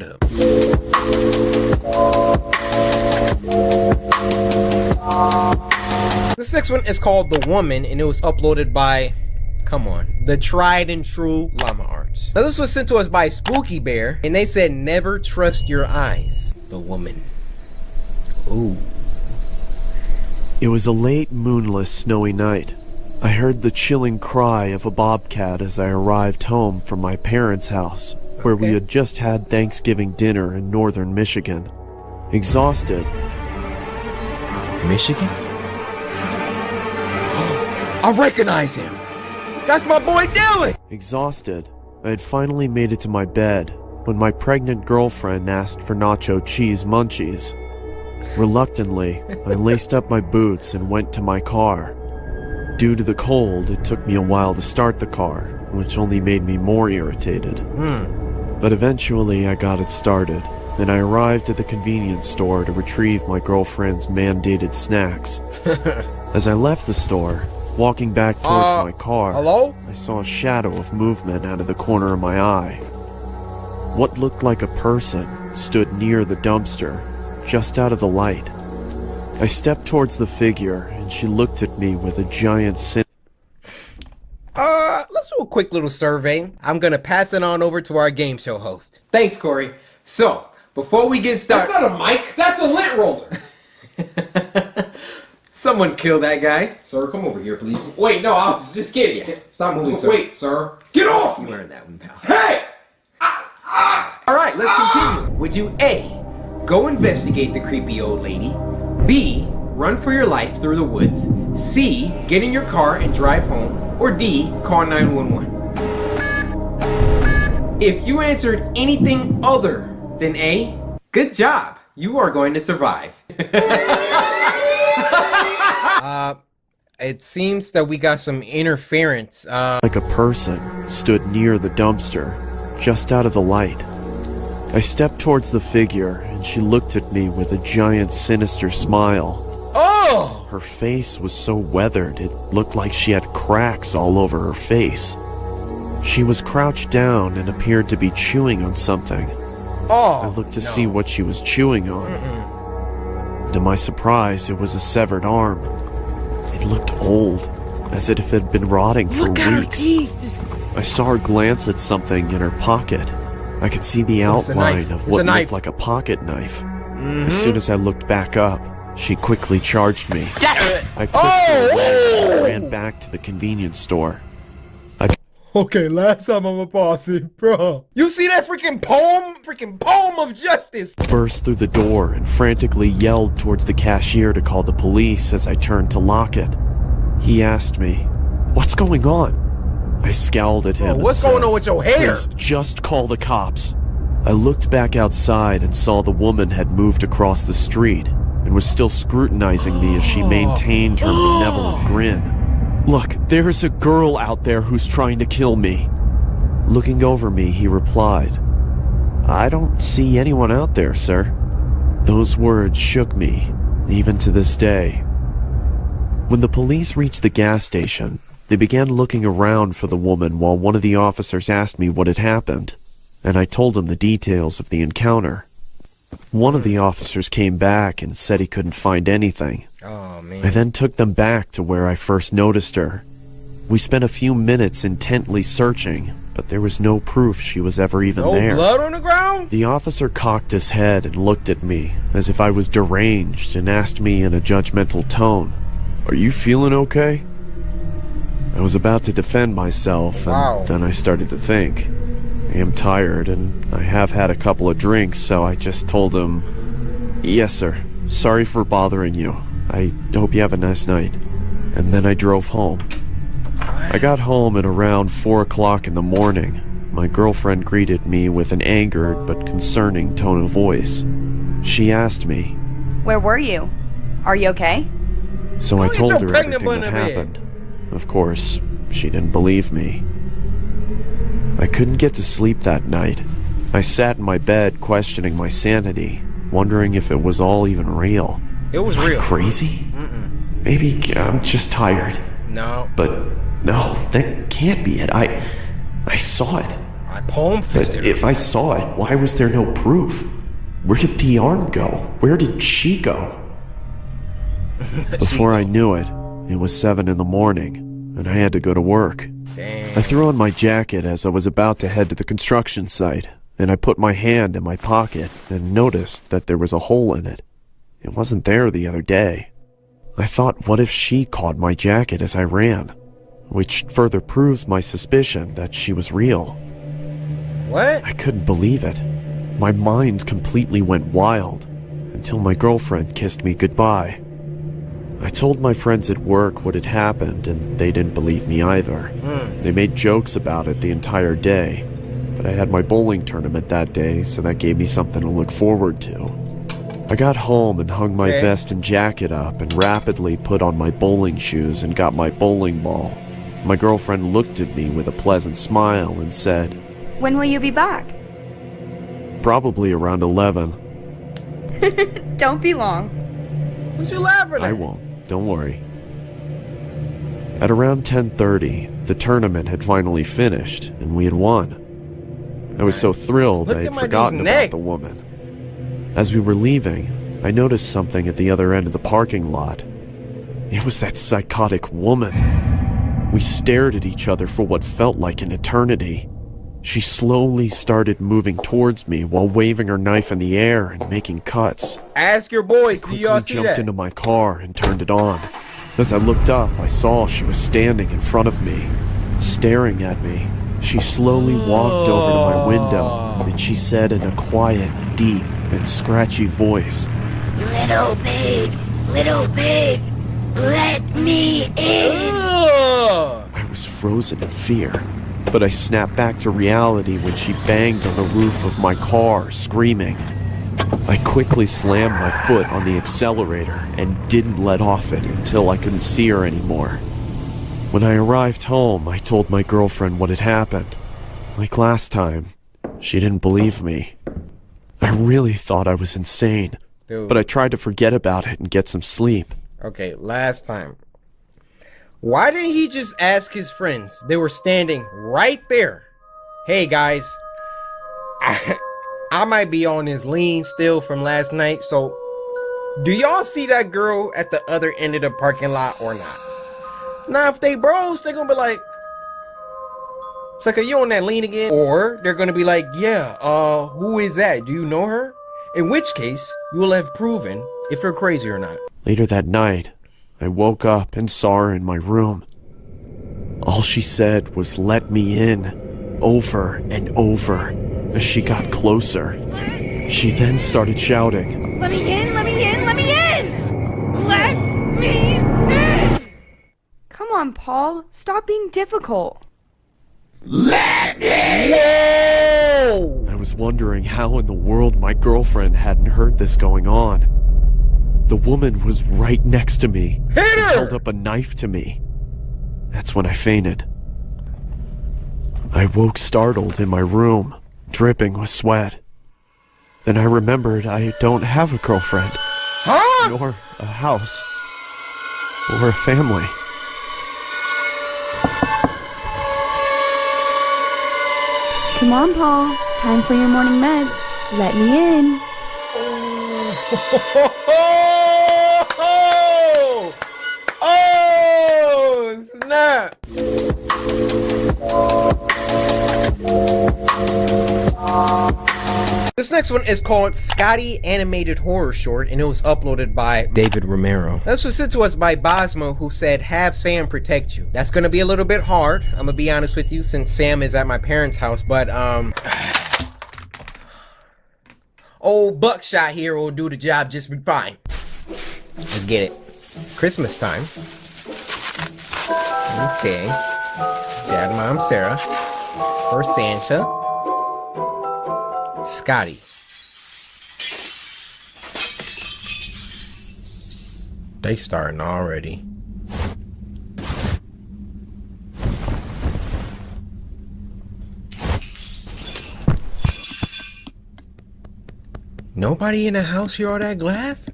up. This next one is called The Woman, and it was uploaded by, come on, the tried and true Llama Arts. Now this was sent to us by Spooky Bear, and they said never trust your eyes. The Woman. Ooh. It was a late, moonless, snowy night. I heard the chilling cry of a bobcat as I arrived home from my parents' house, where we had just had Thanksgiving dinner in northern Michigan. Exhausted. Michigan? I recognize him. That's my boy Dylan. Exhausted, I had finally made it to my bed when my pregnant girlfriend asked for nacho cheese munchies. Reluctantly, I laced up my boots and went to my car. Due to the cold, it took me a while to start the car, which only made me more irritated. But eventually I got it started, and I arrived at the convenience store to retrieve my girlfriend's mandated snacks. As I left the store, walking back towards my car, I saw a shadow of movement out of the corner of my eye. What looked like a person stood near the dumpster, just out of the light. I stepped towards the figure, and she looked at me with a giant let's do a quick little survey. I'm gonna pass it on over to our game show host. Thanks, Corey. So, before we get started... That's not a mic, that's a lint roller! Someone kill that guy. Sir, come over here, please. Wait, no, I was just kidding. Yeah. Stop moving, sir. Wait, sir. Get off me! You earned that one, pal. Hey! Alright, let's continue. Would you A, go investigate the creepy old lady, B, run for your life through the woods, C, get in your car and drive home, or D, call 911? If you answered anything other than A, good job. You are going to survive. It seems that we got some interference. Like a person stood near the dumpster, just out of the light. I stepped towards the figure, and she looked at me with a giant, sinister smile. Oh! Her face was so weathered, it looked like she had cracks all over her face. She was crouched down and appeared to be chewing on something. Oh! I looked to see what she was chewing on. To my surprise, it was a severed arm. It looked old, as if it had been rotting for weeks. I saw her glance at something in her pocket. I could see the outline of what looked like a pocket knife. As soon as I looked back up, she quickly charged me. I pushed her away and ran back to the convenience store. Okay, last time I'm a bossy, bro. You see that freaking poem of justice? Burst through the door and frantically yelled towards the cashier to call the police as I turned to lock it. He asked me, "What's going on?" I scowled at him. What's going on with your hair? "Please, just call the cops." I looked back outside and saw the woman had moved across the street and was still scrutinizing me as she maintained her benevolent grin. "Look, there's a girl out there who's trying to kill me." Looking over me, he replied, "I don't see anyone out there, sir." Those words shook me, even to this day. When the police reached the gas station, they began looking around for the woman while one of the officers asked me what had happened, and I told him the details of the encounter. One of the officers came back and said he couldn't find anything. Oh, man. I then took them back to where I first noticed her. We spent a few minutes intently searching, but there was no proof she was ever even there. No blood on the ground? The officer cocked his head and looked at me as if I was deranged and asked me in a judgmental tone, "Are you feeling okay?" I was about to defend myself, and then I started to think. I am tired, and I have had a couple of drinks, so I just told him, "Yes, sir. Sorry for bothering you. I hope you have a nice night." And then I drove home. I got home at around 4 o'clock in the morning. My girlfriend greeted me with an angered but concerning tone of voice. She asked me, "Where were you? Are you okay?" So I told her everything that happened. Of course, she didn't believe me. I couldn't get to sleep that night. I sat in my bed questioning my sanity, wondering if it was all even real. It was real. Crazy? Maybe I'm just tired. No. But no, that can't be it. I saw it. I palm-fisted But her. if I saw it, why was there no proof? Where did the arm go? Where did she go? Before I knew it, it was 7 in the morning, and I had to go to work. Damn. I threw on my jacket as I was about to head to the construction site, and I put my hand in my pocket and noticed that there was a hole in it. It wasn't there the other day. I thought, what if she caught my jacket as I ran? Which further proves my suspicion that she was real. What? I couldn't believe it. My mind completely went wild until my girlfriend kissed me goodbye. I told my friends at work what had happened, and they didn't believe me either. They made jokes about it the entire day, but I had my bowling tournament that day, so that gave me something to look forward to. I got home and hung my vest and jacket up and rapidly put on my bowling shoes and got my bowling ball. My girlfriend looked at me with a pleasant smile and said, When will you be back? Probably around 11. Don't be long. What you laughing at? I won't. Don't worry. At around 10:30, the tournament had finally finished, and we had won. I was so thrilled Look I at had my forgotten dude's about neck. the woman. As we were leaving, I noticed something at the other end of the parking lot. It was that psychotic woman. We stared at each other for what felt like an eternity. She slowly started moving towards me while waving her knife in the air and making cuts. Ask your boys, do Quickly y'all see jumped that? into my car and turned it on. As I looked up, I saw she was standing in front of me, staring at me. She slowly walked over to my window, and she said in a quiet, deep, and scratchy voice, Little pig, let me in. Ugh. I was frozen in fear, but I snapped back to reality when she banged on the roof of my car, screaming. I quickly slammed my foot on the accelerator and didn't let off it until I couldn't see her anymore. When I arrived home, I told my girlfriend what had happened. Like last time, she didn't believe me. I really thought I was insane, Dude. but I tried to forget about it and get some sleep. Okay, last time. Why didn't he just ask his friends? They were standing right there. Hey guys, I might be on this lean still from last night, so do y'all see that girl at the other end of the parking lot or not? Now, if they bros, they're gonna be like, Sucker, you on that lean again? Or they're gonna be like, yeah, who is that? Do you know her? In which case, you will have proven if you're crazy or not. Later that night, I woke up and saw her in my room. All she said was, "Let me in," over and over as she got closer. She then started shouting, Let me in, let me in, let me in. Let me in. Come on, Paul. Stop being difficult. Whoa! I was wondering how in the world my girlfriend hadn't heard this going on. The woman was right next to me. Hit and her! held up a knife to me. That's when I fainted. I woke startled in my room, dripping with sweat. Then I remembered I don't have a girlfriend, Huh? nor a house, or a family. Come on, Paul. Time for your morning meds. Let me in. Oh, snap! This next one is called Scotty Animated Horror Short, and it was uploaded by David Romero. This was sent to us by Bosmo, who said, have Sam protect you. That's gonna be a little bit hard, I'm gonna be honest with you, since Sam is at my parents' house, but old Buckshot here will do the job just fine. Let's get it. Christmas time. Okay. Dad, Mom, Sarah. For Santa. Scotty. They starting already. Nobody in the house hear all that glass?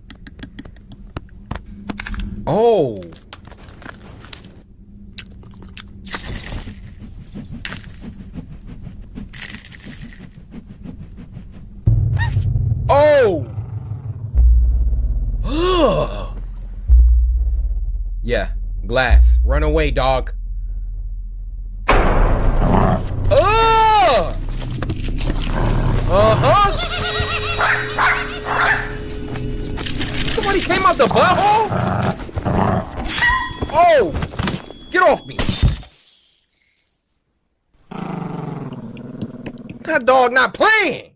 Oh. Glass, run away, dog. Oh! Uh-huh. Somebody came out the butthole? Oh! Get off me! That dog not playing!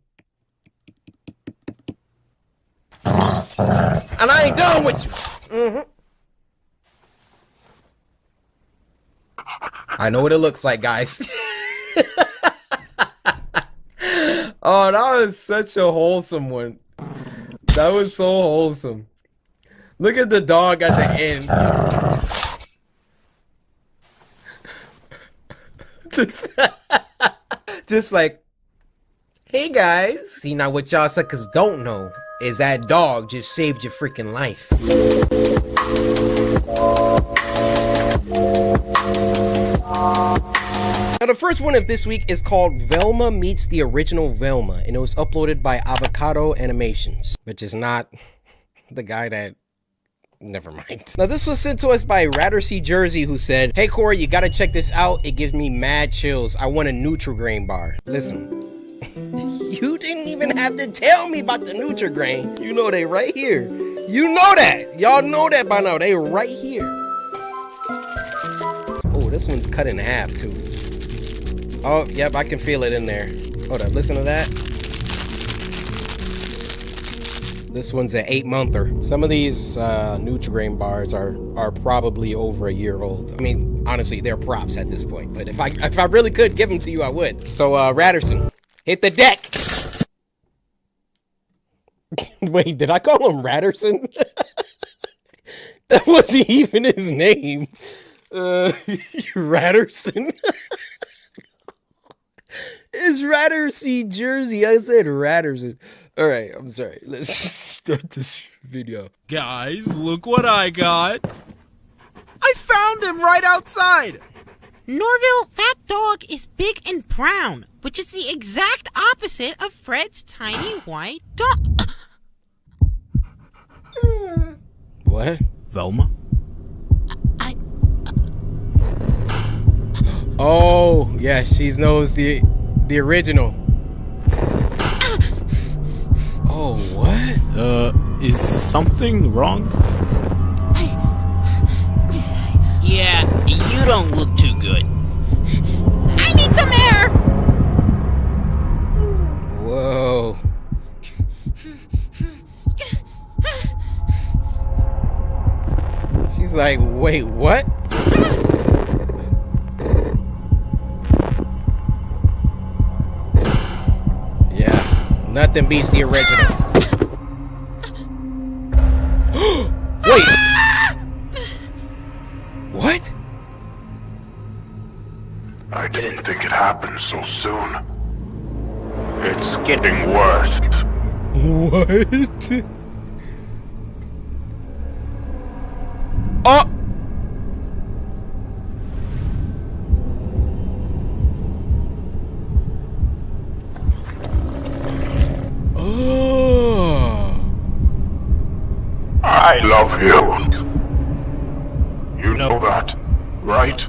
And I ain't done with you! Mm-hmm. I know what it looks like, guys. Oh, that was such a wholesome one. That was so wholesome. Look at the dog at the end. Just like, hey guys. See, now what y'all suckers don't know is that dog just saved your freaking life. Now the first one of this week is called Velma Meets the Original Velma, and it was uploaded by Avocado Animations, which is not the guy that... Never mind. Now this was sent to us by Rattersea Jersey, who said, "Hey Corey, you gotta check this out. It gives me mad chills. I want a Nutri-Grain bar." Listen, you didn't even have to tell me about the Nutri-Grain. You know they right here. You know that. Y'all know that by now. They right here. Oh, this one's cut in half too. Oh, yep, I can feel it in there. Hold up, listen to that. This one's an 8-monther. Some of these Nutri-Grain bars are probably over a year old. I mean, honestly, they're props at this point. But if I really could give them to you, I would. So, Ratterson, hit the deck. Wait, did I call him Ratterson? That wasn't even his name. Ratterson. It's Rattersea Jersey. I said Ratterson. Alright, I'm sorry. Let's start this video. Guys, look what I got. I found him right outside. Norville, that dog is big and brown, which is the exact opposite of Fred's tiny white dog. What? Velma? Oh, yeah, she knows the original. Oh, what? Is something wrong? Yeah, you don't look too good. I need some air! Whoa. She's like, wait, what? Yeah, nothing beats the original. Wait! What? I didn't think it happened so soon. It's getting worse. What? Oh! Oh! I love you. You know that, right?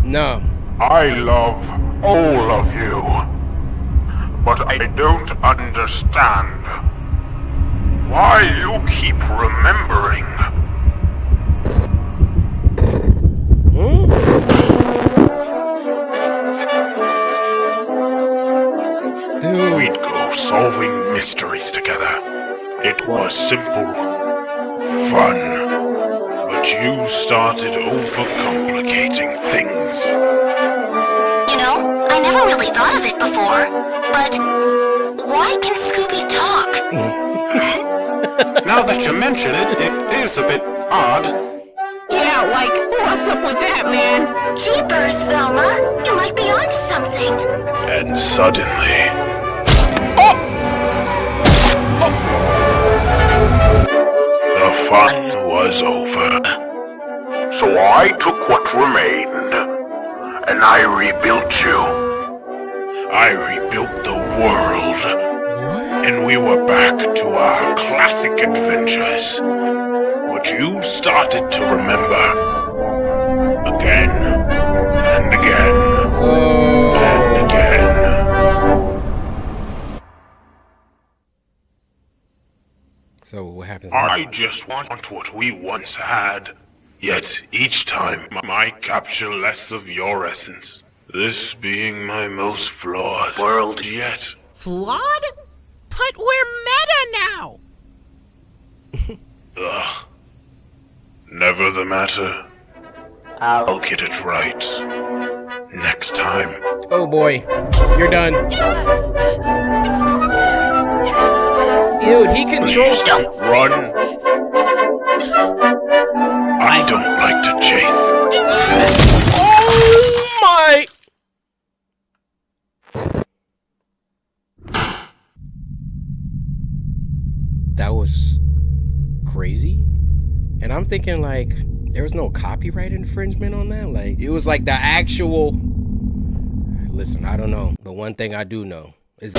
No. I love all of you. But I don't understand why you keep remembering. Dude. We'd go solving mysteries together. It was simple, fun, but you started overcomplicating things. You know, I never really thought of it before, but why can Scooby talk? Now that you mention it, it is a bit odd. Yeah, like, what's up with that, man? Jeepers, Velma, you might be onto something. And suddenly... the fun was over. So I took what remained, and I rebuilt you. I rebuilt the world, and we were back to our classic adventures. But you started to remember. again and again and again. So what happens? I just want what we once had. Yet each time I capture less of your essence. This being my most flawed world yet. Flawed? But we're meta now! Ugh. Never the matter. I'll get it right. Next time. Oh boy, you're done. Dude, he controls. Run. I don't like to chase. Oh my! That was crazy. And I'm thinking like there was no copyright infringement on that. Like it was like the actual. Listen, I don't know, but one thing I do know is.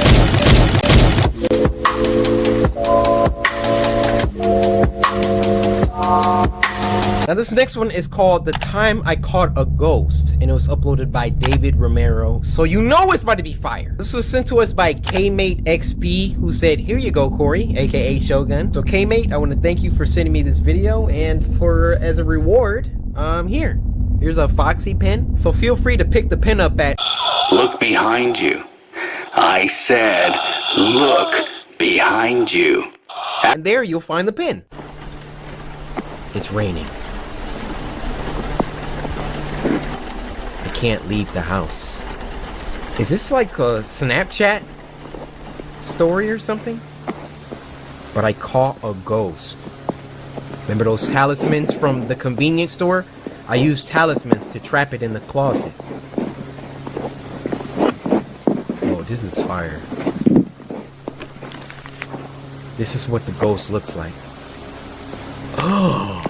Now this next one is called The Time I Caught a Ghost, and it was uploaded by David Romero, so you know it's about to be fire. This was sent to us by Kmate XP, who said, here you go, Corey, aka Shogun. So Kmate, I want to thank you for sending me this video, and for, as a reward, here's a Foxy pen, so feel free to pick the pen up at... Look behind you. I said, look behind you. And there you'll find the pen. It's raining. I can't leave the house. Is this like a Snapchat story or something? But I caught a ghost. Remember those talismans from the convenience store? I used talismans to trap it in the closet. Oh, this is fire. This is what the ghost looks like. Oh!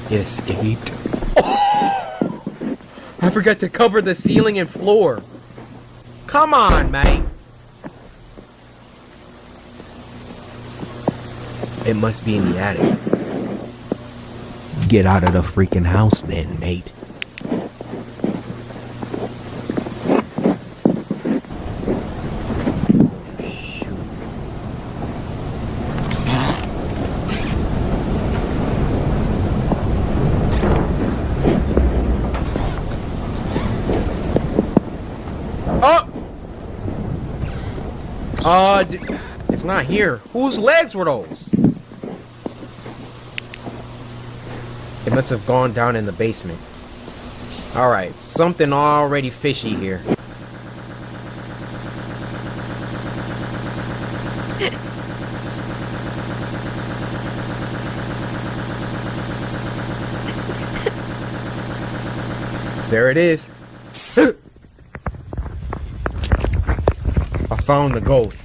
It escaped. Oh! I forgot to cover the ceiling and floor. Come on, mate. It must be in the attic. Get out of the freaking house then, mate. It's not here. Whose legs were those? It must have gone down in the basement. Alright, something already fishy here. There it is. I found the ghost.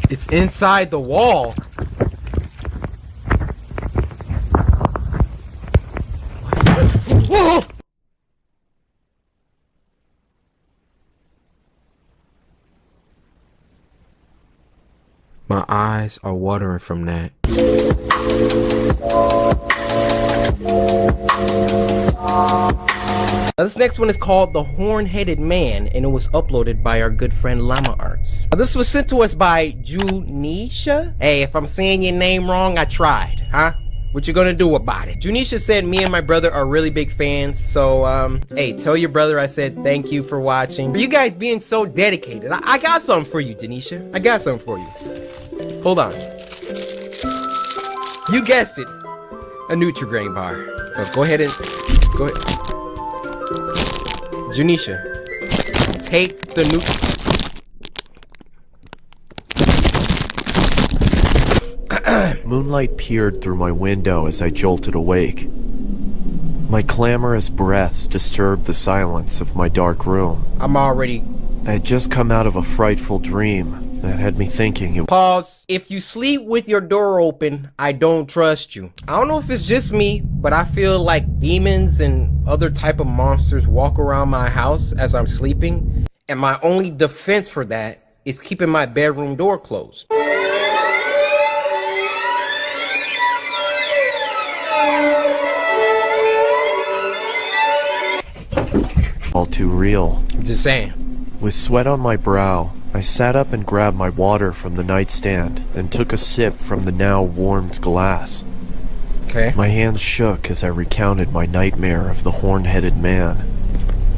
It's inside the wall. Whoa! My eyes are watering from that. Now, this next one is called The Horn-Headed Man, and it was uploaded by our good friend Llama Arts. Now, this was sent to us by Junisha. Hey, if I'm saying your name wrong, I tried, huh? What you gonna do about it? Junisha said me and my brother are really big fans, so, hey, tell your brother I said thank you for watching. For you guys being so dedicated. I got something for you, Junisha. I got something for you. Hold on. You guessed it. A Nutri-Grain bar. So go ahead and... Go ahead. Junisha, take the Moonlight peered through my window as I jolted awake. My clamorous breaths disturbed the silence of my dark room. I had just come out of a frightful dream that had me thinking it... Pause. If you sleep with your door open, I don't trust you. I don't know if it's just me, but I feel like demons and other type of monsters walk around my house as I'm sleeping, and my only defense for that is keeping my bedroom door closed. all too real. Just saying. With sweat on my brow, I sat up and grabbed my water from the nightstand and took a sip from the now warmed glass. Okay. My hands shook as I recounted my nightmare of the horn-headed man.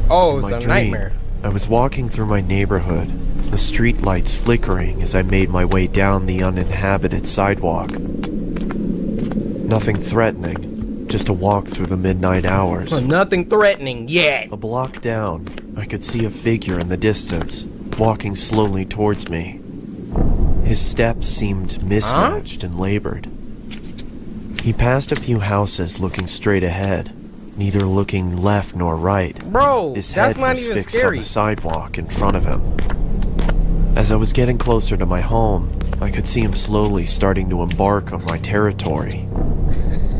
Oh, it In was my a dream, nightmare. I was walking through my neighborhood, the street lights flickering as I made my way down the uninhabited sidewalk. Nothing threatening, just a walk through the midnight hours. Well, nothing threatening yet. A block down, I could see a figure in the distance, walking slowly towards me. His steps seemed mismatched and labored. He passed a few houses looking straight ahead, neither looking left nor right. Bro, His that's head not was even fixed scary. on the sidewalk in front of him. As I was getting closer to my home, I could see him slowly starting to embark on my territory.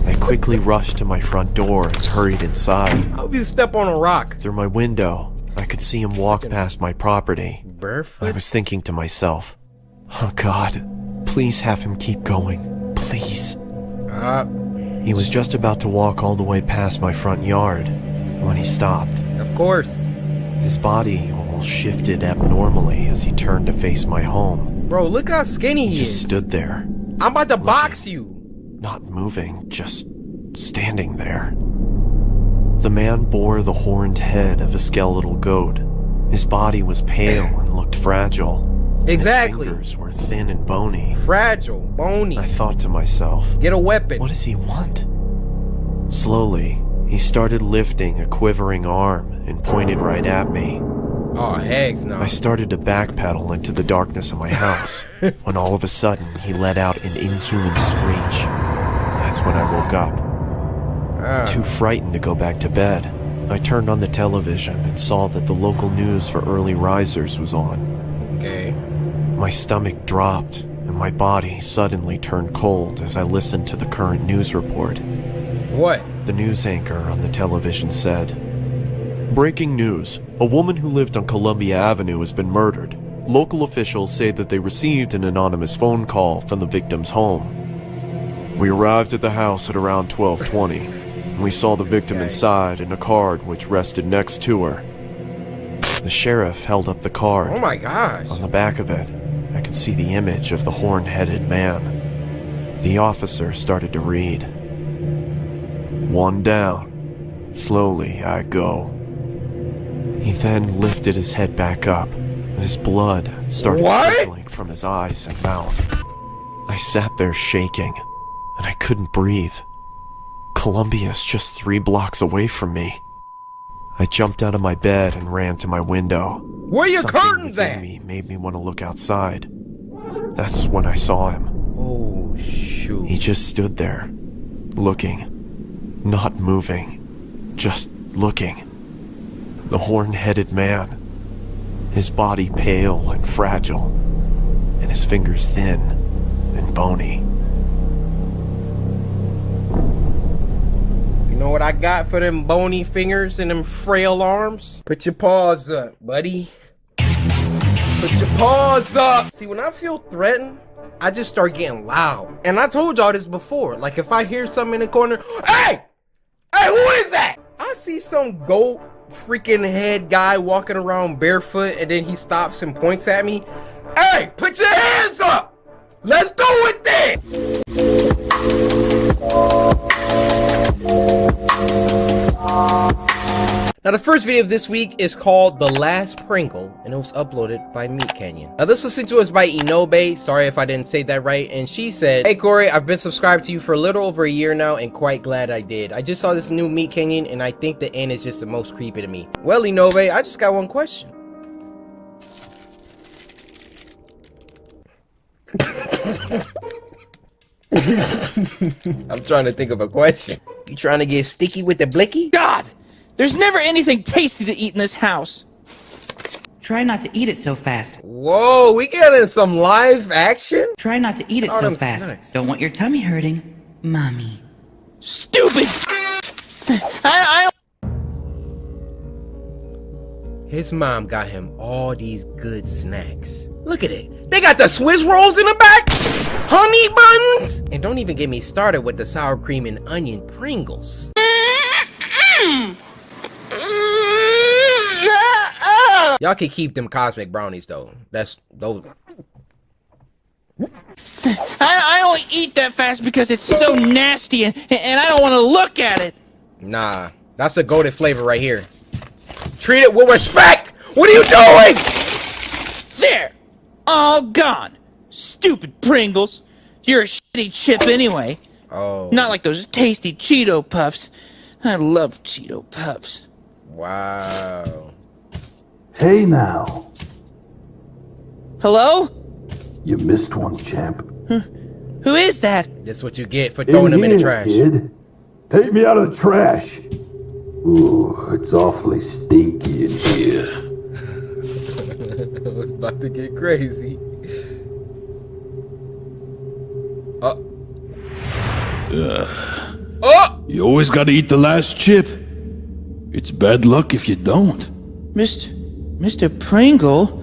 I quickly rushed to my front door and hurried inside. I hope you step on a rock. Through my window, I could see him walk past my property. Barefoot? I was thinking to myself, oh God, please have him keep going, please. He was just about to walk all the way past my front yard when he stopped. Of course. His body almost shifted abnormally as he turned to face my home. Bro, look how skinny he Just is. stood there. I'm about to box you. Not moving, just standing there. The man bore the horned head of a skeletal goat. His body was pale and looked fragile. Exactly. His fingers were thin and bony. Fragile, bony. I thought to myself, get a weapon. What does he want? Slowly, he started lifting a quivering arm and pointed right at me. Oh, heck no. I started to backpedal into the darkness of my house when all of a sudden he let out an inhuman screech. That's when I woke up. Too frightened to go back to bed, I turned on the television and saw that the local news for early risers was on. Okay. My stomach dropped and my body suddenly turned cold as I listened to the current news report. What? The news anchor on the television said, "Breaking news. A woman who lived on Columbia Avenue has been murdered. Local officials say that they received an anonymous phone call from the victim's home. We arrived at the house at around 12:20, and we saw the victim inside in a card which rested next to her." The sheriff held up the card. Oh my gosh. On the back of it, I could see the image of the horn-headed man. The officer started to read. "One down. Slowly I go." He then lifted his head back up, and his blood started trickling from his eyes and mouth. I sat there shaking, and I couldn't breathe. Columbia's just 3 blocks away from me. I jumped out of my bed and ran to my window. Where are your Something curtains within at? me made me want to look outside. That's when I saw him. Oh, shoot. He just stood there, looking, not moving, just looking. The horn-headed man, his body pale and fragile, and his fingers thin and bony. You know what I got for them bony fingers and them frail arms? Put your paws up, buddy. Put your paws up. See, when I feel threatened, I just start getting loud. And I told y'all this before. Like, if I hear something in the corner, hey! Hey, who is that? I see some goat freaking head guy walking around barefoot, and then he stops and points at me. Hey, put your hands up! Let's go with this! Now, the first video of this week is called The Last Pringle, and it was uploaded by Meat Canyon. Now, this was sent to us by Inobe. Sorry if I didn't say that right. And she said, "Hey, Corey, I've been subscribed to you for a little over a year now, and quite glad I did. I just saw this new Meat Canyon, and I think the end is just the most creepy to me." Well, Inobe, I just got one question. I'm trying to think of a question. You trying to get sticky with the blicky? God! There's never anything tasty to eat in this house. Try not to eat it so fast. Whoa, we getting some live action? Try not to eat it so fast. Snacks. Don't want your tummy hurting, Mommy. Stupid! His mom got him all these good snacks. Look at it. They got the Swiss rolls in the back, honey buns, and don't even get me started with the sour cream and onion Pringles. Y'all can keep them cosmic brownies though. That's those. I only eat that fast because it's so nasty and I don't want to look at it. Nah, that's a goated flavor right here. Treat it with respect! What are you doing? There! All gone. Stupid Pringles. You're a shitty chip anyway. Oh. Not like those tasty Cheeto Puffs. I love Cheeto Puffs. Wow. Hey now. Hello? You missed one, champ. Who is that? That's what you get for throwing them in the trash. Kid. Take me out of the trash. Ooh, it's awfully stinky in here. I was about to get crazy. You always gotta eat the last chip. It's bad luck if you don't. Mr. Pringle?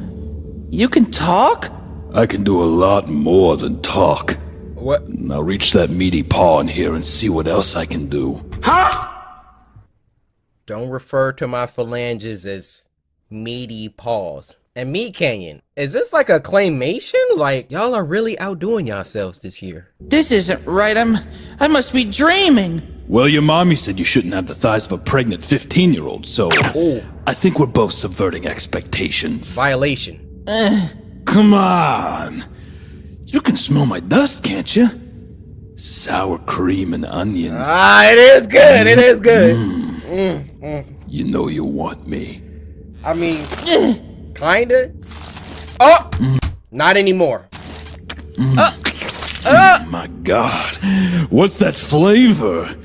You can talk? I can do a lot more than talk. What? Now reach that meaty paw in here and see what else I can do. Huh? Don't refer to my phalanges as meaty paws. And Meat Canyon, is this like a claymation? Like, y'all are really outdoing yourselves this year. This isn't right. I must be dreaming. Well, your mommy said you shouldn't have the thighs of a pregnant 15-year-old, so I think we're both subverting expectations. Violation. Come on. You can smell my dust, can't you? Sour cream and onion. Ah, it is good. It is good. You know you want me. I mean, kinda. Oh, not anymore. My God, what's that flavor?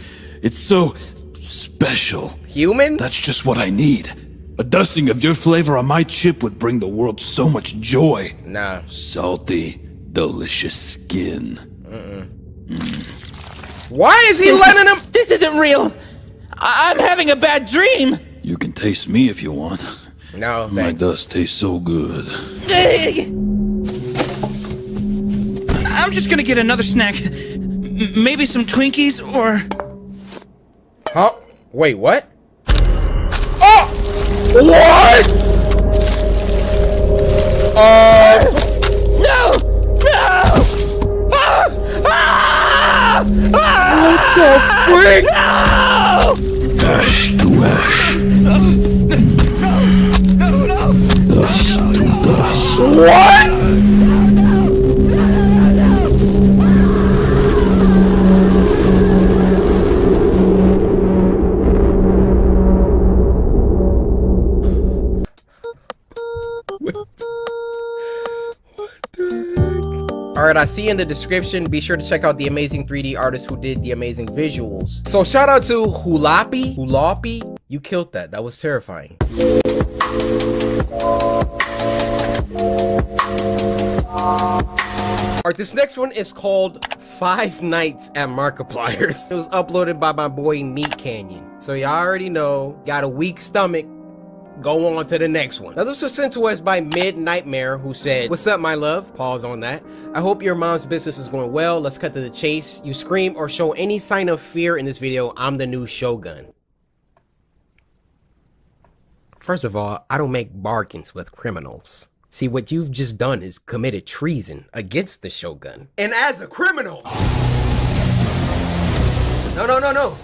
It's so special. Human? That's just what I need. A dusting of your flavor on my chip would bring the world so much joy. Nah. Salty, delicious skin. Why is he letting him? This isn't real. I'm having a bad dream. You can taste me if you want. No, thanks. My dust tastes so good. I'm just gonna get another snack. Maybe some Twinkies or... Huh? Wait, what? Oh! What? No! No! What the freak? No! Ash to ash. Dust to dust. What? Alright, I see in the description. Be sure to check out the amazing 3D artist who did the amazing visuals. So shout out to Hulapi. You killed that. That was terrifying. Alright, this next one is called 5 Nights at Markiplier's. It was uploaded by my boy Meat Canyon. So y'all already know, got a weak stomach. Go on to the next one. Now this was sent to us by Mid-Nightmare, who said, "What's up, my love?" Pause on that. "I hope your mom's business is going well. Let's cut to the chase. You scream or show any sign of fear in this video. I'm the new Shogun." First of all, I don't make bargains with criminals. See, what you've just done is committed treason against the Shogun. And as a criminal... No.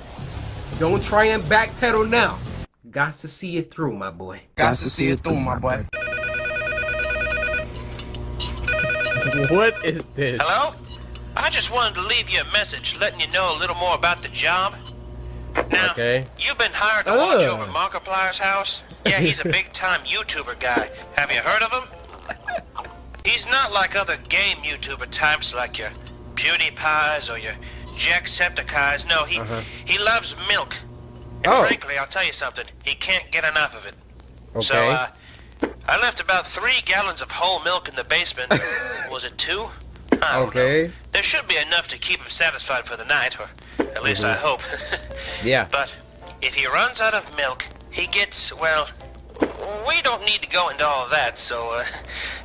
Don't try and backpedal now. Got to see it through, my boy. Got to see it through, my boy. What is this? Hello? I just wanted to leave you a message letting you know a little more about the job. Now, you've been hired to watch over Markiplier's house? Yeah, he's a big-time YouTuber guy. Have you heard of him? He's not like other game YouTuber types like your PewDiePies or your Jacksepticeyes. No, he loves milk. And frankly, I'll tell you something, he can't get enough of it. Okay. So, I left about 3 gallons of whole milk in the basement. Was it 2? I don't know. There should be enough to keep him satisfied for the night, or at least I hope. Yeah. But if he runs out of milk, he gets, well, we don't need to go into all of that, so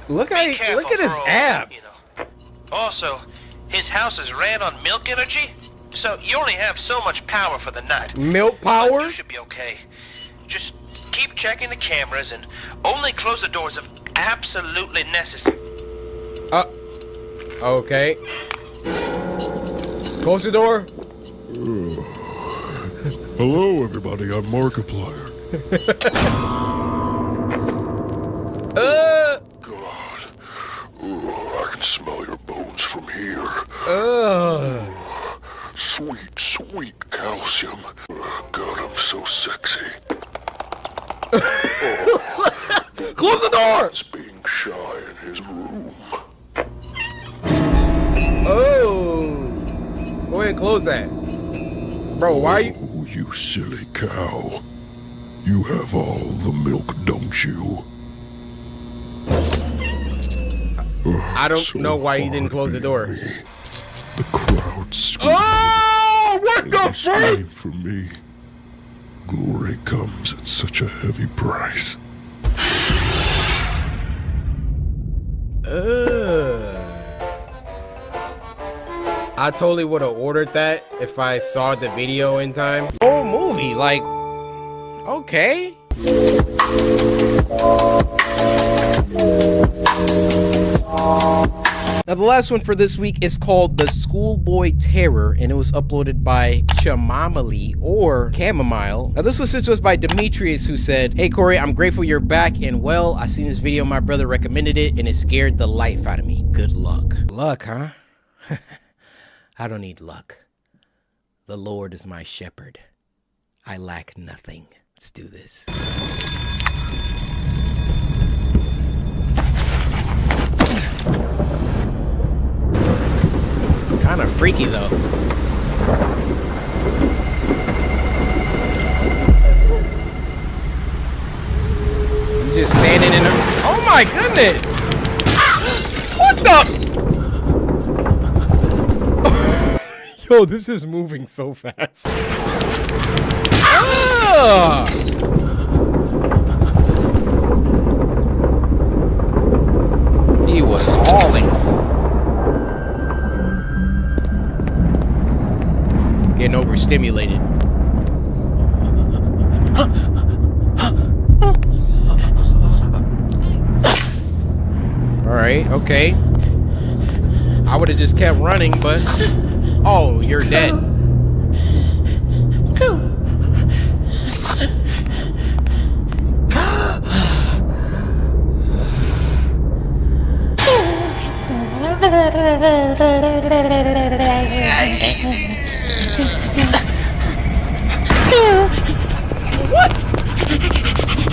look at his abs. You know. Also, his house is ran on milk energy, so you only have so much power for the night. Milk power? You should be okay. Just keep checking the cameras and only close the doors if absolutely necessary. Okay. Close the door. Hello, everybody. I'm Markiplier. God. I can smell your bones from here. Sweet, sweet calcium. God, I'm so sexy. Close the door! He's being shy in his room. Oh! Go ahead and close that. Bro, why are you... Oh, you silly cow. You have all the milk, don't you? I don't know why you didn't close the door. The crowd screams. Oh! What the fuck? For me, glory comes at such a heavy price. I totally would have ordered that if I saw the video in time. Whole movie, like, okay. Now the last one for this week is called The Schoolboy Terror, and it was uploaded by Chamomile or Chamomile. Now this was sent to us by Demetrius, who said, "Hey Corey, I'm grateful you're back and well. I seen this video, my brother recommended it, and it scared the life out of me. Good luck." Luck, huh? I don't need luck. The Lord is my shepherd. I lack nothing. Let's do this. Kind of freaky though. I'm just standing in a... Oh my goodness! What the... Yo, this is moving so fast. Ah! He was hauling. Getting overstimulated. Alright, okay. I would have just kept running, but... Oh, you're dead. What?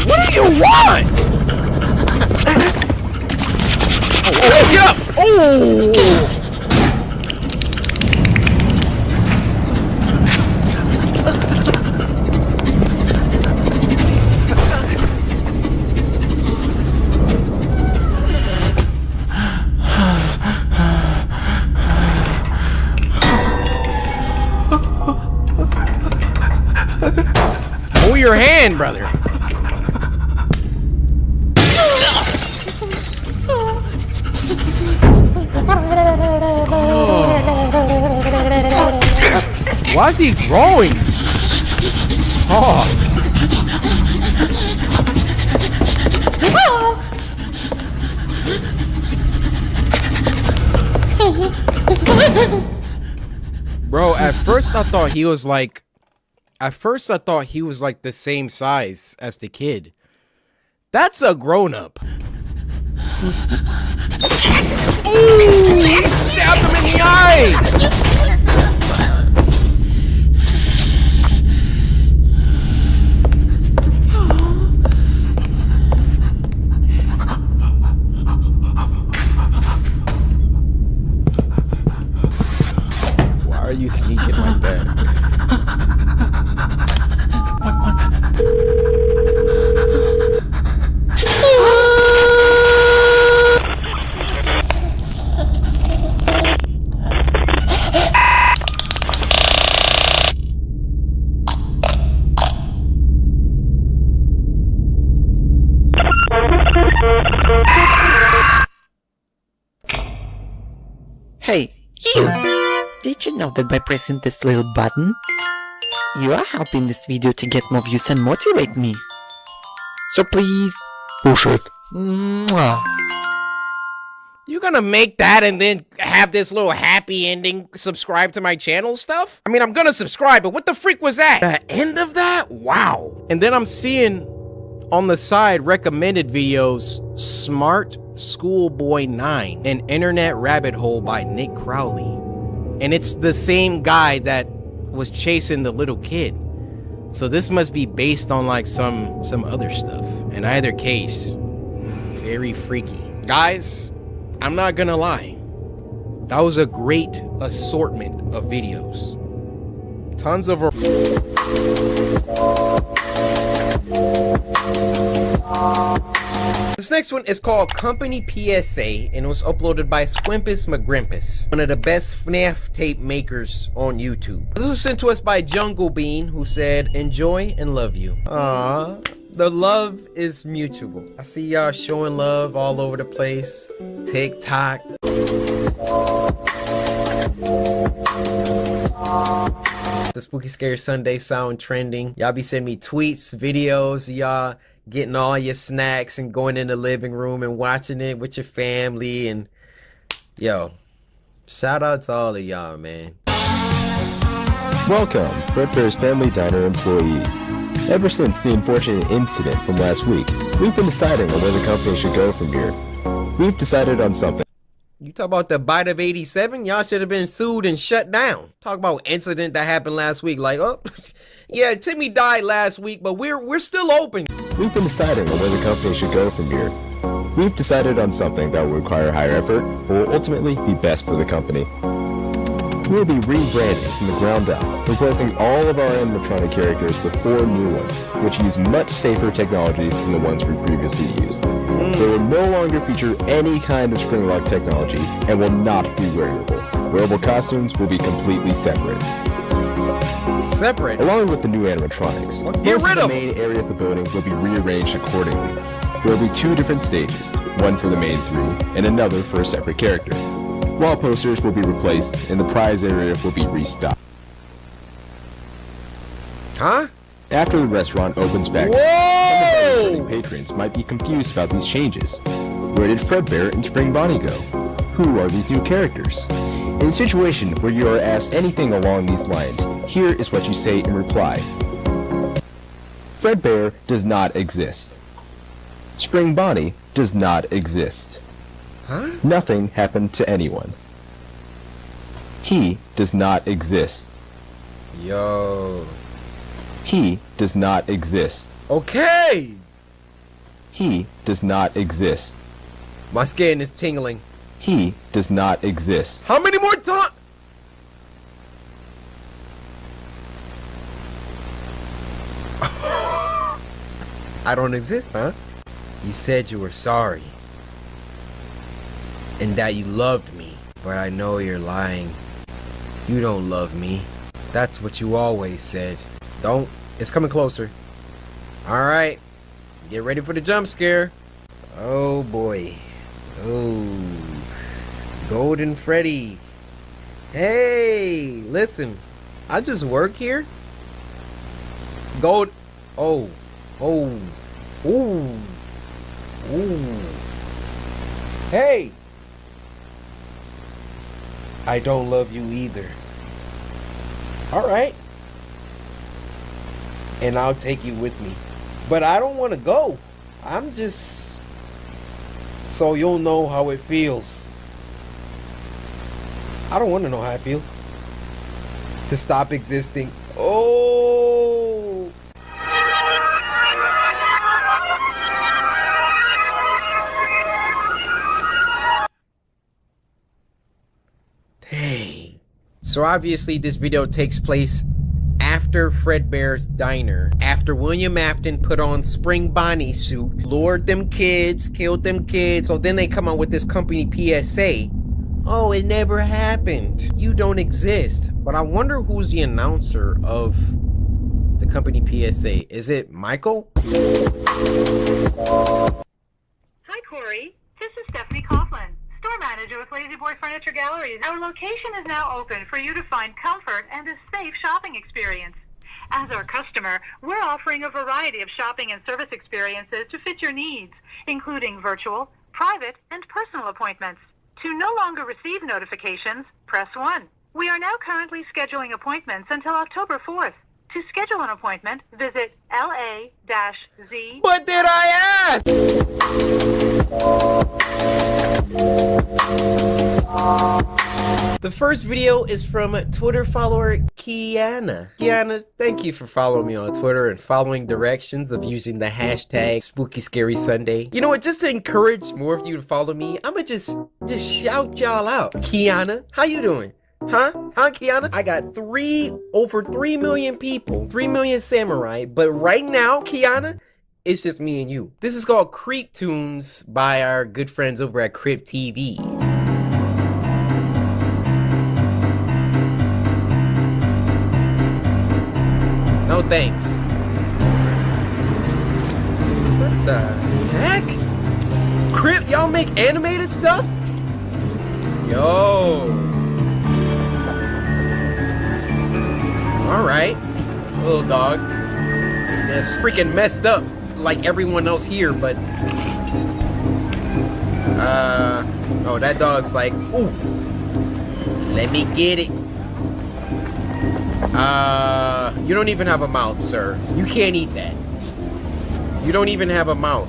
What do you want? Oh, get up! Oh! Hold your hand, brother. Why is he growing? Pause. Bro, at first I thought he was like... At first I thought he was like the same size as the kid. That's a grown-up. Ooh! He stabbed him in the eye! Why are you sneaking like that? Hey, you! Did you know that by pressing this little button, you are helping this video to get more views and motivate me? So please. Bullshit. Mwah. You gonna make that and then have this little happy ending subscribe to my channel stuff? I mean, I'm gonna subscribe, but what the freak was that? The end of that? Wow. And then I'm seeing on the side recommended videos, Smart Schoolboy 9, An Internet Rabbit Hole by Nick Crowley. And it's the same guy that was chasing the little kid. So this must be based on like some other stuff. In either case, very freaky. Guys, I'm not gonna lie. That was a great assortment of videos. Tons of... This next one is called Company PSA, and it was uploaded by Squimpus McGrimpus, one of the best FNAF tape makers on YouTube. This was sent to us by Jungle Bean, who said, enjoy and love you. Aww. The love is mutual. I see y'all showing love all over the place. TikTok. The Spooky Scary Sunday sound trending. Y'all be sending me tweets, videos, y'all getting all your snacks and going in the living room and watching it with your family. And yo, shout out to all of y'all, man. Welcome, Fredbear's Family Diner employees. Ever since the unfortunate incident from last week, we've been deciding on where the company should go from here. We've decided on something. You talk about the bite of 87? Y'all should have been sued and shut down. Talk about incident that happened last week. Like, oh, yeah, Timmy died last week, but we're still open. We've been deciding on where the company should go from here. We've decided on something that will require higher effort, but will ultimately be best for the company. We'll be rebranding from the ground up, replacing all of our animatronic characters with 4 new ones, which use much safer technology than the ones we previously used. They will no longer feature any kind of spring-lock technology and will not be wearable. Wearable costumes will be completely separate. Separate? Along with the new animatronics, Get most rid of of the main area of the building will be rearranged accordingly. There will be 2 different stages, one for the main 3 and another for a separate character. Wall posters will be replaced, and the prize area will be restocked. Huh? After the restaurant opens back, some of the patrons might be confused about these changes. Where did Fredbear and Spring Bonnie go? Who are these new characters? In a situation where you are asked anything along these lines, here is what you say in reply. Fredbear does not exist. Spring Bonnie does not exist. Huh? Nothing happened to anyone. He does not exist. Yo. He does not exist. Okay. He does not exist. My skin is tingling. He does not exist. How many more times? I don't exist, huh? You said you were sorry. And that you loved me. But I know you're lying. You don't love me. That's what you always said. Don't. It's coming closer. Alright. Get ready for the jump scare. Oh boy. Oh. Golden Freddy. Hey, listen. I just work here. Gold. Oh. Oh. Ooh. Ooh. Hey. I don't love you either. Alright. And I'll take you with me. But I don't want to go. I'm just... so you'll know how it feels. I don't want to know how it feels. To stop existing. Oh! Dang. So obviously this video takes place after Fredbear's Diner, after William Afton put on Spring Bonnie suit, lured them kids, killed them kids, so then they come out with this company PSA. Oh, it never happened. You don't exist. But I wonder who's the announcer of the company PSA. Is it Michael? Hi, Corey. This is Stephanie Coughlin, store manager with Lazy Boy Furniture Galleries. Our location is now open for you to find comfort and a safe shopping experience. As our customer, we're offering a variety of shopping and service experiences to fit your needs, including virtual, private, and personal appointments. To no longer receive notifications, press 1. We are now currently scheduling appointments until October 4th. To schedule an appointment, visit LA-Z. What did I ask? The first video is from Twitter follower Kiana. Kiana, thank you for following me on Twitter and following directions of using the hashtag Spooky Scary Sunday. You know what, just to encourage more of you to follow me, I'ma just shout y'all out. Kiana, how you doing? Huh, Kiana? I got over 3 million people, 3 million samurai, but right now, Kiana, it's just me and you. This is called Creep Tunes by our good friends over at Crip TV. No thanks. What the heck? Crip, y'all make animated stuff? Yo. Alright, little dog. It's freaking messed up like everyone else here, but oh, that dog's like, ooh, let me get it. You don't even have a mouth, sir. You can't eat that. You don't even have a mouth.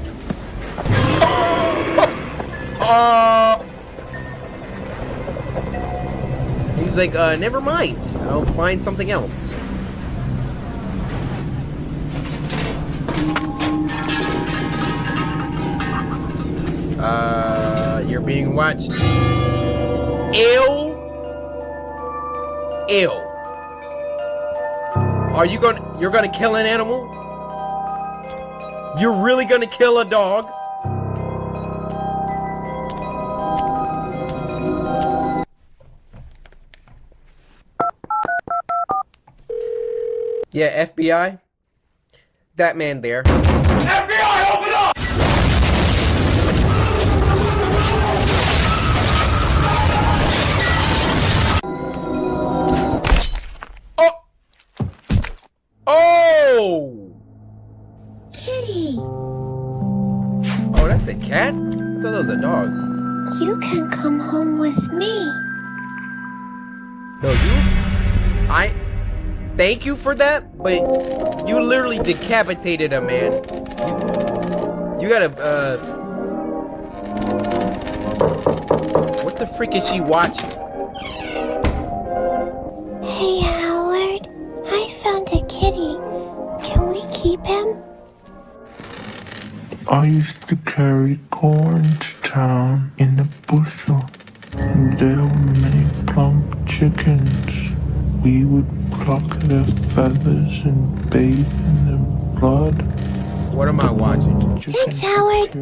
He's like, never mind. I'll find something else. You're being watched. Ew. Ew. You're gonna kill an animal? You're really gonna kill a dog? Yeah, FBI? That man there. FBI, open up! Oh! Oh! Kitty. Oh, that's a cat? I thought that was a dog. You can come home with me. No, thank you for that, but you literally decapitated a man. You gotta, what the frick is she watching? Hey, Howard. I found a kitty. Can we keep him? I used to carry corn to town in a bushel, and there were many plump chickens. We would pluck their feathers and bathe in their blood. What am I watching? Thanks, Howard.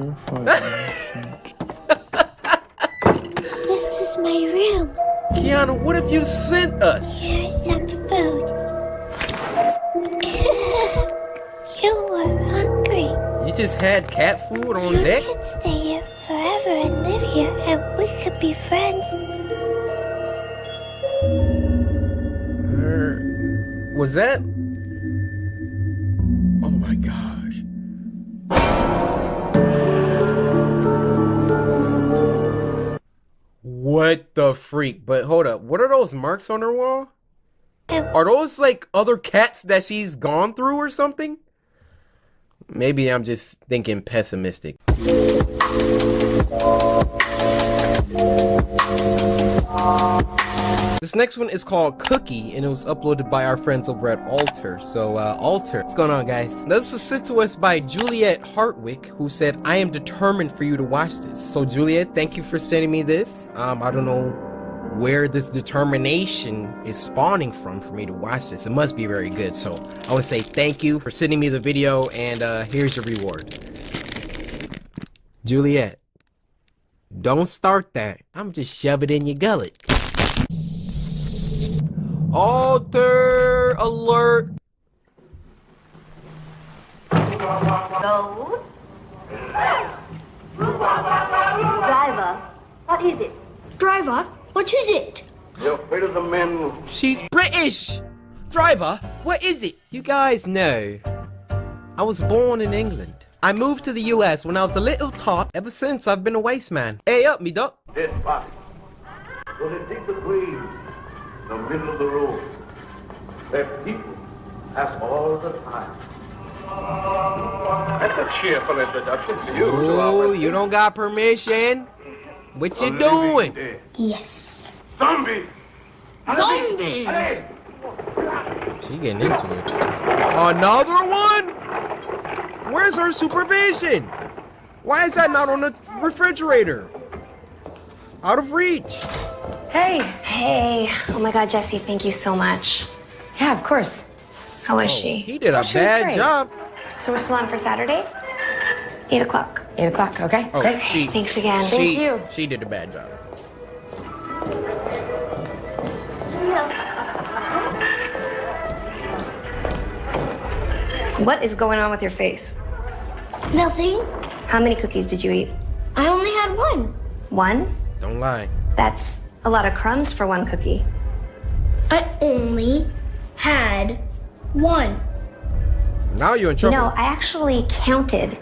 This is my room. Kiana, what have you sent us? Here's some food. You were hungry. You just had cat food on deck? You could stay here forever and live here, and we could be friends. Was that? Oh my gosh. What the freak? But hold up, what are those marks on her wall? Are those like other cats that she's gone through or something? Maybe I'm just thinking pessimistic. This next one is called Cookie, and it was uploaded by our friends over at Alter. So, Alter, what's going on, guys? This was sent to us by Juliet Hartwick, who said, I am determined for you to watch this. So, Juliet, thank you for sending me this. I don't know where this determination is spawning from for me to watch this. It must be very good. So, I would say thank you for sending me the video, and here's your reward. Juliet, don't start that. I'm just shove it in your gullet. Alter alert! No. Driver, what is it? Driver, what is it? You're afraid of the men. She's British! Driver, what is it? You guys know, I was born in England. I moved to the US when I was a little tot. Ever since, I've been a waste man. Hey up, me duck. This body. So they dig the grave in the middle of the road. Where people pass all the time. That's a cheerful introduction to you. Ooh, you don't got permission? What you doing? Yes. Zombies! Zombies! She getting into it. Another one? Where's her supervision? Why is that not on the refrigerator? Out of reach. Hey. Hey. Oh my God, Jesse, thank you so much. Yeah, of course. How is she? He did a bad job. So we're still on for Saturday? 8 o'clock. 8 o'clock, okay? Oh, Great. Thanks again. Thank you. She did a bad job. What is going on with your face? Nothing. How many cookies did you eat? I only had one. One? Don't lie. That's a lot of crumbs for one cookie. I only had one. Now you're in trouble. You know, I actually counted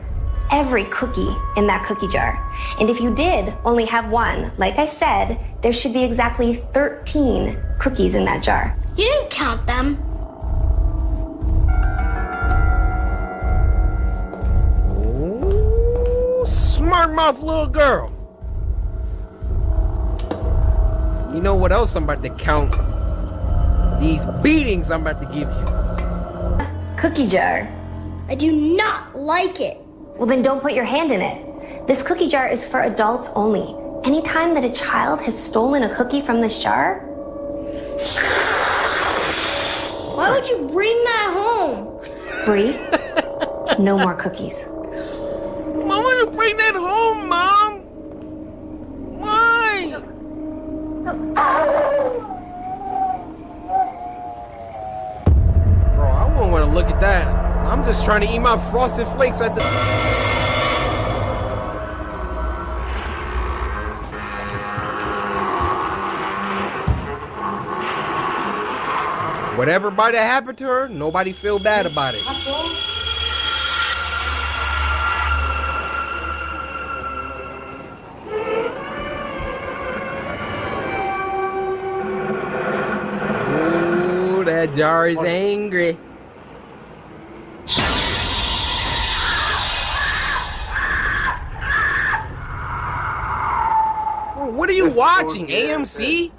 every cookie in that cookie jar. And if you did only have one, like I said, there should be exactly 13 cookies in that jar. You didn't count them. Smart mouth little girl. You know what else I'm about to count? These beatings I'm about to give you. Cookie jar. I do not like it. Well, then don't put your hand in it. This cookie jar is for adults only. Anytime that a child has stolen a cookie from this jar... Why would you bring that home? Bree, no more cookies. Why would you bring that home, Mom? Why? Bro, I wouldn't want to look at that. I'm just trying to eat my Frosted Flakes at the... Whatever might have happened to her, nobody feel bad about it. Ooh, that jar is angry. What are you watching, AMC?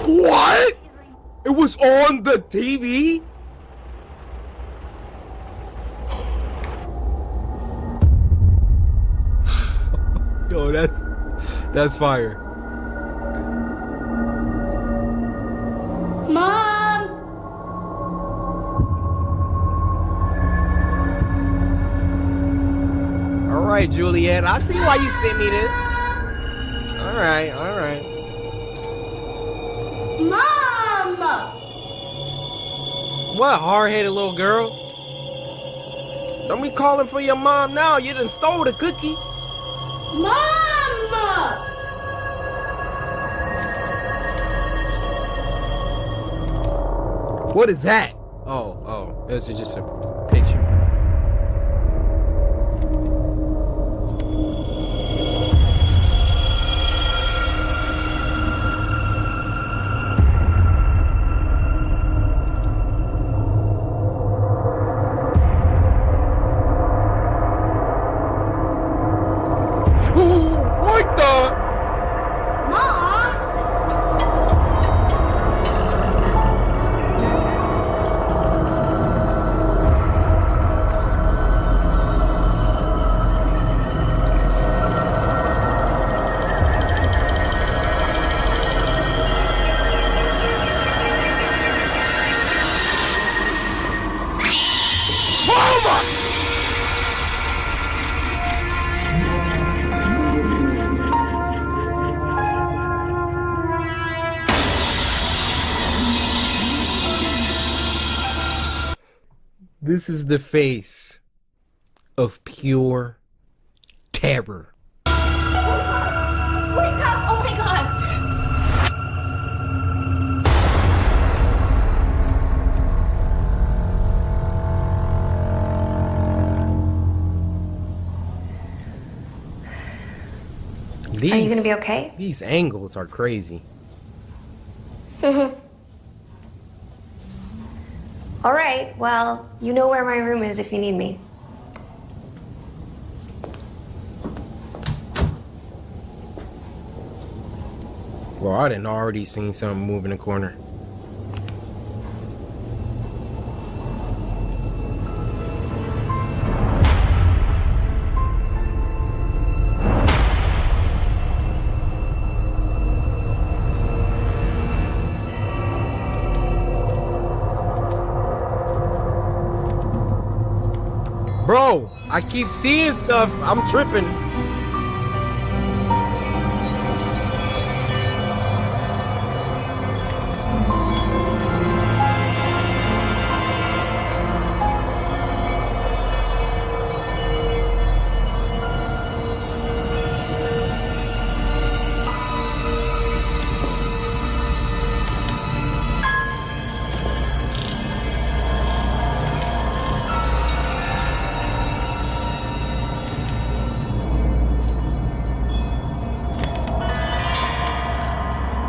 What? It was on the TV? Yo, that's fire. Mom! All right, Juliet, I see why you sent me this. All right, all right. Mom! What, hard-headed little girl? Don't be calling for your mom now. You done stole the cookie. Mom! What is that? Oh, this is just a picture. What the? Mom! This is the face of pure terror. Wake up! Oh my god! Are you gonna be okay? These angles are crazy. All right, well, you know where my room is if you need me. Well, I done already seen something move in the corner. Bro, I keep seeing stuff. I'm tripping.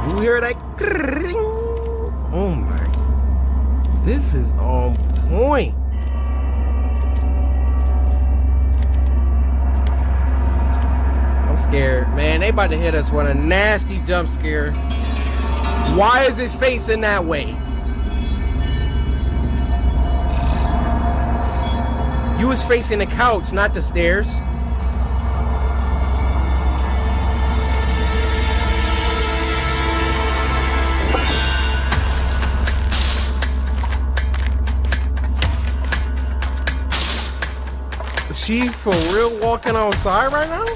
You hear that? Oh my. This is on point. I'm scared. Man, they about to hit us with a nasty jump scare. Why is it facing that way? You was facing the couch, not the stairs. She for real walking outside right now?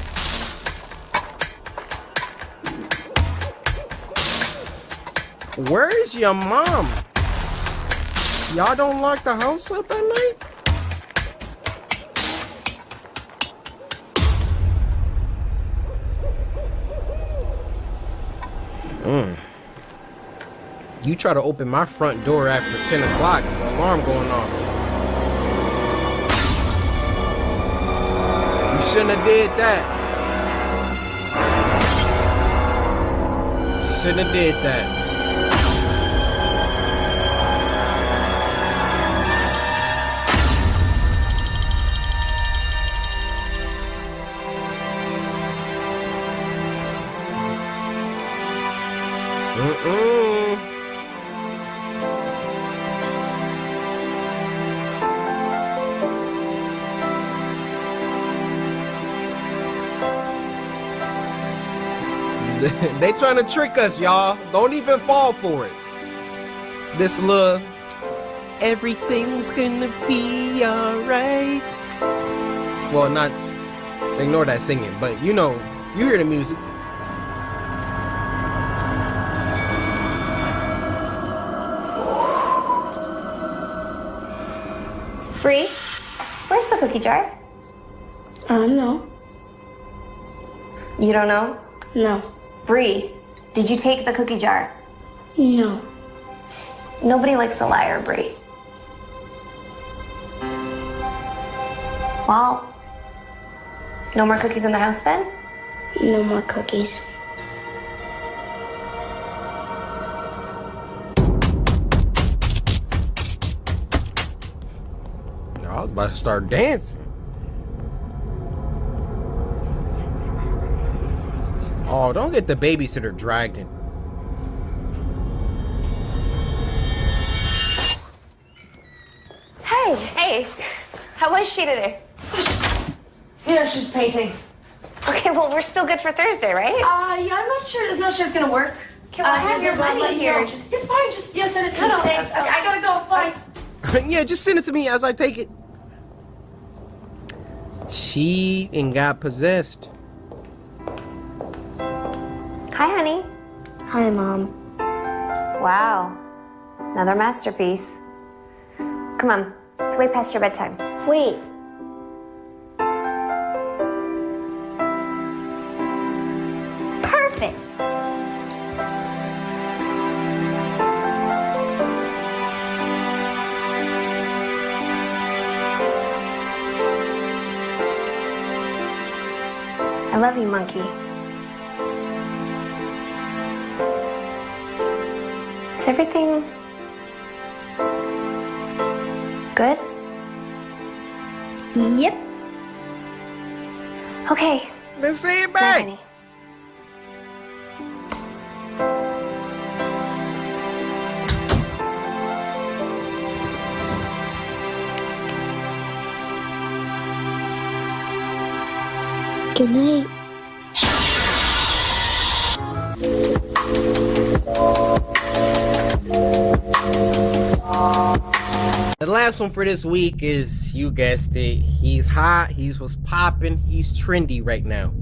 Where is your mom? Y'all don't lock the house up at night? You try to open my front door after 10 o'clock, the alarm going off. You shouldn't have did that. Shouldn't have did that. They trying to trick us, y'all. Don't even fall for it. This little everything's gonna be alright. Well, not ignore that singing, but you know, you hear the music. Bree, where's the cookie jar? I don't know. You don't know? No. Bree, did you take the cookie jar? No. Nobody likes a liar, Bree. Well, no more cookies in the house then? No more cookies. I was about to start dancing. Oh, don't get the babysitter dragged in. Hey, how was she today? Yeah, she's painting. Okay, well, we're still good for Thursday, right? Yeah, I'm not sure. No, she's gonna work. Okay, well, I have your money here. It's fine. Just send it to me. Thanks. Okay, I gotta go. Bye. Yeah, just send it to me as I take it. She ain't got possessed. Hi, honey. Hi, Mom. Wow, another masterpiece. Come on, It's way past your bedtime. Wait. Perfect. I love you, monkey. Is everything good? Yep. Okay. Let's see it back. Bye, honey. Good night. The last one for this week is, you guessed it, he's hot, he's what's popping, he's trendy right now.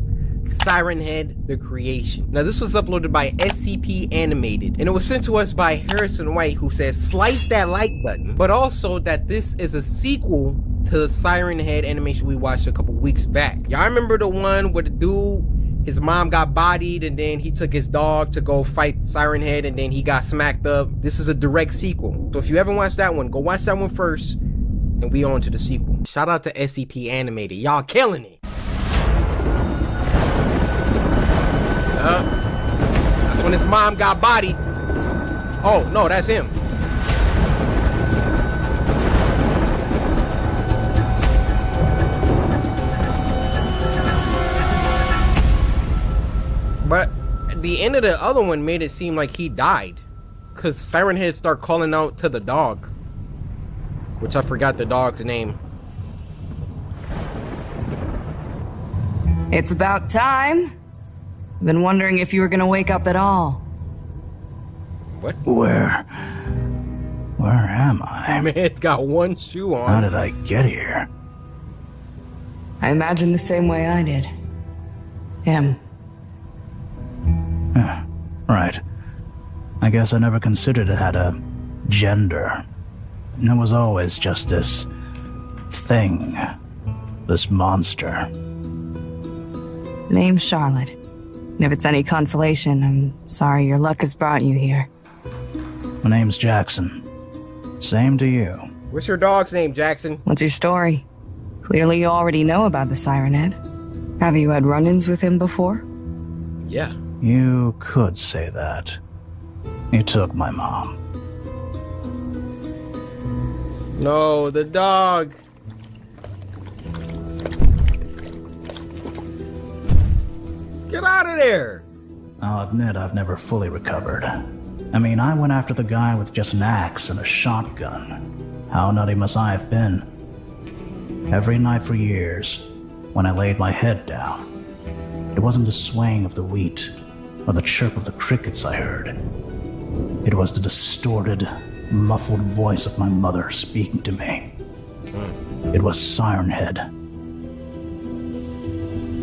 Siren Head, The Creation. Now this was uploaded by SCP Animated, and it was sent to us by Harrison White, who says slice that like button, but also that this is a sequel to the Siren Head animation we watched a couple weeks back. Y'all remember the one where the dude, his mom got bodied and then he took his dog to go fight Siren Head and then he got smacked up? This is a direct sequel. So if you haven't watched that one, go watch that one first and we on to the sequel. Shout out to SCP Animated. Y'all killing it. That's when his mom got bodied. Oh, no, that's him. But the end of the other one made it seem like he died, because Siren Head started calling out to the dog, which I forgot the dog's name. It's about time. I've been wondering if you were gonna wake up at all. What? Where am I? Man's got one shoe on. How did I get here? I imagine the same way I did. Him. Right. I guess I never considered it had a gender. It was always just this thing. This monster. The name's Charlotte. And if it's any consolation, I'm sorry your luck has brought you here. My name's Jackson. Same to you. What's your dog's name, Jackson? What's your story? Clearly you already know about the Siren Head. Have you had run-ins with him before? Yeah. You could say that. He took my mom. No, the dog. Get out of there! I'll admit I've never fully recovered. I mean, I went after the guy with just an axe and a shotgun. How nutty must I have been? Every night for years, when I laid my head down, it wasn't the swaying of the wheat or the chirp of the crickets I heard. It was the distorted, muffled voice of my mother speaking to me. It was Siren Head.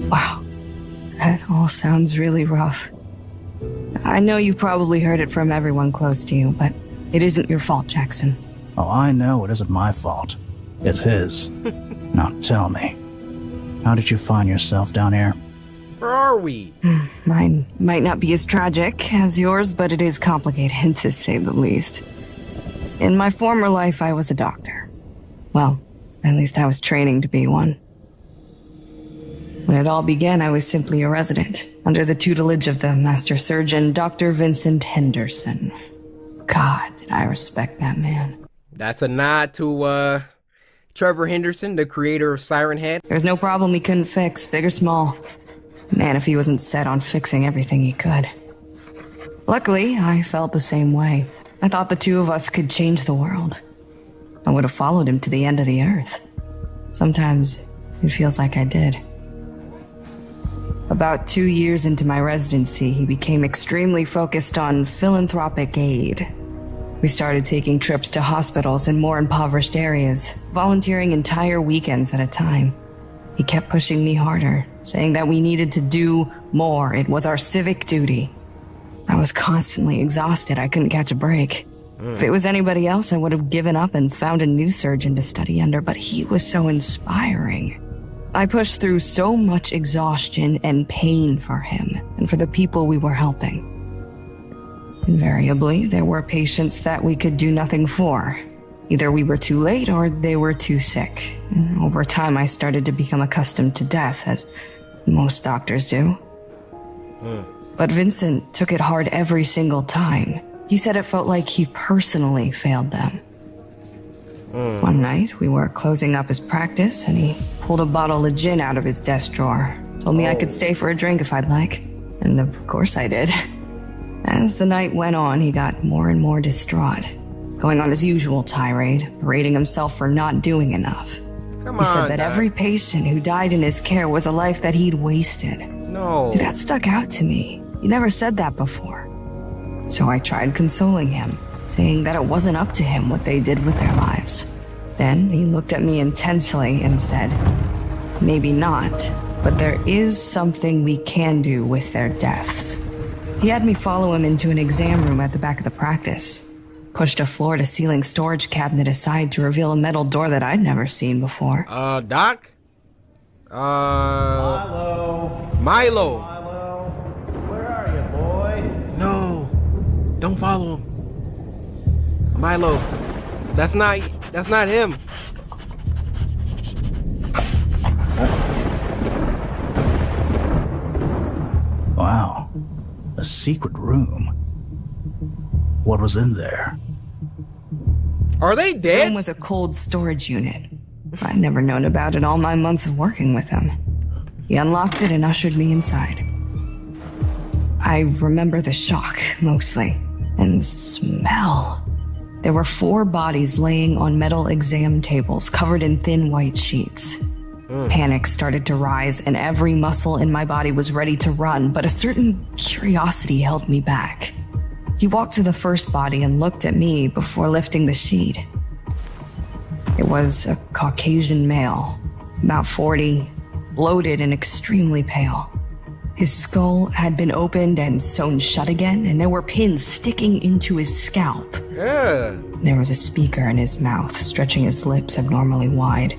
Wow. That all sounds really rough. I know you probably heard it from everyone close to you, but it isn't your fault, Jackson. Oh, I know it isn't my fault. It's his. Now tell me, how did you find yourself down here? Where are we? Mine might not be as tragic as yours, but it is complicated, to say the least. In my former life, I was a doctor. Well, at least I was training to be one. When it all began, I was simply a resident, under the tutelage of the master surgeon, Dr. Vincent Henderson. God, did I respect that man. That's a nod to, Trevor Henderson, the creator of Siren Head. There was no problem he couldn't fix, big or small. Man, if he wasn't set on fixing everything he could. Luckily, I felt the same way. I thought the two of us could change the world. I would have followed him to the end of the earth. Sometimes, it feels like I did. About 2 years into my residency, he became extremely focused on philanthropic aid. We started taking trips to hospitals in more impoverished areas, volunteering entire weekends at a time. He kept pushing me harder, saying that we needed to do more. It was our civic duty. I was constantly exhausted. I couldn't catch a break. If it was anybody else, I would have given up and found a new surgeon to study under, but he was so inspiring. I pushed through so much exhaustion and pain for him and for the people we were helping. Invariably, there were patients that we could do nothing for. Either we were too late or they were too sick. Over time, I started to become accustomed to death, as most doctors do. But Vincent took it hard every single time. He said it felt like he personally failed them. One night, we were closing up his practice, and he pulled a bottle of gin out of his desk drawer. Told me I could stay for a drink if I'd like. And of course I did. As the night went on, he got more and more distraught, going on his usual tirade, berating himself for not doing enough. He said that every patient who died in his care was a life that he'd wasted. No. That stuck out to me. He never said that before. So I tried consoling him, saying that it wasn't up to him what they did with their lives. Then he looked at me intensely and said, "Maybe not, but there is something we can do with their deaths." He had me follow him into an exam room at the back of the practice, pushed a floor-to-ceiling storage cabinet aside to reveal a metal door that I'd never seen before. Doc? Milo. Where are you, boy? No. Don't follow him. Milo. That's not him. Wow. A secret room. What was in there? Are they dead? The room was a cold storage unit. I'd never known about it all my months of working with him. He unlocked it and ushered me inside. I remember the shock, mostly, and the smell. There were 4 bodies laying on metal exam tables covered in thin white sheets. Panic started to rise, and every muscle in my body was ready to run, but a certain curiosity held me back. He walked to the first body and looked at me before lifting the sheet. It was a Caucasian male, about 40, bloated and extremely pale. His skull had been opened and sewn shut again, and there were pins sticking into his scalp. There was a speaker in his mouth, stretching his lips abnormally wide.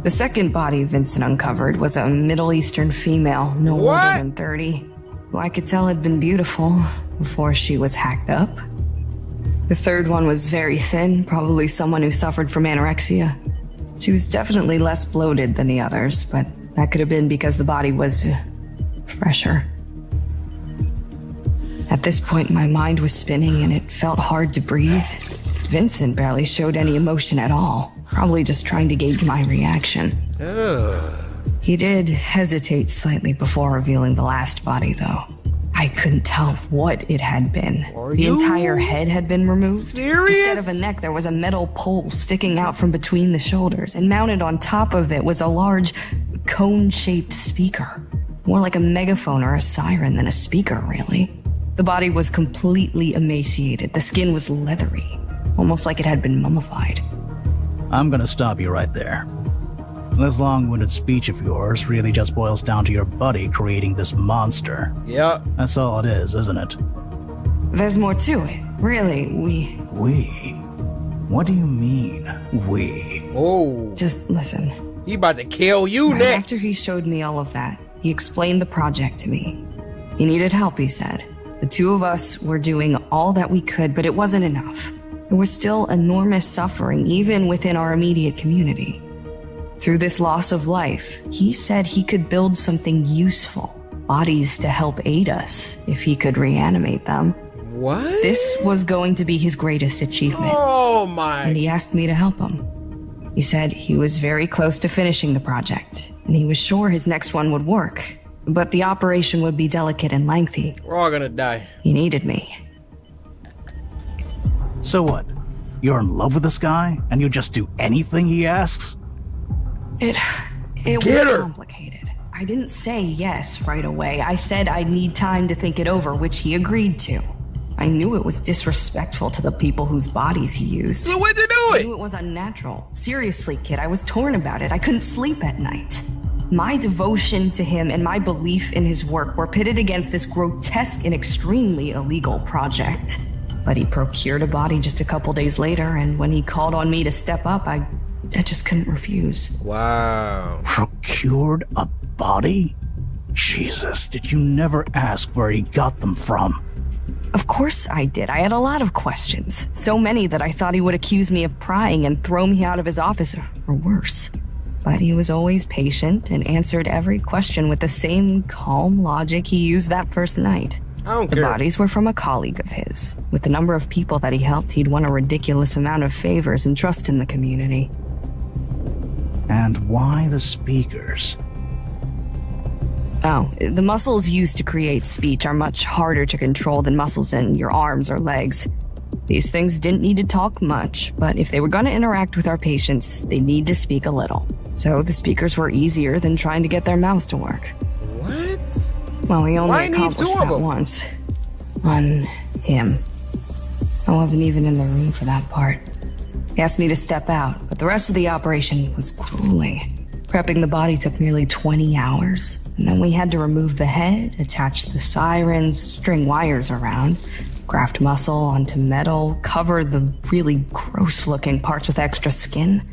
The second body Vincent uncovered was a Middle Eastern female, no older than 30, who I could tell had been beautiful before she was hacked up. The third one was very thin, probably someone who suffered from anorexia. She was definitely less bloated than the others, but that could have been because the body was fresher. At this point, my mind was spinning and it felt hard to breathe. Vincent barely showed any emotion at all, probably just trying to gauge my reaction. He did hesitate slightly before revealing the last body, though. I couldn't tell what it had been. The entire head had been removed. Serious? Instead of a neck, there was a metal pole sticking out from between the shoulders, and mounted on top of it was a large, cone-shaped speaker. More like a megaphone or a siren than a speaker, really. The body was completely emaciated. The skin was leathery, almost like it had been mummified. I'm gonna stop you right there. This long-winded speech of yours really just boils down to your buddy creating this monster. Yeah. That's all it is, isn't it? There's more to it. Really, we? What do you mean, we? Oh. Just listen. He about to kill you next. After he showed me all of that, he explained the project to me. He needed help, he said. The two of us were doing all that we could, but it wasn't enough. There was still enormous suffering, even within our immediate community. Through this loss of life, he said he could build something useful, bodies to help aid us if he could reanimate them. What? This was going to be his greatest achievement. Oh my. And he asked me to help him. He said he was very close to finishing the project, and he was sure his next one would work, but the operation would be delicate and lengthy. We're all gonna die. He needed me. So what? You're in love with this guy, and you just do anything he asks? It was complicated. I didn't say yes right away. I said I'd need time to think it over, which he agreed to. I knew it was disrespectful to the people whose bodies he used. So what'd you do it? I knew it was unnatural. Seriously, kid, I was torn about it. I couldn't sleep at night. My devotion to him and my belief in his work were pitted against this grotesque and extremely illegal project. But he procured a body just a couple days later, and when he called on me to step up, I just couldn't refuse. Wow. Procured a body? Jesus, did you never ask where he got them from? Of course I did. I had a lot of questions. So many that I thought he would accuse me of prying and throw me out of his office, or worse. But he was always patient and answered every question with the same calm logic he used that first night. The bodies were from a colleague of his. With the number of people that he helped, he'd won a ridiculous amount of favors and trust in the community. And why the speakers? Oh, the muscles used to create speech are much harder to control than muscles in your arms or legs. These things didn't need to talk much, but if they were going to interact with our patients, they need to speak a little. So the speakers were easier than trying to get their mouths to work. What? Well, we only accomplished that once. On him. I wasn't even in the room for that part. He asked me to step out, but the rest of the operation was grueling. Prepping the body took nearly 20 hours, and then we had to remove the head, attach the sirens, string wires around, graft muscle onto metal, cover the really gross-looking parts with extra skin.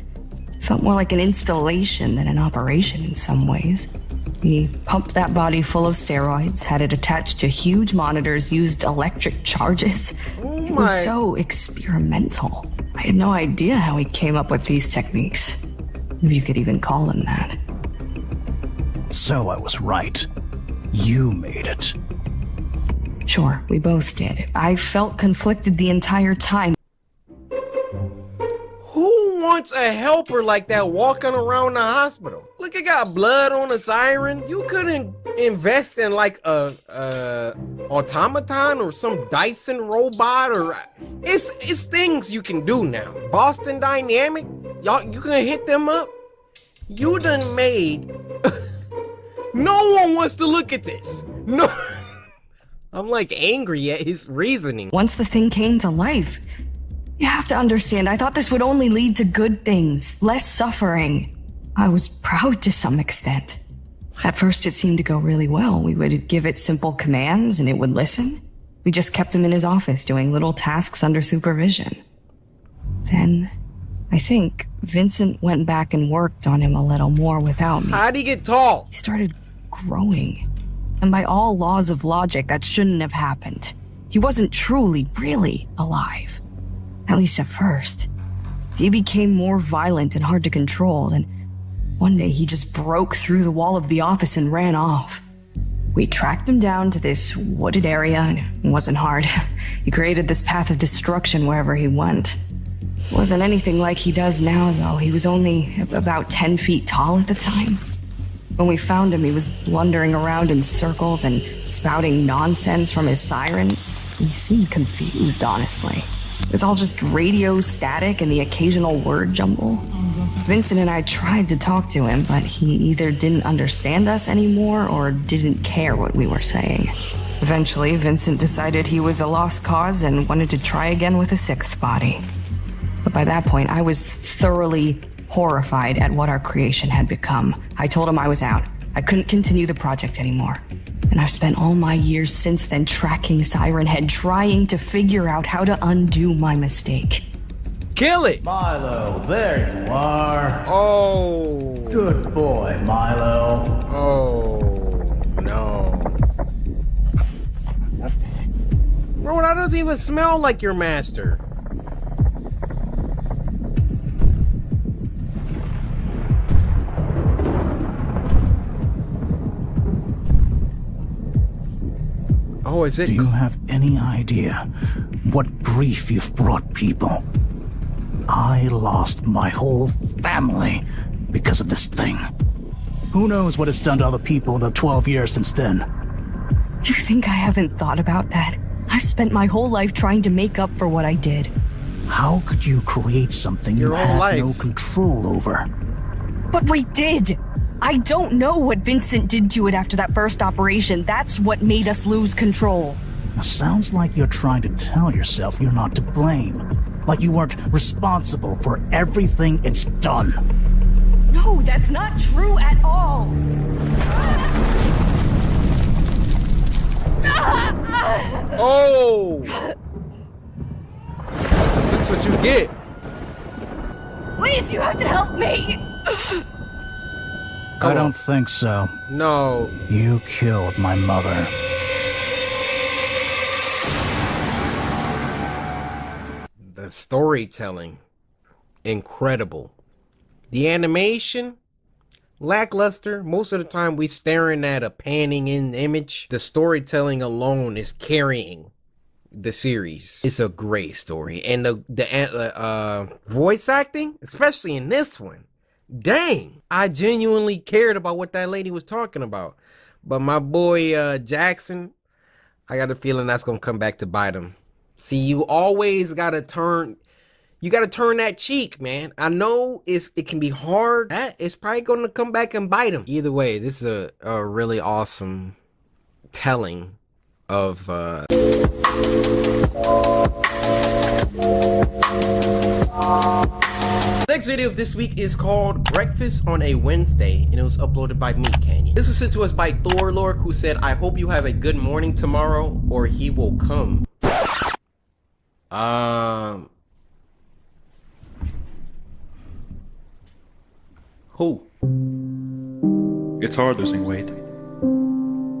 It felt more like an installation than an operation in some ways. We pumped that body full of steroids, had it attached to huge monitors, used electric charges. It was so experimental. I had no idea how he came up with these techniques, if you could even call them that. So I was right. You made it. Sure, we both did. I felt conflicted the entire time. Who wants a helper like that walking around the hospital? Look, it got blood on the siren. You couldn't invest in like a automaton or some Dyson robot, or it's things you can do now. Boston Dynamics, y'all, you can hit them up. You done made. No one wants to look at this. No. I'm like angry at his reasoning. Once the thing came to life, you have to understand, I thought this would only lead to good things, less suffering. I was proud to some extent. At first it seemed to go really well. We would give it simple commands and it would listen. We just kept him in his office doing little tasks under supervision. Then, I think, Vincent went back and worked on him a little more without me. How'd he get tall? He started growing. And by all laws of logic, that shouldn't have happened. He wasn't truly, really alive. At least at first. He became more violent and hard to control, and one day he just broke through the wall of the office and ran off. We tracked him down to this wooded area, and it wasn't hard. He created this path of destruction wherever he went. It wasn't anything like he does now, though. He was only about 10 feet tall at the time. When we found him, he was blundering around in circles and spouting nonsense from his sirens. He seemed confused, honestly. It was all just radio static and the occasional word jumble. Vincent and I tried to talk to him, but he either didn't understand us anymore or didn't care what we were saying. Eventually, Vincent decided he was a lost cause and wanted to try again with a sixth body. But by that point, I was thoroughly horrified at what our creation had become. I told him I was out. I couldn't continue the project anymore. And I've spent all my years since then tracking Siren Head, trying to figure out how to undo my mistake. Kill it! Milo, there you are. Oh. Good boy, Milo. Oh, no. Bro, that doesn't even smell like your master. Oh, is it? Do you have any idea what grief you've brought people? I lost my whole family because of this thing. Who knows what it's done to other people in the 12 years since then? You think I haven't thought about that? I've spent my whole life trying to make up for what I did. How could you create something you had no control over? But we did! I don't know what Vincent did to it after that first operation. That's what made us lose control. It sounds like you're trying to tell yourself you're not to blame. Like you weren't responsible for everything it's done. No, that's not true at all. Oh! what you get. Please, you have to help me. I don't think so. No. You killed my mother. The storytelling, incredible. The animation, lackluster. Most of the time we staring at a panning in image. The storytelling alone is carrying the series. It's a great story. And the voice acting, especially in this one, dang, I genuinely cared about what that lady was talking about. But my boy Jackson, I got a feeling that's gonna come back to bite him. See, you always gotta turn that cheek, man. I know it can be hard. It's probably gonna come back and bite him. Either way, this is a really awesome telling of Next video of this week is called Breakfast on a Wednesday, and it was uploaded by Meat Canyon. This was sent to us by Thor Lork, who said, I hope you have a good morning tomorrow, or he will come. Who? It's hard losing weight.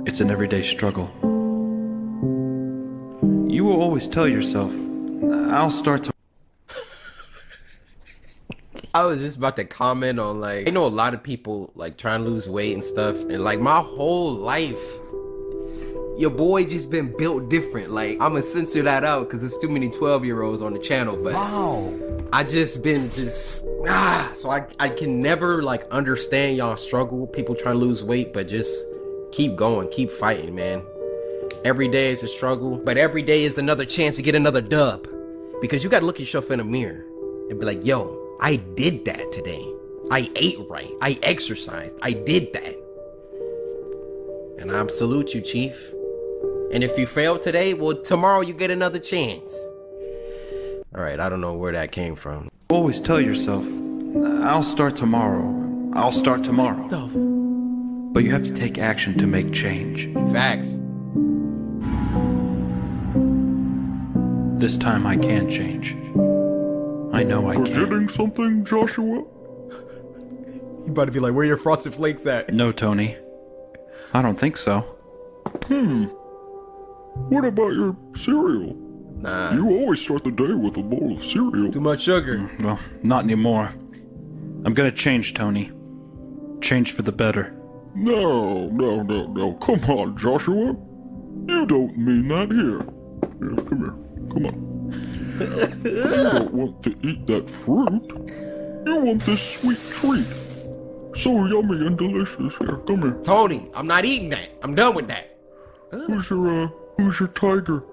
It's an everyday struggle. You will always tell yourself, I'll start to... I was just about to comment on, like, I know a lot of people like trying to lose weight and stuff, and like my whole life, your boy just been built different. Like, I'm gonna censor that out because there's too many 12-year-olds on the channel, but wow, I just been so I can never like understand y'all struggle, people trying to lose weight, but just keep going, keep fighting, man. Every day is a struggle, but every day is another chance to get another dub, because you gotta look yourself in the mirror and be like, yo, I did that today. I ate right. I exercised. I did that. And I salute you, Chief. And if you fail today, well, tomorrow you get another chance. All right, I don't know where that came from. Always tell yourself, I'll start tomorrow. I'll start tomorrow. But you have to take action to make change. Facts. This time I can change. I know I can. Forgetting something, Joshua? You about to be like, where your Frosted Flakes at? No, Tony. I don't think so. What about your cereal? Nah. You always start the day with a bowl of cereal. Too much sugar. Well, not anymore. I'm gonna change, Tony. Change for the better. No. Come on, Joshua. You don't mean that here. Here, come here. Come on. You don't want to eat that fruit. You want this sweet treat. So yummy and delicious. Here, come here. Tony, I'm not eating that. I'm done with that. Who's your tiger?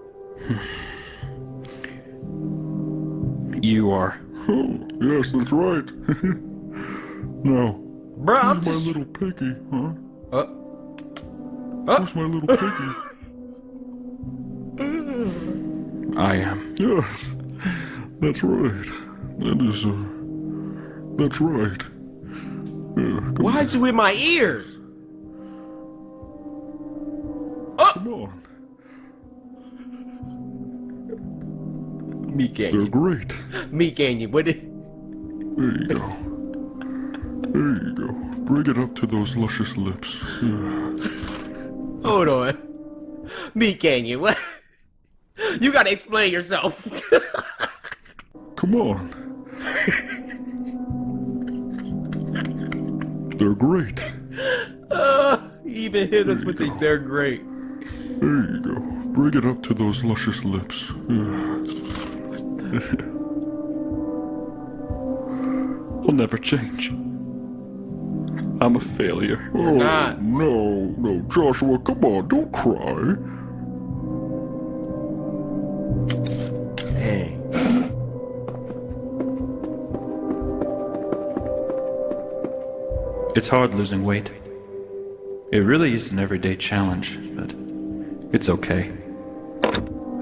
You are. Oh, yes, that's right. Now, bruh, who's my little piggy, huh? Who's my little piggy? I am. Yes, that's right. That's right. Why is you in my ears? Come on. Meat Canyon. They're great. Meat Canyon, what it? There you go. There you go. Bring it up to those luscious lips. Yeah. Hold on. Meat Canyon, what? You gotta explain yourself. Come on. They're great. He even hit us with the they're great. There you go. Bring it up to those luscious lips. Yeah. I'll never change. I'm a failure. Oh, no, Joshua, come on, don't cry. Hey. It's hard losing weight. It really is an everyday challenge, but it's okay.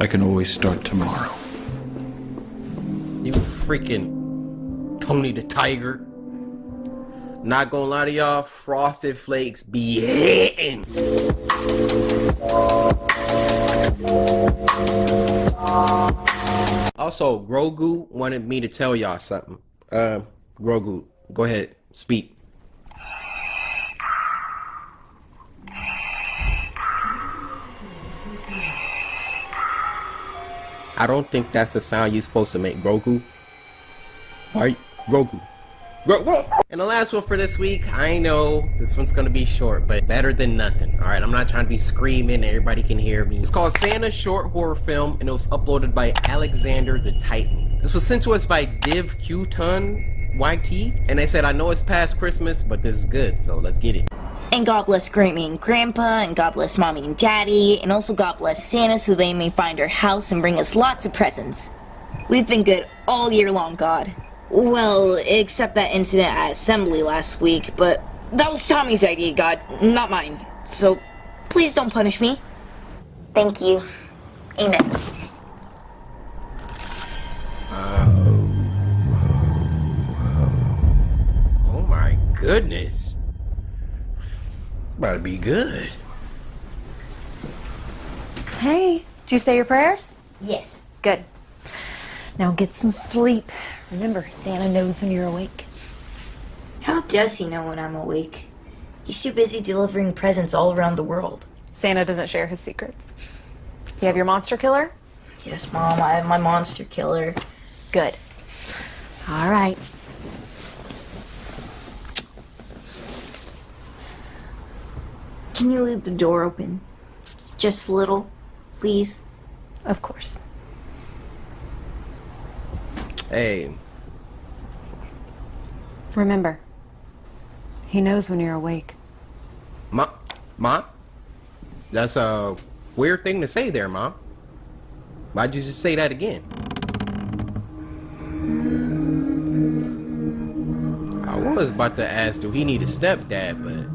I can always start tomorrow. You freaking Tony the Tiger. Not gonna lie to y'all, Frosted Flakes be hitting. Also, Grogu wanted me to tell y'all something. Grogu, go ahead, speak. I don't think that's the sound you're supposed to make, Grogu. Alright, Grogu. And the last one for this week, I know this one's gonna be short, but better than nothing. Alright, I'm not trying to be screaming, everybody can hear me. It's called Santa Short Horror Film, and it was uploaded by Alexander the Titan. This was sent to us by Div Qton YT, and they said, I know it's past Christmas, but this is good, so let's get it. And God bless Grammy and Grandpa, and God bless Mommy and Daddy, and also God bless Santa so they may find our house and bring us lots of presents. We've been good all year long, God. Well, except that incident at Assembly last week, but that was Tommy's idea, God, not mine. So, please don't punish me. Thank you. Amen. Oh my goodness. It's about to be good. Hey, did you say your prayers? Yes. Good. Now get some sleep. Remember, Santa knows when you're awake. How does he know when I'm awake? He's too busy delivering presents all around the world. Santa doesn't share his secrets. You have your monster killer? Yes, Mom, I have my monster killer. Good. All right. Can you leave the door open? Just a little, please? Of course. Hey. Remember, he knows when you're awake. Mom? That's a weird thing to say there, Mom. Why'd you just say that again? I was about to ask, do he need a stepdad, but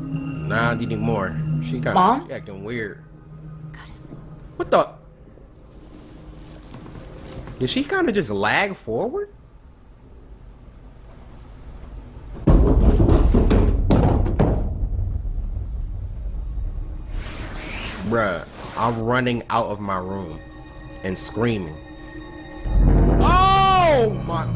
not anymore. She acting weird. What the? Did she kind of just lag forward? Bruh, I'm running out of my room and screaming. Oh my!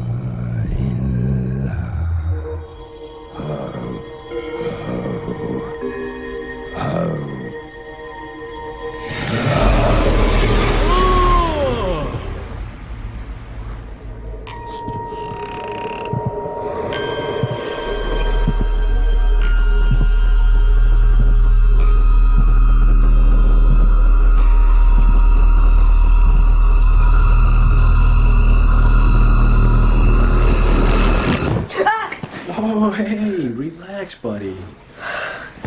Oh, hey, relax, buddy.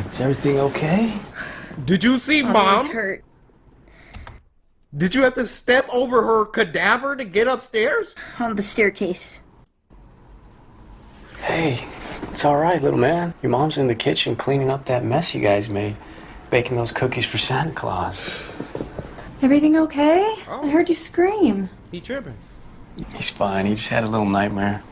Is everything okay? Did you see Mom? I was hurt. Did you have to step over her cadaver to get upstairs? On the staircase. Hey, it's alright, little man. Your mom's in the kitchen cleaning up that mess you guys made, baking those cookies for Santa Claus. Everything okay? I heard you scream. He tripping. He's fine. He just had a little nightmare.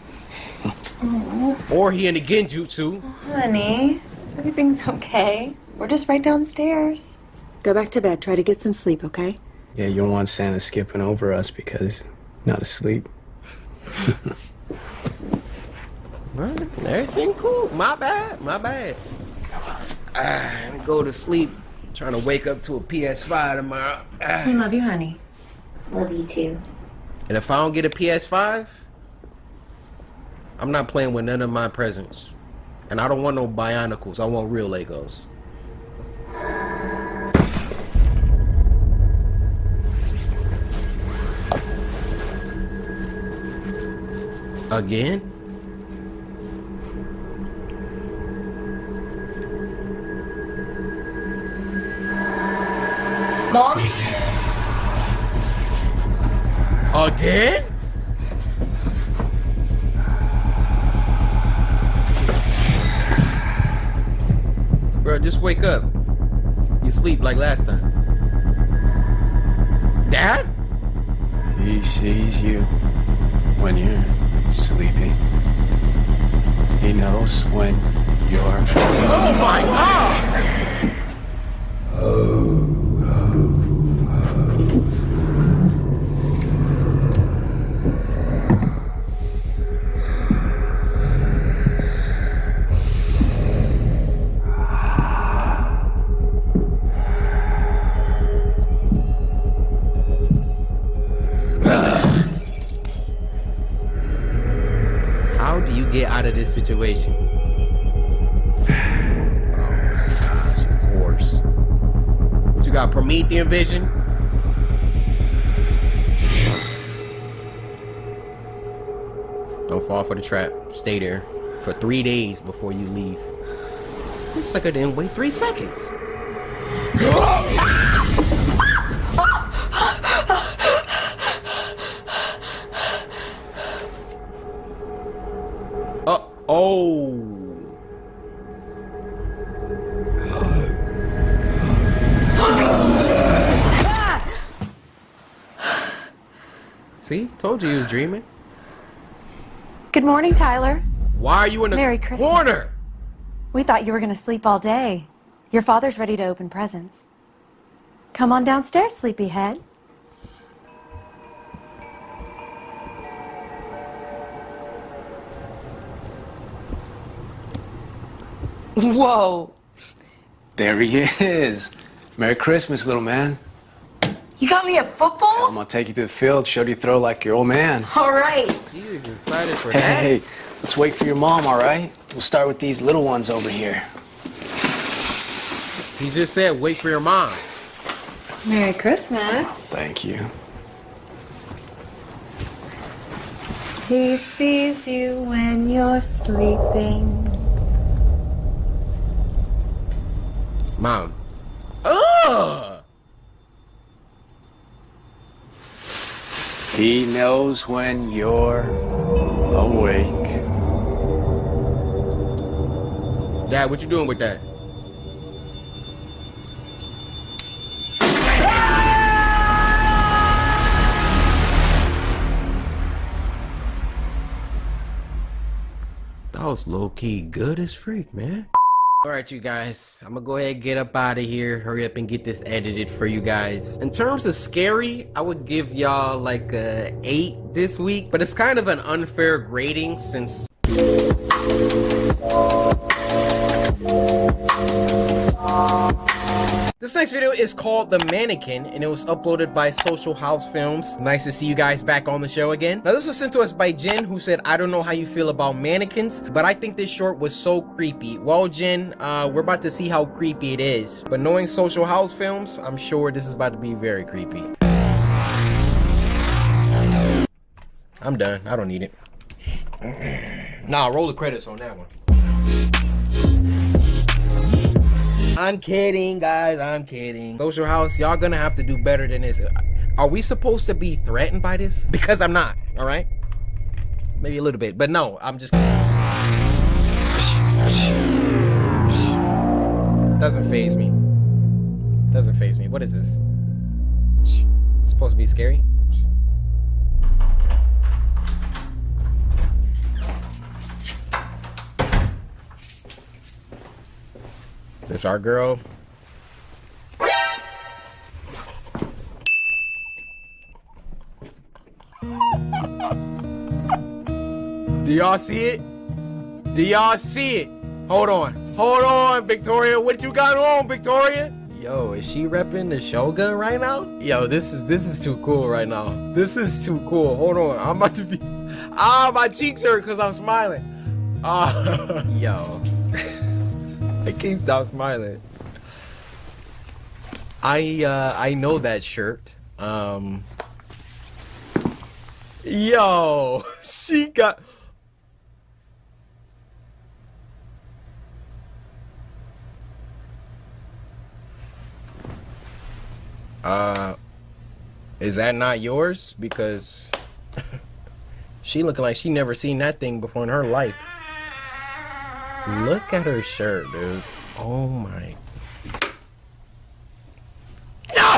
Or he in the genjutsu. Honey, everything's okay. We're just right downstairs. Go back to bed. Try to get some sleep, okay? Yeah, you don't want Santa skipping over us because not asleep. Everything cool. My bad. I'm gonna go to sleep. Trying to wake up to a PS5 tomorrow. We love you, honey. Love you too. And if I don't get a PS5, I'm not playing with none of my presents. And I don't want no Bionicles. I want real Legos. Again? Mom? Again? Bro, just wake up. You sleep like last time. Dad? He sees you when you're sleeping. He knows when you're... Oh my God! get out of this situation. Oh my gosh, of course. What you got, Promethean vision? Don't fall for the trap. Stay there for 3 days before you leave. This sucker didn't wait 3 seconds. Oh. See? Told you he was dreaming. Good morning, Tyler. Why are you in the Merry Christmas. corner? We thought you were going to sleep all day. Your father's ready to open presents. Come on downstairs, sleepyhead. Whoa. There he is. Merry Christmas, little man. You got me at football? I'm gonna take you to the field, show you throw like your old man. All right. You excited for Hey, that? hey, let's wait for your mom, all right? We'll start with these little ones over here. He just said, wait for your mom. Merry Christmas. Thank you. He sees you when you're sleeping. Mom. Ugh! He knows when you're awake. Dad, what you doing with that? That was low-key good as freak, man. Alright, you guys, I'm gonna go ahead and get up out of here. Hurry up and get this edited for you guys. In terms of scary, I would give y'all like a 8 this week, but it's kind of an unfair grading since this next video is called The Mannequin, and it was uploaded by Social House Films. Nice to see you guys back on the show again. Now, this was sent to us by Jen, who said, I don't know how you feel about mannequins, but I think this short was so creepy. Well, Jen, we're about to see how creepy it is. But knowing Social House Films, I'm sure this is about to be very creepy. I'm done. I don't need it. Nah, roll the credits on that one. I'm kidding, guys. I'm kidding. Social House, y'all gonna have to do better than this. Are we supposed to be threatened by this? Because I'm not, all right? Maybe a little bit, but no, I'm just... Doesn't faze me. Doesn't faze me. What is this? It's supposed to be scary? This our girl. Do y'all see it? Do y'all see it? Hold on. Hold on, Victoria. What you got on, Victoria? Yo, is she repping the Shogun right now? Yo, this is too cool right now. This is too cool. Hold on. I'm about to be... Ah, my cheeks hurt because I'm smiling. Yo. I can't stop smiling. I know that shirt. Yo, she got... Is that not yours? Because she looking like she never seen that thing before in her life. Look at her shirt, dude. Oh my. No!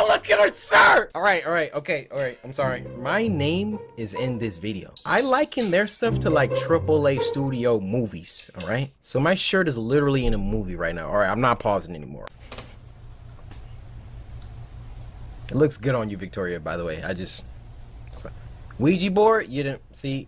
Look at her shirt! Alright, okay, alright. I'm sorry. My name is in this video. I liken their stuff to like AAA studio movies, alright? So my shirt is literally in a movie right now. Alright, I'm not pausing anymore. It looks good on you, Victoria, by the way. I just... Ouija board? You didn't see...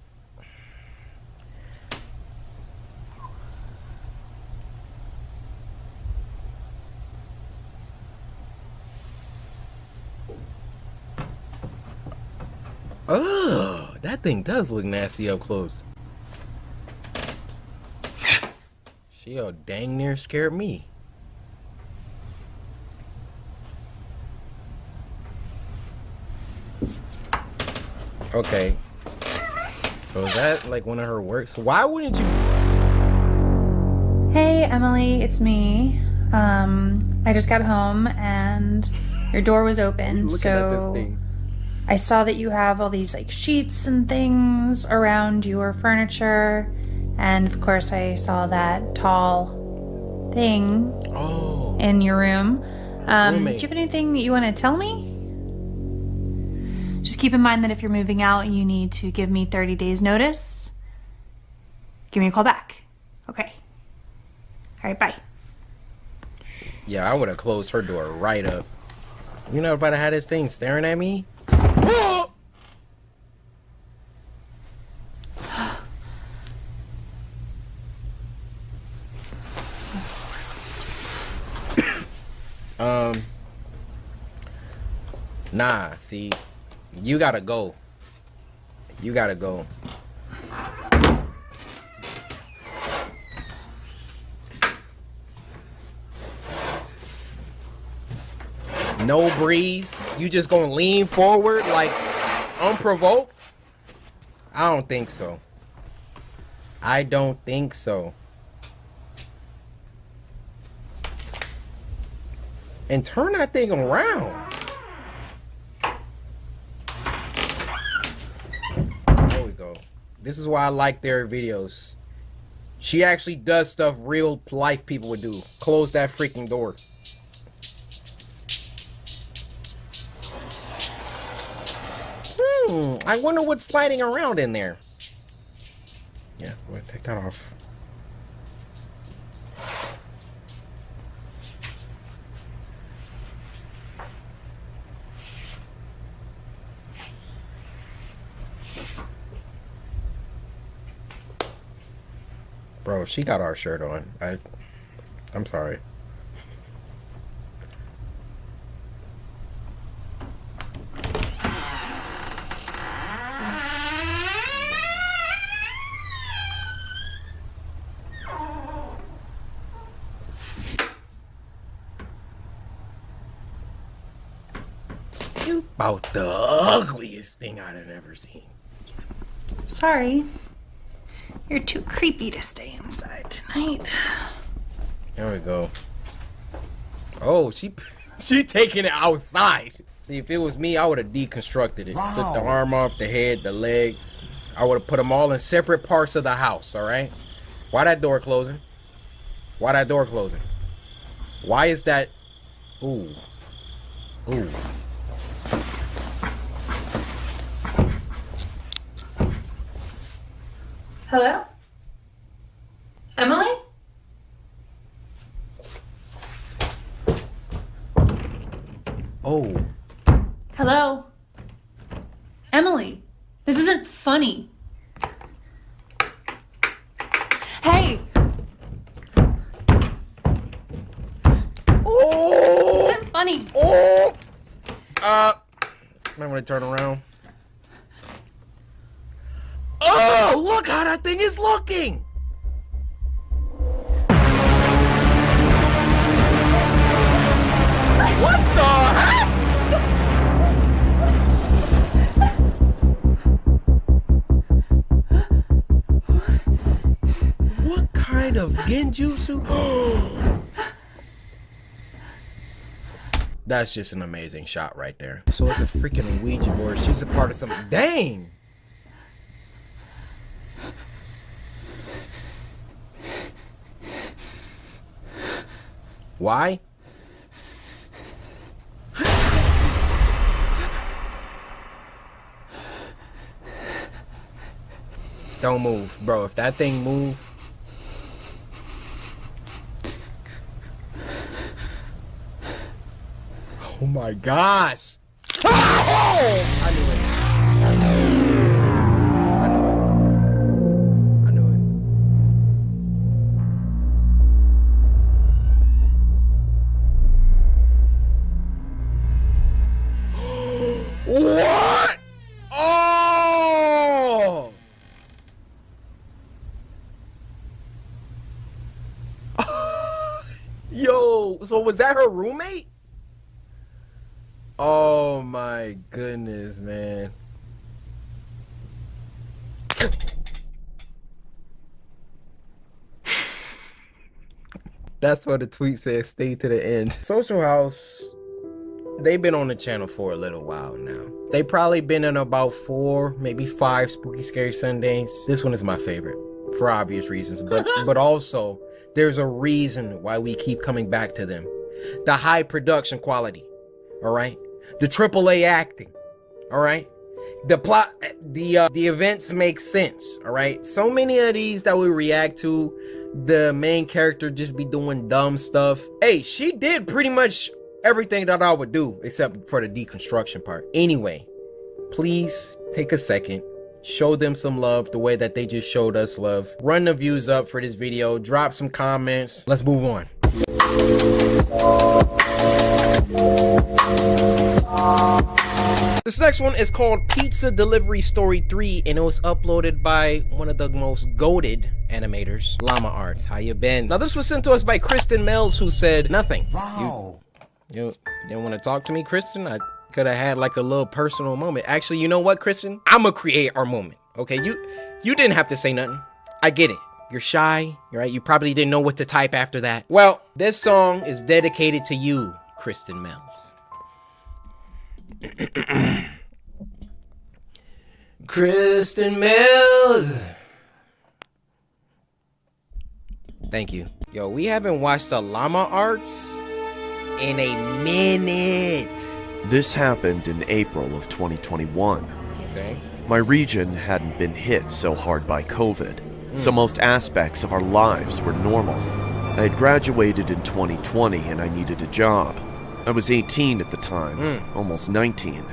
Oh, that thing does look nasty up close. She dang near scared me. Okay. So is that like one of her works? Why wouldn't you? Hey, Emily, it's me. I just got home and your door was open, Looking so at this thing. I saw that you have all these like sheets and things around your furniture, and of course I saw that tall thing in your room. Do you have anything that you want to tell me? Just keep in mind that if you're moving out, you need to give me 30 days notice. Give me a call back. Okay. All right, bye. Yeah, I would have closed her door right up. You know, about to have this thing staring at me. Nah, see, you gotta go. You gotta go. No breeze. You just gonna lean forward like unprovoked? I don't think so. I don't think so. And turn that thing around. There we go. This is why I like their videos. She actually does stuff real life people would do. Close that freaking door. I wonder what's sliding around in there. Yeah, we'll take that off. Bro, she got our shirt on. I'm sorry. You about the ugliest thing I'd have ever seen. Sorry. You're too creepy to stay inside tonight. There we go. Oh, she taking it outside. See, if it was me, I would have deconstructed it. Wow. Took the arm off, the head, the leg. I would have put them all in separate parts of the house, all right? Why that door closing? Why that door closing? Why is that? Ooh. Ooh. Hello? Emily? Oh. Hello? Emily, this isn't funny. Hey! Oh! This isn't funny. Oh! I'm gonna turn around. Oh, look how that thing is looking! What the heck? What kind of genjutsu? That's just an amazing shot right there. So it's a freaking Ouija board. She's a part of something. Dang! Why? Don't move, bro. If that thing move, oh my gosh! Oh! I knew it. I knew it. I knew it. I knew it. What? Oh! So was that her roommate? Oh my goodness, man. That's what the tweet says, stay to the end. Social House, they've been on the channel for a little while now. They probably been in about 4, maybe 5 Spooky Scary Sundays. This one is my favorite for obvious reasons, but also there's a reason why we keep coming back to them. The high production quality, all right? The AAA acting, all right? The plot, the events make sense, all right? So many of these that we react to, the main character just be doing dumb stuff. Hey, she did pretty much everything that I would do except for the deconstruction part. Anyway, please take a second, show them some love the way that they just showed us love. Run the views up for this video, drop some comments. Let's move on. This next one is called Pizza Delivery Story 3, and it was uploaded by one of the most goated animators, Llama Arts. How you been? Now this was sent to us by Kristen Mells, who said nothing. Wow. You didn't want to talk to me, Kristen? I could have had like a little personal moment. Actually, you know what, Kristen? I'ma create our moment. Okay, you didn't have to say nothing. I get it. You're shy, right? You probably didn't know what to type after that. Well, this song is dedicated to you, Kristen Mells. Kristen Mills. Thank you. Yo, we haven't watched the Llama Arts in a minute. This happened in April of 2021. Okay. My region hadn't been hit so hard by COVID, so most aspects of our lives were normal. I had graduated in 2020 and I needed a job. I was 18 at the time, almost 19.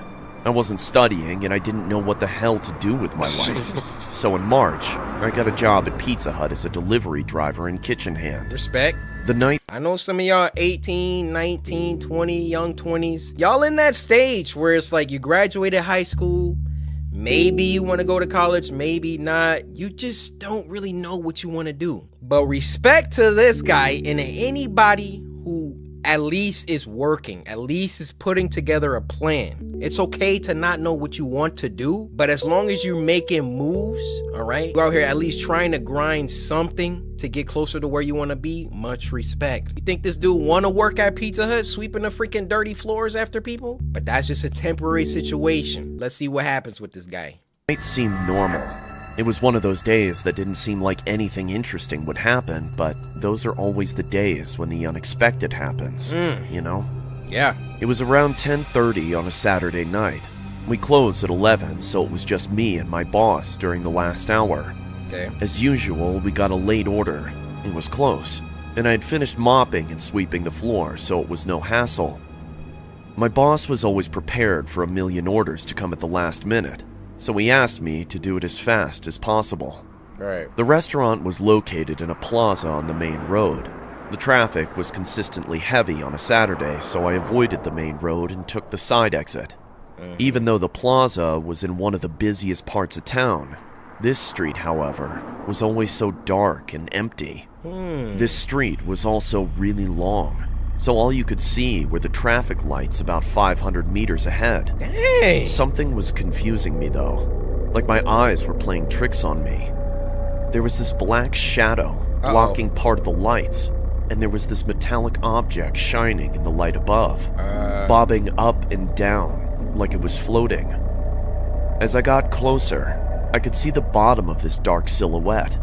I wasn't studying and I didn't know what the hell to do with my life. So in March, I got a job at Pizza Hut as a delivery driver and kitchen hand. Respect. The night... I know some of y'all 18, 19, 20, young 20s. Y'all in that stage where it's like you graduated high school, maybe you want to go to college, maybe not. You just don't really know what you want to do. But respect to this guy and anybody who at least is working, at least is putting together a plan. It's okay to not know what you want to do, but as long as you're making moves, all right, go out here at least trying to grind something to get closer to where you want to be, much respect. You think this dude want to work at Pizza Hut sweeping the freaking dirty floors after people? But that's just a temporary situation. Let's see what happens with this guy. It seemed normal. It was one of those days that didn't seem like anything interesting would happen, but those are always the days when the unexpected happens, you know? Yeah. It was around 10:30 on a Saturday night. We closed at 11, so it was just me and my boss during the last hour. Okay. As usual, we got a late order. It was close, and I had finished mopping and sweeping the floor, so it was no hassle. My boss was always prepared for a million orders to come at the last minute, so he asked me to do it as fast as possible. Right. The restaurant was located in a plaza on the main road. The traffic was consistently heavy on a Saturday, so I avoided the main road and took the side exit. Even though the plaza was in one of the busiest parts of town, this street, however, was always so dark and empty. This street was also really long, so all you could see were the traffic lights about 500 meters ahead. Dang. Something was confusing me though, like my eyes were playing tricks on me. There was this black shadow blocking part of the lights, and there was this metallic object shining in the light above, bobbing up and down like it was floating. As I got closer, I could see the bottom of this dark silhouette.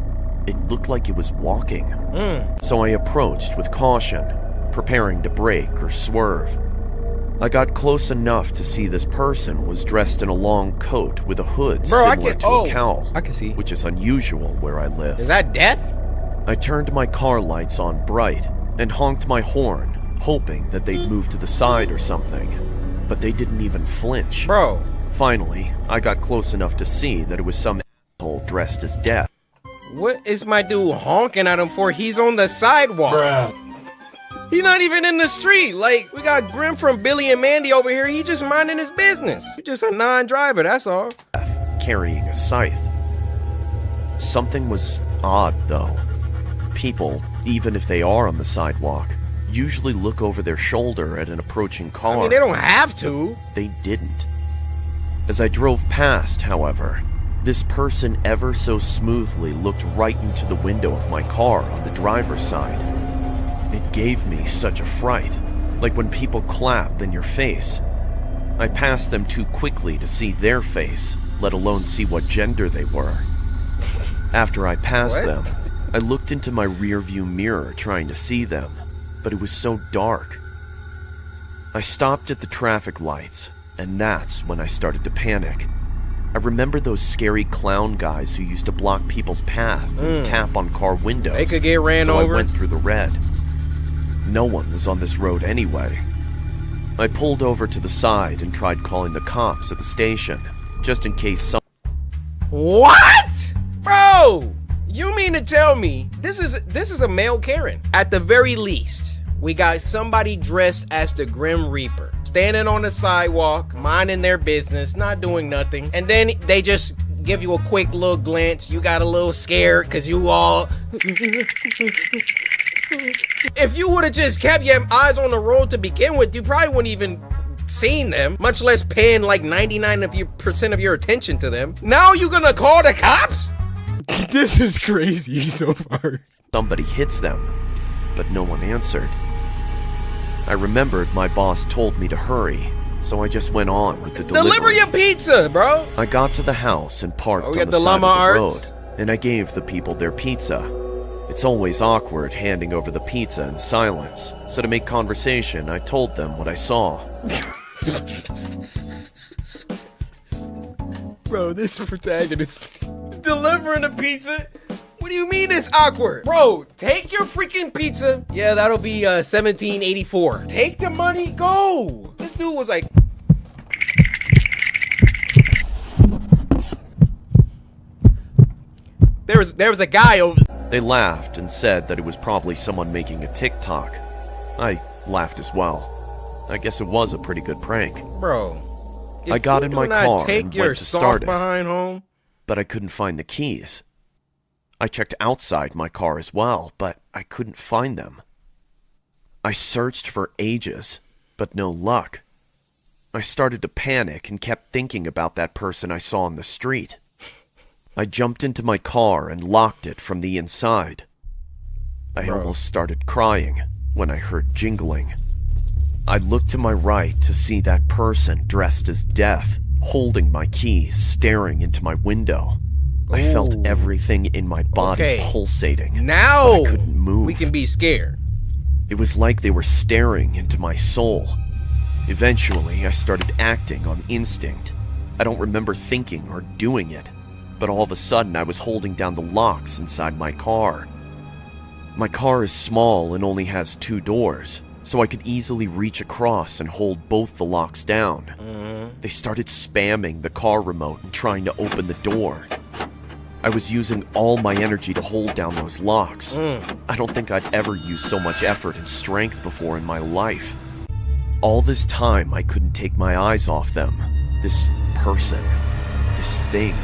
It looked like it was walking. So I approached with caution, preparing to brake or swerve. I got close enough to see this person was dressed in a long coat with a hood similar to a cowl, I can see. which is unusual where I live. Is that Death? I turned my car lights on bright and honked my horn, hoping that they'd move to the side or something. But they didn't even flinch. Bro. Finally, I got close enough to see that it was some asshole dressed as Death. What is my dude honking at him for? He's on the sidewalk. Bruh. He's not even in the street. Like, we got Grim from Billy and Mandy over here. He just minding his business. He's just a non-driver, that's all. Carrying a scythe. Something was odd, though. People, even if they are on the sidewalk, usually look over their shoulder at an approaching car. I mean, they don't have to. They didn't. As I drove past, however, this person ever so smoothly looked right into the window of my car on the driver's side. It gave me such a fright, like when people clap in your face. I passed them too quickly to see their face, let alone see what gender they were. After I passed them, I looked into my rearview mirror trying to see them, but it was so dark. I stopped at the traffic lights, and that's when I started to panic. I remember those scary clown guys who used to block people's path and tap on car windows. They could get ran over. So I went through the red. No one was on this road anyway. I pulled over to the side and tried calling the cops at the station, just in case some... What? Bro! You mean to tell me this is a male Karen? At the very least, we got somebody dressed as the Grim Reaper, standing on the sidewalk, minding their business, not doing nothing, and then they just give you a quick little glance. You got a little scared because you all... If you would have just kept your eyes on the road to begin with, you probably wouldn't even seen them, much less paying like 99% of your attention to them. Now you gonna call the cops? This is crazy so far. Somebody hits them, but no one answered. I remembered my boss told me to hurry, so I just went on with the delivery. Deliver your pizza, bro! I got to the house and parked on the side of the road, and I gave the people their pizza. It's always awkward handing over the pizza in silence, so to make conversation, I told them what I saw. Bro, this protagonist delivering a pizza? What do you mean it's awkward? Bro, take your freaking pizza. Yeah, that'll be $17.84. Take the money, go. This dude was like... There was a guy over... They laughed and said that it was probably someone making a TikTok. I laughed as well. I guess it was a pretty good prank. Bro, I got in my car and went to start it, behind home, but I couldn't find the keys. I checked outside my car as well, but I couldn't find them. I searched for ages, but no luck. I started to panic and kept thinking about that person I saw on the street. I jumped into my car and locked it from the inside. I almost started crying when I heard jingling. I looked to my right to see that person dressed as Death, holding my keys, staring into my window. I felt everything in my body pulsating. Now I couldn't move. We can be scared. It was like they were staring into my soul. Eventually, I started acting on instinct. I don't remember thinking or doing it, but all of a sudden I was holding down the locks inside my car. My car is small and only has 2 doors, so I could easily reach across and hold both the locks down. They started spamming the car remote and trying to open the door. I was using all my energy to hold down those locks. I don't think I'd ever used so much effort and strength before in my life. All this time, I couldn't take my eyes off them. This person. This thing.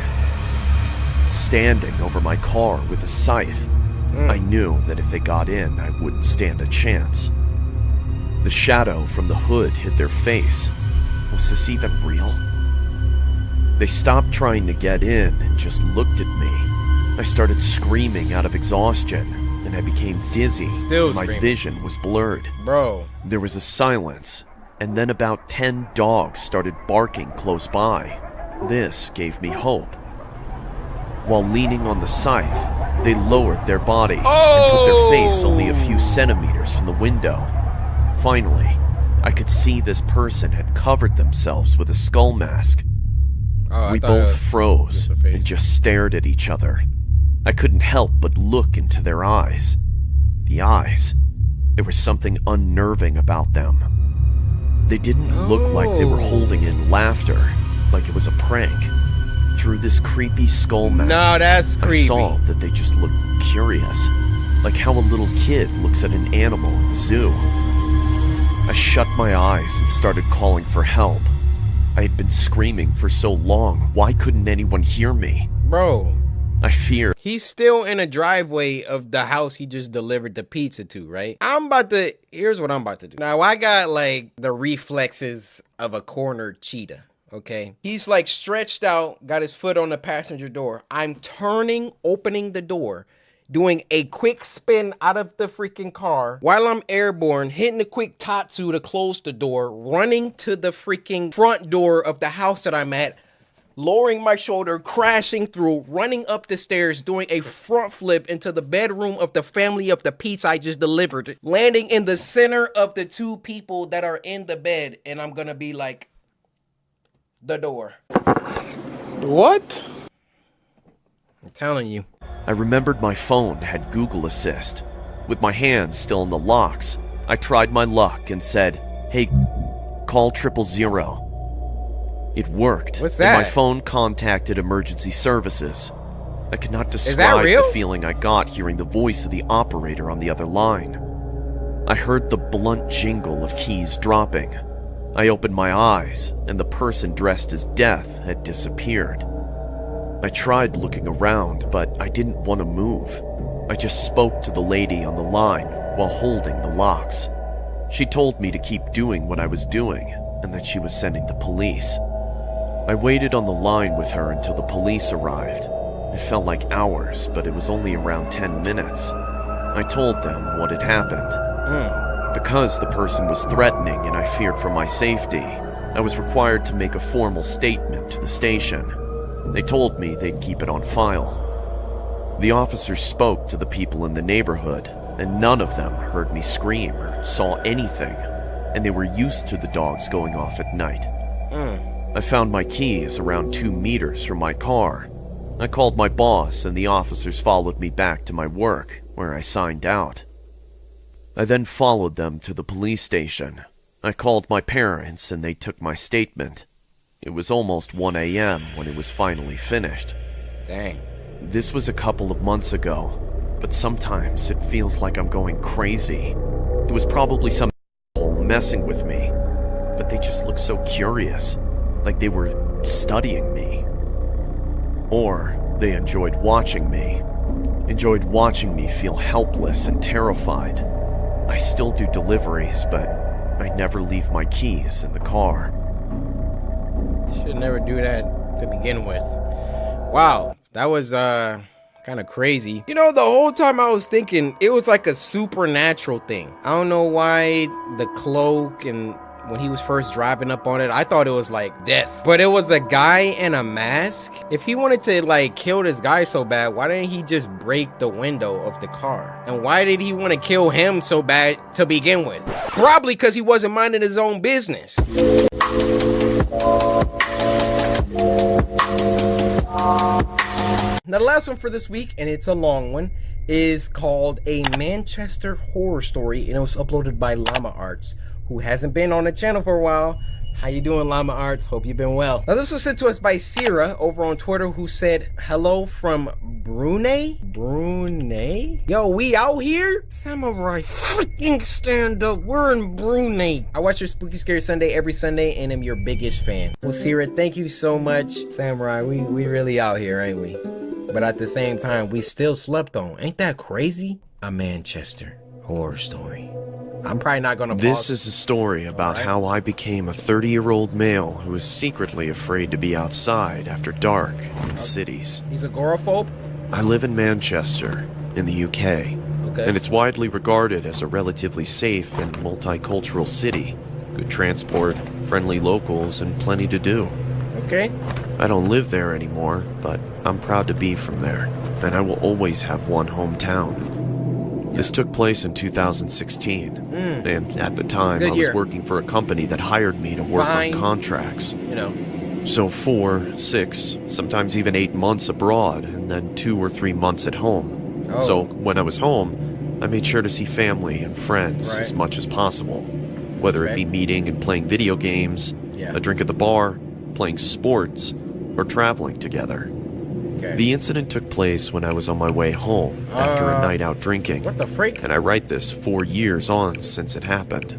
Standing over my car with a scythe. I knew that if they got in, I wouldn't stand a chance. The shadow from the hood hit their face. Was this even real? They stopped trying to get in and just looked at me. I started screaming out of exhaustion, and I became dizzy. My vision was blurred. Bro. There was a silence, and then about 10 dogs started barking close by. This gave me hope. While leaning on the scythe, they lowered their body and put their face only a few centimeters from the window. Finally, I could see this person had covered themselves with a skull mask. We both froze and just stared at each other. I couldn't help but look into their eyes. The eyes. There was something unnerving about them. They didn't look like they were holding in laughter, like it was a prank. Through this creepy skull mask, no, that's creepy. I saw that they just looked curious, like how a little kid looks at an animal in the zoo. I shut my eyes and started calling for help. I had been screaming for so long, why couldn't anyone hear me? Bro, I feared. He's still in a driveway of the house he just delivered the pizza to, right? Here's what I'm about to do. Now, I got like the reflexes of a cornered cheetah, okay? He's like stretched out, got his foot on the passenger door. I'm opening the door, doing a quick spin out of the freaking car while I'm airborne, hitting a quick tatsu to close the door, running to the freaking front door of the house that I'm at, lowering my shoulder, crashing through, running up the stairs, doing a front flip into the bedroom of the family of the pizza I just delivered, landing in the center of the two people that are in the bed, and I'm gonna be like, the door. What? I'm telling you. I remembered my phone had Google Assist. With my hands still on the locks, I tried my luck and said, "Hey, call 000." It worked. What's that? And my phone contacted emergency services. I could not describe the feeling I got hearing the voice of the operator on the other line. I heard the blunt jingle of keys dropping. I opened my eyes, and the person dressed as Death had disappeared. I tried looking around, but I didn't want to move. I just spoke to the lady on the line while holding the locks. She told me to keep doing what I was doing, and that she was sending the police. I waited on the line with her until the police arrived. It felt like hours, but it was only around 10 minutes. I told them what had happened. Because the person was threatening and I feared for my safety, I was required to make a formal statement to the station. They told me they'd keep it on file. The officers spoke to the people in the neighborhood, and none of them heard me scream or saw anything, and they were used to the dogs going off at night. I found my keys around 2 meters from my car. I called my boss, and the officers followed me back to my work, where I signed out. I then followed them to the police station. I called my parents, and they took my statement. It was almost 1 a.m. when it was finally finished. Dang. This was a couple of months ago, but sometimes it feels like I'm going crazy. It was probably some asshole messing with me, but they just looked so curious, like they were studying me. Or they enjoyed watching me feel helpless and terrified. I still do deliveries, but I never leave my keys in the car. Should never do that to begin with. Wow, that was kind of crazy. You know, the whole time I was thinking it was like a supernatural thing. I don't know why the cloak, and when he was first driving up on it, I thought it was like death. But it was a guy in a mask. If he wanted to like kill this guy so bad, why didn't he just break the window of the car? And why did he want to kill him so bad to begin with? Probably because he wasn't minding his own business. Now the last one for this week, and it's a long one, is called A Manchester Horror Story, and it was uploaded by Llama Arts, who hasn't been on the channel for a while. How you doing, Llama Arts? Hope you've been well. Now this was sent to us by Sierra over on Twitter, who said, "Hello from Brunei." Brunei? Yo, we out here? Samurai, freaking stand up. We're in Brunei. I watch your Spooky Scary Sunday every Sunday and am your biggest fan. Well, Sierra, thank you so much. Samurai, we really out here, ain't we? But at the same time, we still slept on. Ain't that crazy? A Manchester Horror Story. I'm probably not gonna pause. This is a story about how I became a 30-year-old male who is secretly afraid to be outside after dark in cities. He's agoraphobe? I live in Manchester, in the UK, and it's widely regarded as a relatively safe and multicultural city. Good transport, friendly locals, and plenty to do. Okay. I don't live there anymore, but I'm proud to be from there, and I will always have one hometown. This took place in 2016, and at the time I was working for a company that hired me to work on contracts. You know. So 4, 6, sometimes even 8 months abroad, and then 2 or 3 months at home. So when I was home, I made sure to see family and friends as much as possible, whether it be meeting and playing video games, a drink at the bar, playing sports, or traveling together. The incident took place when I was on my way home after a night out drinking. What the freak? And I write this 4 years on since it happened.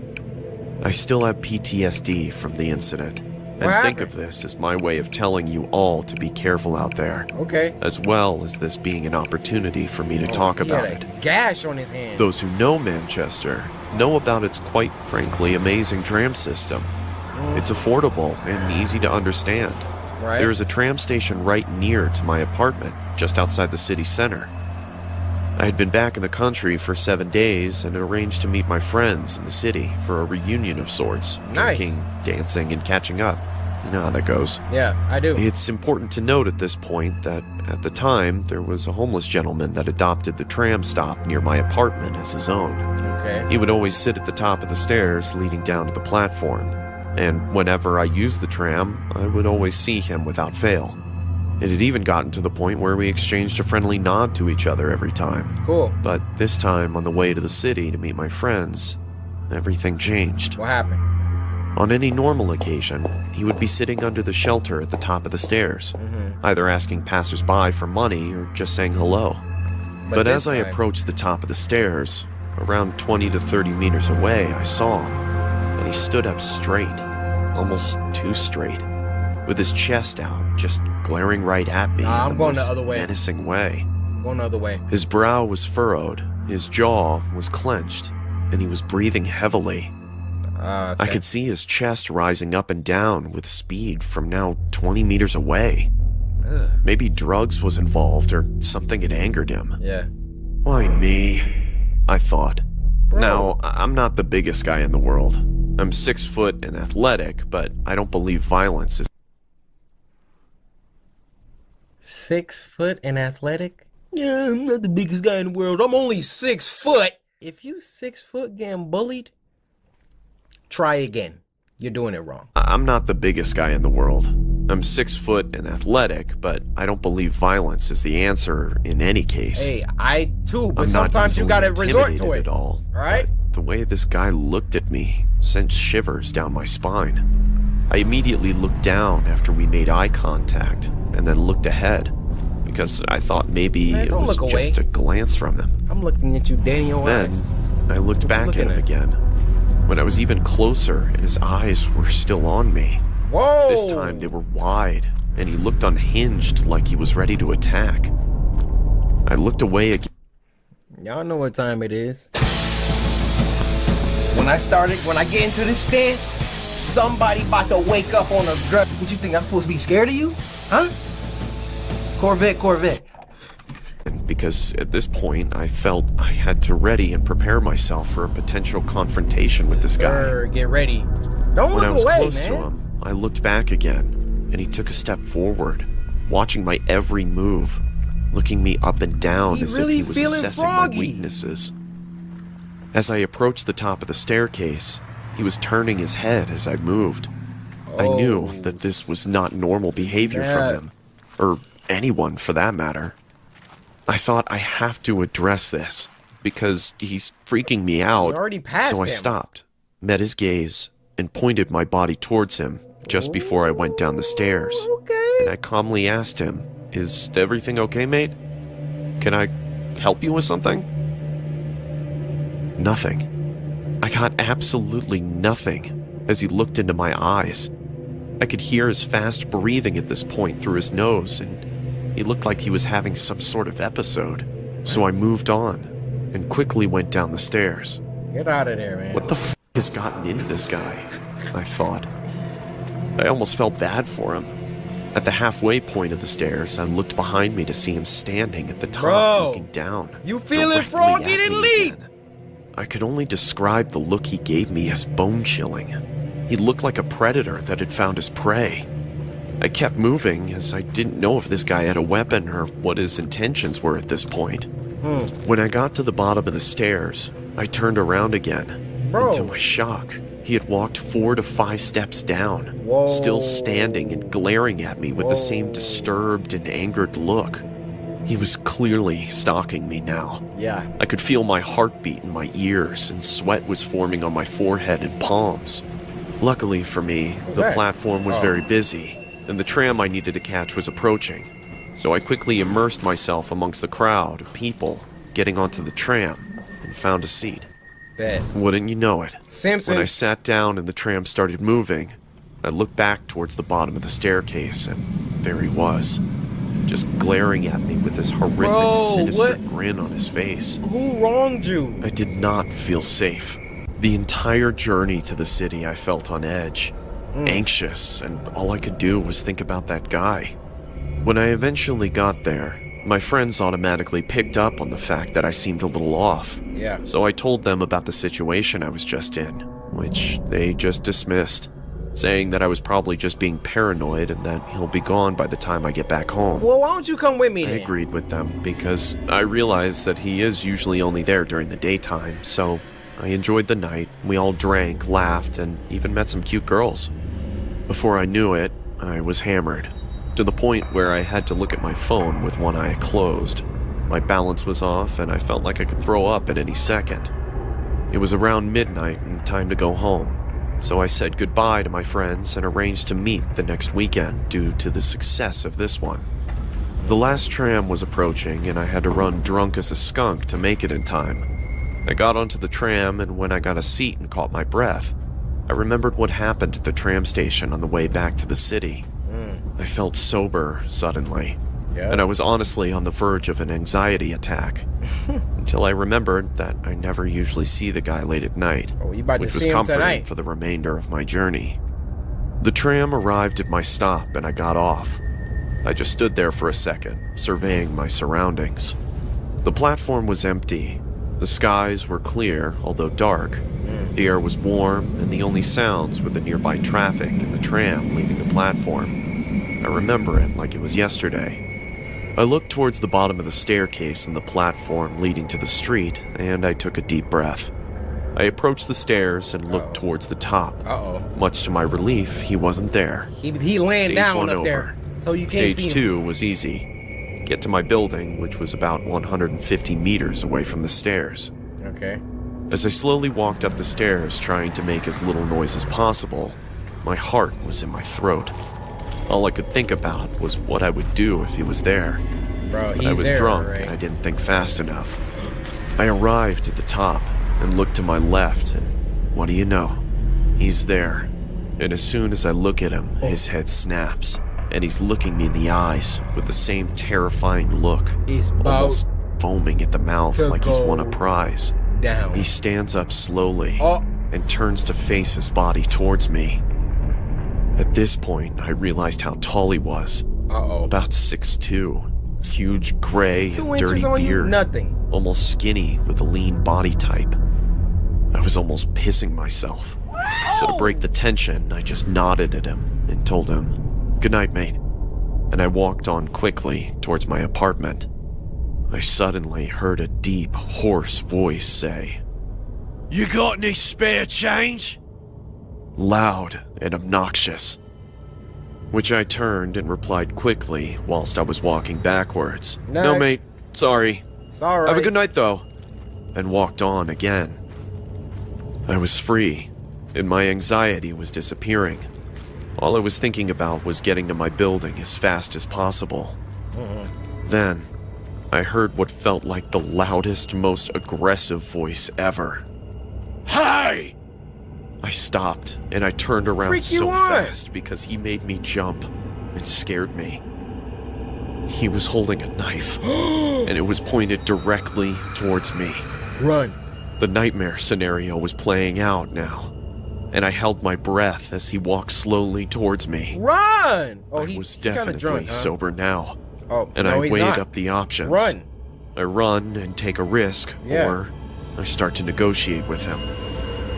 I still have PTSD from the incident, And think of this as my way of telling you all to be careful out there. Okay. As well as this being an opportunity for me to talk about it. Gash on his hand. Those who know Manchester know about its quite frankly amazing tram system. It's affordable and easy to understand. Right. There is a tram station right near to my apartment, just outside the city center. I had been back in the country for 7 days and arranged to meet my friends in the city for a reunion of sorts. Nice. Drinking, dancing, and catching up. You know how that goes. Yeah, I do. It's important to note at this point that at the time, there was a homeless gentleman that adopted the tram stop near my apartment as his own. Okay. He would always sit at the top of the stairs leading down to the platform, and whenever I used the tram, I would always see him without fail. It had even gotten to the point where we exchanged a friendly nod to each other every time. Cool. But this time, on the way to the city to meet my friends, everything changed. What happened? On any normal occasion, he would be sitting under the shelter at the top of the stairs, either asking passersby for money or just saying hello. But as I approached the top of the stairs, around 20 to 30 meters away, I saw him, and he stood up straight, almost too straight, with his chest out, just glaring right at me I'm in going the the other way. menacing way. Going the other way. His brow was furrowed, his jaw was clenched, and he was breathing heavily. Okay. I could see his chest rising up and down with speed from now 20 meters away. Ugh. Maybe drugs was involved or something had angered him. Yeah. Why me? I thought. Bro. Now, I'm not the biggest guy in the world. I'm 6 foot and athletic, but I don't believe violence is 6 foot and athletic? Yeah, I'm not the biggest guy in the world. I'm only 6 foot. If you 6 foot getting bullied, try again. You're doing it wrong. I'm not the biggest guy in the world. I'm 6 foot and athletic, but I don't believe violence is the answer in any case. Hey, I too, but I'm sometimes you gotta resort to it. At all, right? The way this guy looked at me sent shivers down my spine. I immediately looked down after we made eye contact, and then looked ahead, because I thought maybe it was just a glance from him. I'm looking at you dead in your eyes. I looked back at him again, when I was even closer and his eyes were still on me. Whoa! This time they were wide, and he looked unhinged like he was ready to attack. I looked away again. Y'all know what time it is. When I get into this stance, somebody about to wake up on a drug. What you think, I'm supposed to be scared of you? Huh? Corvette. Because at this point, I felt I had to ready and prepare myself for a potential confrontation with this guy. Get ready. Don't when look I was away, close man. to him, I looked back again, and he took a step forward, watching my every move, looking me up and down as if he was assessing my weaknesses. As I approached the top of the staircase, he was turning his head as I moved. I knew that this was not normal behavior from him, or anyone for that matter. I thought I have to address this, because he's freaking me out. You're already past so I him. stopped, met his gaze, and pointed my body towards him just before I went down the stairs. Okay. And I calmly asked him, "Is everything okay, mate? Can I help you with something?" Nothing. I got absolutely nothing as he looked into my eyes. I could hear his fast breathing at this point through his nose, and he looked like he was having some sort of episode. So I moved on and quickly went down the stairs. Get out of there, man. What the f has gotten into this guy? I thought. I almost felt bad for him. At the halfway point of the stairs, I looked behind me to see him standing at the top, looking down. You feeling directly froggy? at Then me leave. again. I could only describe the look he gave me as bone-chilling. He looked like a predator that had found his prey. I kept moving as I didn't know if this guy had a weapon or what his intentions were at this point. When I got to the bottom of the stairs, I turned around again. And to my shock, he had walked 4 to 5 steps down, still standing and glaring at me with the same disturbed and angered look. He was clearly stalking me now. Yeah. I could feel my heartbeat in my ears, and sweat was forming on my forehead and palms. Luckily for me, the platform was very busy, and the tram I needed to catch was approaching. So I quickly immersed myself amongst the crowd of people getting onto the tram and found a seat. Bet. Wouldn't you know it? Simpsons. When I sat down and the tram started moving, I looked back towards the bottom of the staircase, and there he was, just glaring at me with this horrific, sinister grin on his face. Who wronged you? I did not feel safe. The entire journey to the city, I felt on edge, anxious, and all I could do was think about that guy. When I eventually got there, my friends automatically picked up on the fact that I seemed a little off. Yeah. So I told them about the situation I was just in, which they just dismissed, saying that I was probably just being paranoid and that he'll be gone by the time I get back home. Well, why don't you come with me then? I agreed with them because I realized that he is usually only there during the daytime, so I enjoyed the night. We all drank, laughed, and even met some cute girls. Before I knew it, I was hammered, to the point where I had to look at my phone with one eye closed. My balance was off, and I felt like I could throw up at any second. It was around midnight and time to go home, so I said goodbye to my friends and arranged to meet the next weekend due to the success of this one. The last tram was approaching, and I had to run drunk as a skunk to make it in time. I got onto the tram, and when I got a seat and caught my breath, I remembered what happened at the tram station on the way back to the city. I felt sober suddenly, and I was honestly on the verge of an anxiety attack, until I remembered that I never usually see the guy late at night, which was comforting for the remainder of my journey. The tram arrived at my stop, and I got off. I just stood there for a second, surveying my surroundings. The platform was empty. The skies were clear, although dark. The air was warm, and the only sounds were the nearby traffic and the tram leaving the platform. I remember it like it was yesterday. I looked towards the bottom of the staircase and the platform leading to the street, and I took a deep breath. I approached the stairs and looked towards the top. Much to my relief, he wasn't there. He laying down up there, so you can't see him. Stage 2 was easy. Get to my building, which was about 150 meters away from the stairs. Okay. As I slowly walked up the stairs, trying to make as little noise as possible, my heart was in my throat. All I could think about was what I would do if he was there. Bro, but I was drunk, and I didn't think fast enough. I arrived at the top and looked to my left, and what do you know? He's there. And as soon as I look at him, his head snaps, and he's looking me in the eyes with the same terrifying look, almost foaming at the mouth like he's won a prize. Down. He stands up slowly and turns to face his body towards me. At this point, I realized how tall he was. About 6'2", huge gray and dirty beard, nothing. Almost skinny with a lean body type. I was almost pissing myself. So to break the tension, I just nodded at him and told him, "Good night, mate," and I walked on quickly towards my apartment. I suddenly heard a deep, hoarse voice say, "You got any spare change?" Loud and obnoxious. Which I turned and replied quickly whilst I was walking backwards. "No, mate. Sorry. Sorry. Have a good night, though." And walked on again. I was free, and my anxiety was disappearing. All I was thinking about was getting to my building as fast as possible. Then, I heard what felt like the loudest, most aggressive voice ever. "Hey!" I stopped, and I turned around so fast because he made me jump and scared me. He was holding a knife, and it was pointed directly towards me. Run. The nightmare scenario was playing out now, and I held my breath as he walked slowly towards me. Run! I was definitely sober now, and no, I he's weighed not. up the options. Run. I run and take a risk, or I start to negotiate with him.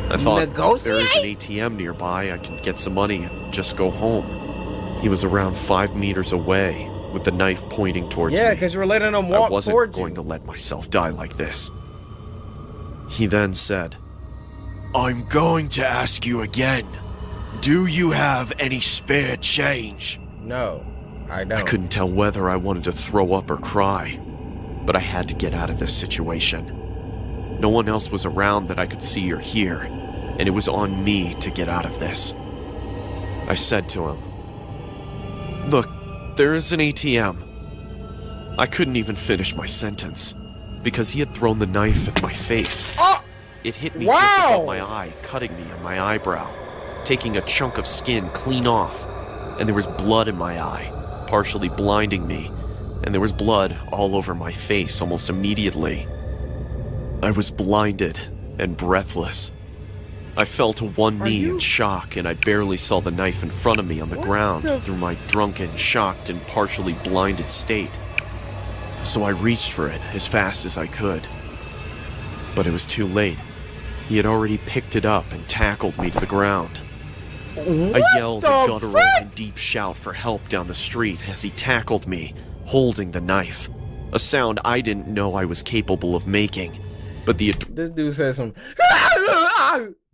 I thought, there is an ATM nearby, I can get some money and just go home. He was around 5 meters away, with the knife pointing towards me. Yeah, because you were letting him walk towards you. I wasn't going to let myself die like this. He then said, "I'm going to ask you again. Do you have any spare change?" No, I don't. I couldn't tell whether I wanted to throw up or cry, but I had to get out of this situation. No one else was around that I could see or hear, and it was on me to get out of this. I said to him, "Look, there is an ATM." I couldn't even finish my sentence, because he had thrown the knife at my face. It hit me just above my eye, cutting me on my eyebrow. taking a chunk of skin clean off, and there was blood in my eye, partially blinding me, and there was blood all over my face almost immediately. I was blinded and breathless. I fell to one knee in shock, and I barely saw the knife in front of me on the ground through my drunken, shocked, and partially blinded state. So I reached for it as fast as I could. But it was too late. He had already picked it up and tackled me to the ground. I yelled a guttural and deep shout for help down the street as he tackled me, holding the knife. A sound I didn't know I was capable of making. But this dude says some.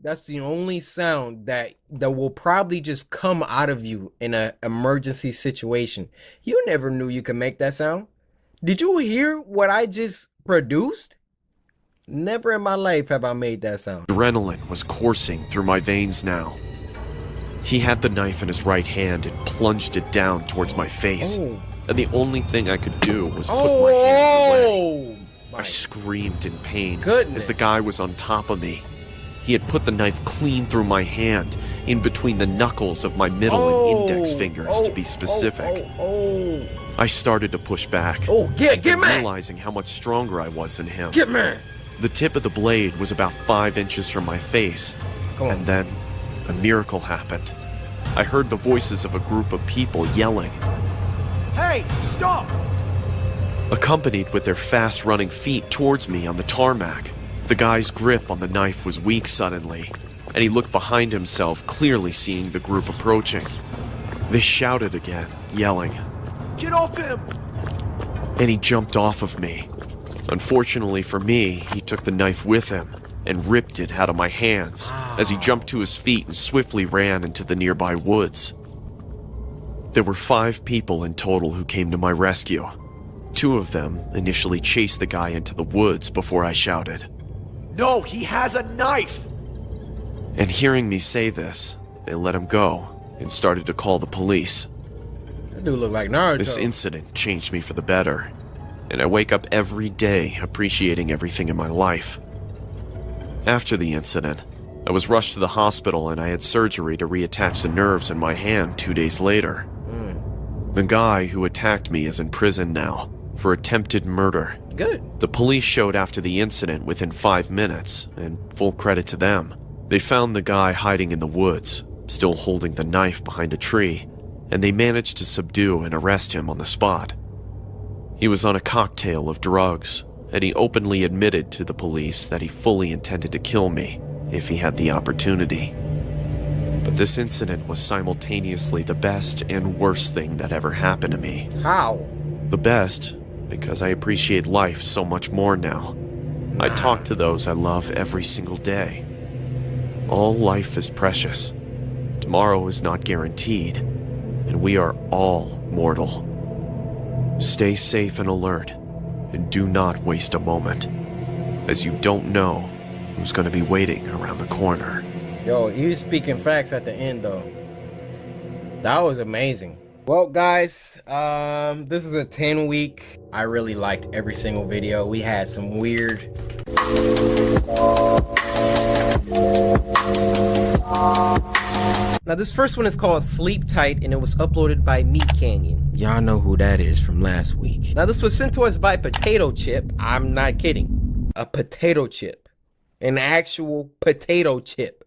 That's the only sound that will probably just come out of you in an emergency situation. You never knew you could make that sound. Did you hear what I just produced? Never in my life have I made that sound. Adrenaline was coursing through my veins now. He had the knife in his right hand and plunged it down towards my face. And the only thing I could do was put my hand away. I screamed in pain as the guy was on top of me. He had put the knife clean through my hand, in between the knuckles of my middle and index fingers, to be specific. I started to push back, realizing how much stronger I was than him. The tip of the blade was about 5 inches from my face, and then a miracle happened. I heard the voices of a group of people yelling. Hey, stop! Accompanied with their fast-running feet towards me on the tarmac. The guy's grip on the knife was weak suddenly, and he looked behind himself, clearly seeing the group approaching. They shouted again, yelling, "Get off him!" And he jumped off of me. Unfortunately for me, he took the knife with him and ripped it out of my hands as he jumped to his feet and swiftly ran into the nearby woods. There were 5 people in total who came to my rescue. 2 of them initially chased the guy into the woods before I shouted, "No, he has a knife!" And hearing me say this, they let him go and started to call the police. That dude look like Naruto. This incident changed me for the better, and I wake up every day appreciating everything in my life. After the incident, I was rushed to the hospital and I had surgery to reattach the nerves in my hand 2 days later. The guy who attacked me is in prison now for attempted murder. Good. The police showed after the incident within 5 minutes, and full credit to them. They found the guy hiding in the woods, still holding the knife behind a tree, and they managed to subdue and arrest him on the spot. He was on a cocktail of drugs, and he openly admitted to the police that he fully intended to kill me if he had the opportunity. But this incident was simultaneously the best and worst thing that ever happened to me. How? The best, because I appreciate life so much more now. I talk to those I love every single day. All life is precious. Tomorrow is not guaranteed, and we are all mortal. Stay safe and alert, and do not waste a moment, as you don't know who's going to be waiting around the corner. Yo, he was speaking facts at the end, though. That was amazing. Well, guys, this is a 10-week. I really liked every single video. We had some weird... Now, this first one is called Sleep Tight, and it was uploaded by Meat Canyon. Y'all know who that is from last week. Now, this was sent to us by Potato Chip. I'm not kidding. A potato chip. An actual potato chip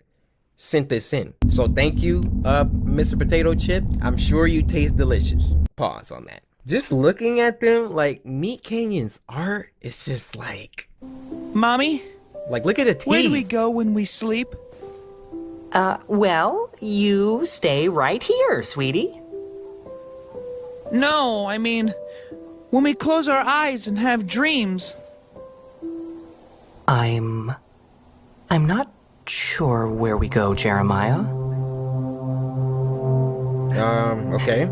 sent this in. So thank you, Mr. Potato Chip. I'm sure you taste delicious. Pause on that. Just looking at them, like, Meat Canyon's art, it's just like... Mommy? Like, look at the teeth. Where do we go when we sleep? Well, you stay right here, sweetie. No, I mean, when we close our eyes and have dreams. I'm not sure where we go, Jeremiah. Okay.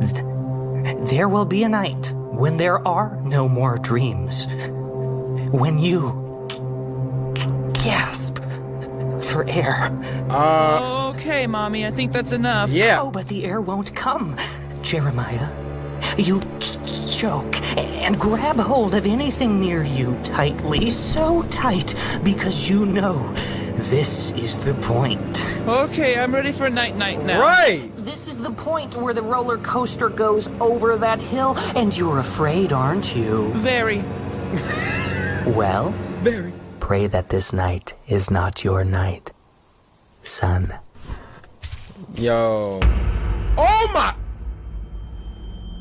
There will be a night when there are no more dreams. When you gasp for air. Okay, Mommy, I think that's enough. Yeah. Oh, but the air won't come, Jeremiah. You choke and grab hold of anything near you tightly, so tight, because you know This is the point. Okay, I'm ready for night-night now. Right! This is the point where the roller coaster goes over that hill, and you're afraid, aren't you? Very. Well, very. Pray that this night is not your night, son. Yo. Oh my!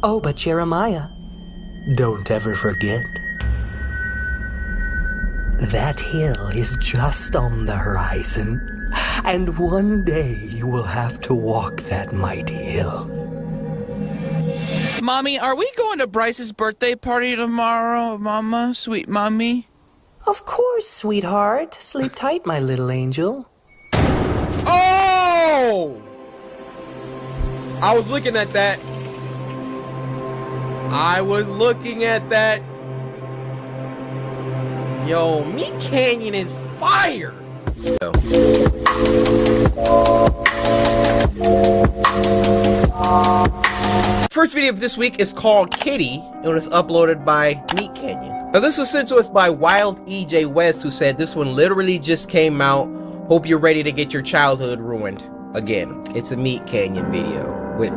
Oh, but Jeremiah, don't ever forget. That hill is just on the horizon, and one day you will have to walk that mighty hill. Mommy, are we going to Bryce's birthday party tomorrow, Mama? Sweet Mommy? Of course, sweetheart. Sleep tight, my little angel. Oh! I was looking at that. Yo, Meat Canyon is fire! Yo. First video of this week is called Kitty, and it was uploaded by Meat Canyon. Now this was sent to us by Wild EJ West, who said this one literally just came out. Hope you're ready to get your childhood ruined again. It's a Meat Canyon video with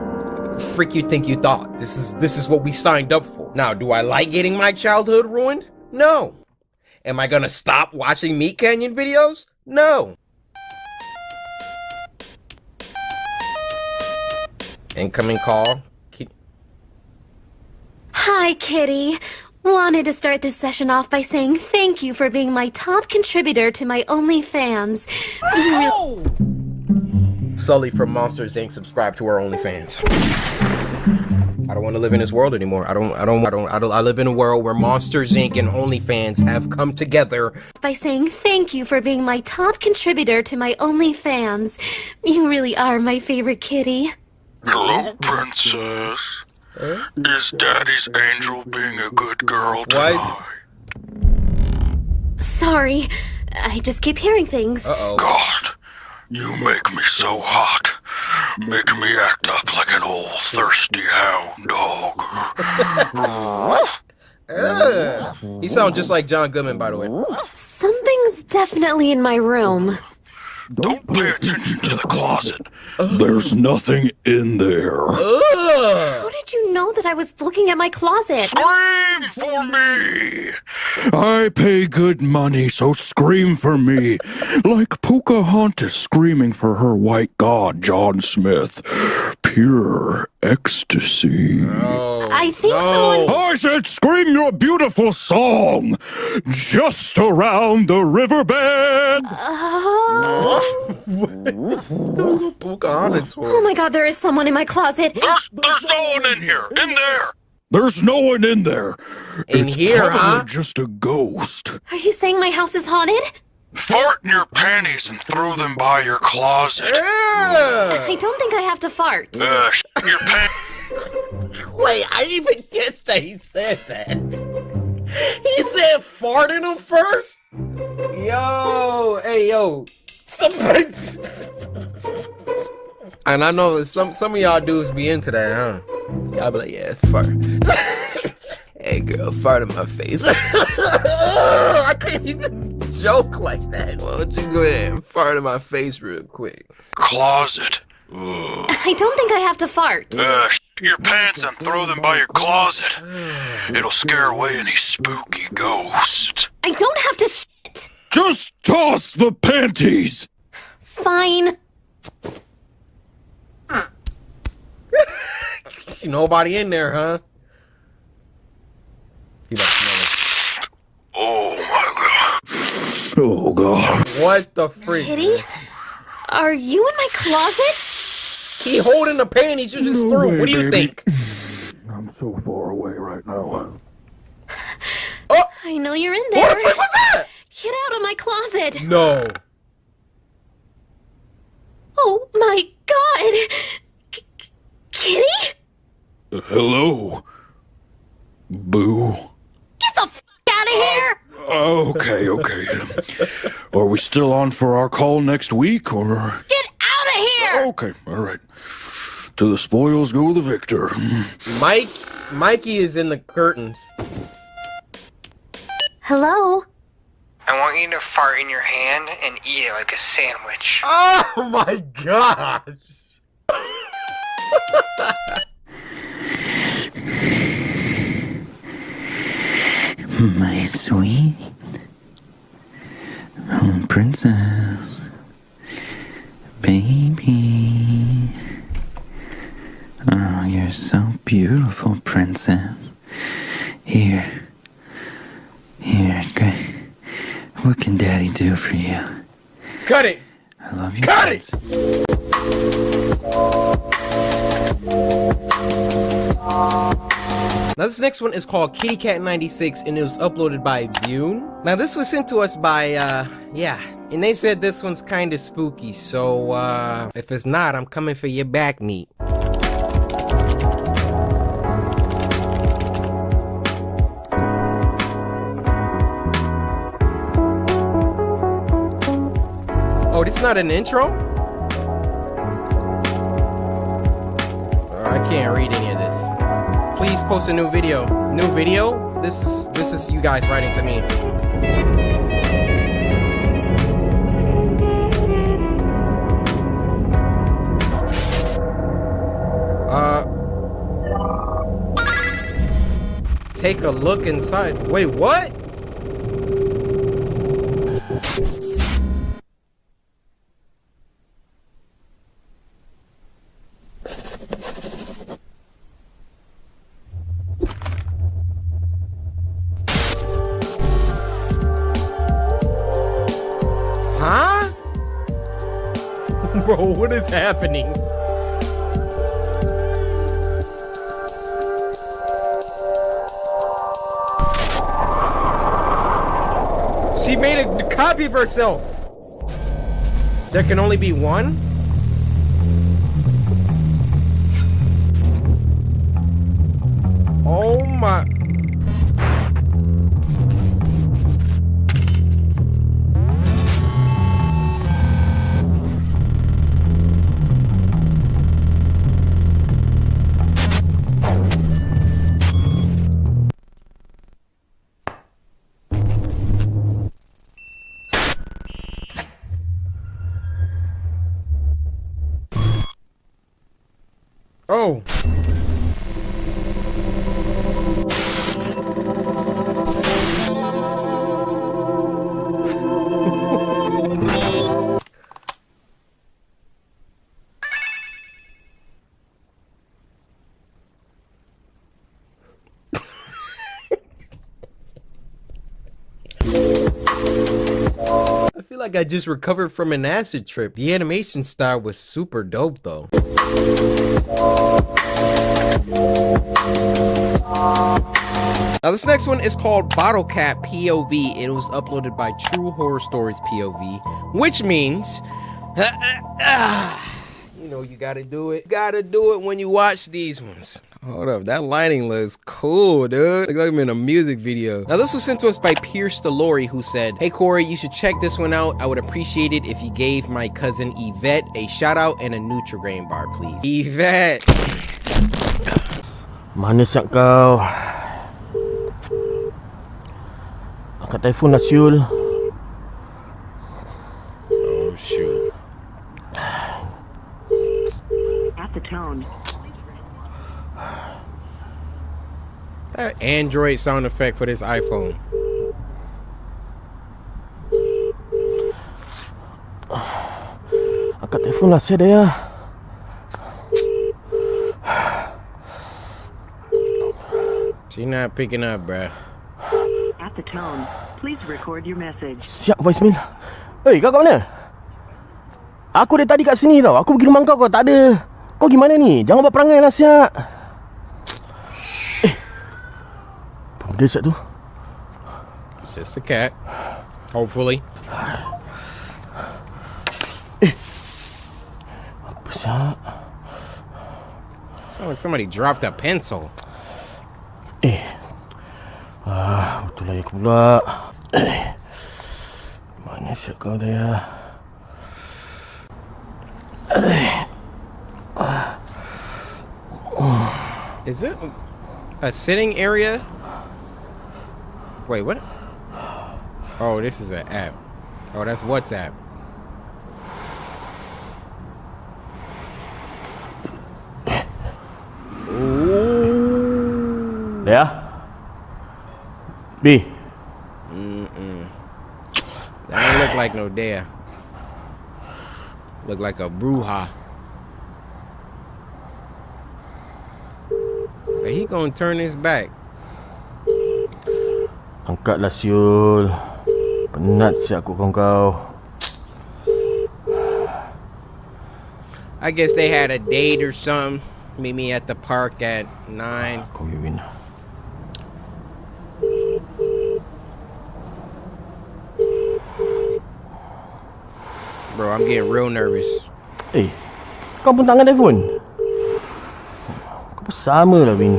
frick you think you thought. This is what we signed up for. Now, do I like getting my childhood ruined? No. Am I gonna stop watching Meat Canyon videos? No. Incoming call. Hi, Kitty. Wanted to start this session off by saying thank you for being my top contributor to my OnlyFans. Sully from Monsters Inc. subscribe to our OnlyFans. I don't want to live in this world anymore. I live in a world where Monsters Inc. and OnlyFans have come together. By saying thank you for being my top contributor to my OnlyFans. You really are my favorite kitty. Hello, princess. Is Daddy's angel being a good girl tonight? Sorry, I just keep hearing things. Uh-oh. God, you make me so hot. Make me act up like an old thirsty hound dog. He sounds just like John Goodman, by the way. Something's definitely in my room. Don't pay attention to the closet. There's nothing in there. How did you know that I was looking at my closet? Scream for me! I pay good money, so scream for me. Like Pocahontas screaming for her white god, John Smith. Pure ecstasy. I think someone... I said scream your beautiful song. Just around the riverbed. Oh my god, there is someone in my closet. There's no one in here. In there. There's no one in there. In it's here, probably huh? just a ghost. Are you saying my house is haunted? Fart in your panties and throw them by your closet. I don't think I have to fart. Your pants. Wait, I didn't even guess that he said that. He said fart in them first? Yo, hey, yo. And I know some of y'all dudes be into that, huh? Y'all be like, yeah, fart. Hey, girl, fart in my face. I can't even joke like that. Why don't you go ahead and fart in my face real quick? Closet. I don't think I have to fart. Your pants and throw them by your closet. It'll scare away any spooky ghosts. I don't have to shit. Just toss the panties. Fine. Nobody in there, huh? Oh my god. Oh god. What the freak? Kitty? Are you in my closet? He holding the panties you just threw. What do you think? I'm so far away right now. Oh! I know you're in there. What the freak was that? Get out of my closet. No. Oh my god. Kitty? Hello? Boo. Get the f out of here! Okay. Are we still on for our call next week, or...? Get out of here! Okay, alright. To the spoils go the victor. Mikey is in the curtains. Hello? I want you to fart in your hand and eat it like a sandwich. Oh my gosh! My sweet princess, baby. Oh, you're so beautiful, princess. Here, great. What can Daddy do for you? Cut it! I love you. Cut it! Now this next one is called Kitty Cat 96 and it was uploaded by Bune. Now this was sent to us by, yeah. And they said this one's kinda spooky, so, if it's not, I'm coming for your back meat. Oh, this is not an intro? I can't read any of this. Please post a new video. New video? This is you guys writing to me. Take a look inside. Wait, what? Huh? Bro, what is happening? She made a copy of herself. There can only be one? Oh my. Oh. I feel like I just recovered from an acid trip. The animation style was super dope though. Now this next one is called Bottle Cap POV. It was uploaded by True Horror Stories POV, which means you know you gotta do it. Gotta do it when you watch these ones. Hold up, that lighting looks cool, dude. Look like I'm in a music video. Now this was sent to us by Pierce Delori, who said, "Hey Corey, you should check this one out. I would appreciate it if you gave my cousin Yvette a shout out and a Nutri-Grain bar, please." Yvette. Mana siap kau? Angkat telefon lah, Syul. Oh shoot. At the tone. That Android sound effect for this iPhone. Angkat telefon lah, saya dah ya. She's not picking up, bruh. At the tone, please record your message. Siap voicemail. Hei, kau kat mana? Aku dari tadi kat sini tau. Aku pergi rumah kau tak ada. Kau gimana ni? Jangan buat perangai lah, siap. Apa benda siap tu? It's just a cat. Hopefully. Apa siap? Sounds like somebody dropped a pencil. Betul lah aku pula. Mana siap kau dah ya? Is it a sitting area? Wait, what? Oh, this is an app. Oh, that's WhatsApp. Ooh. There. B. That don't look like no dare. Look like a bruja. But he gonna turn his back. Angkatlah siul. Penat siap aku kau. I guess they had a date or something. Meet me at the park at 9. Kau Win. Bro, I'm getting real nervous. Eh, kau pun tak angkat telefon? Kau pun sama lah, Win.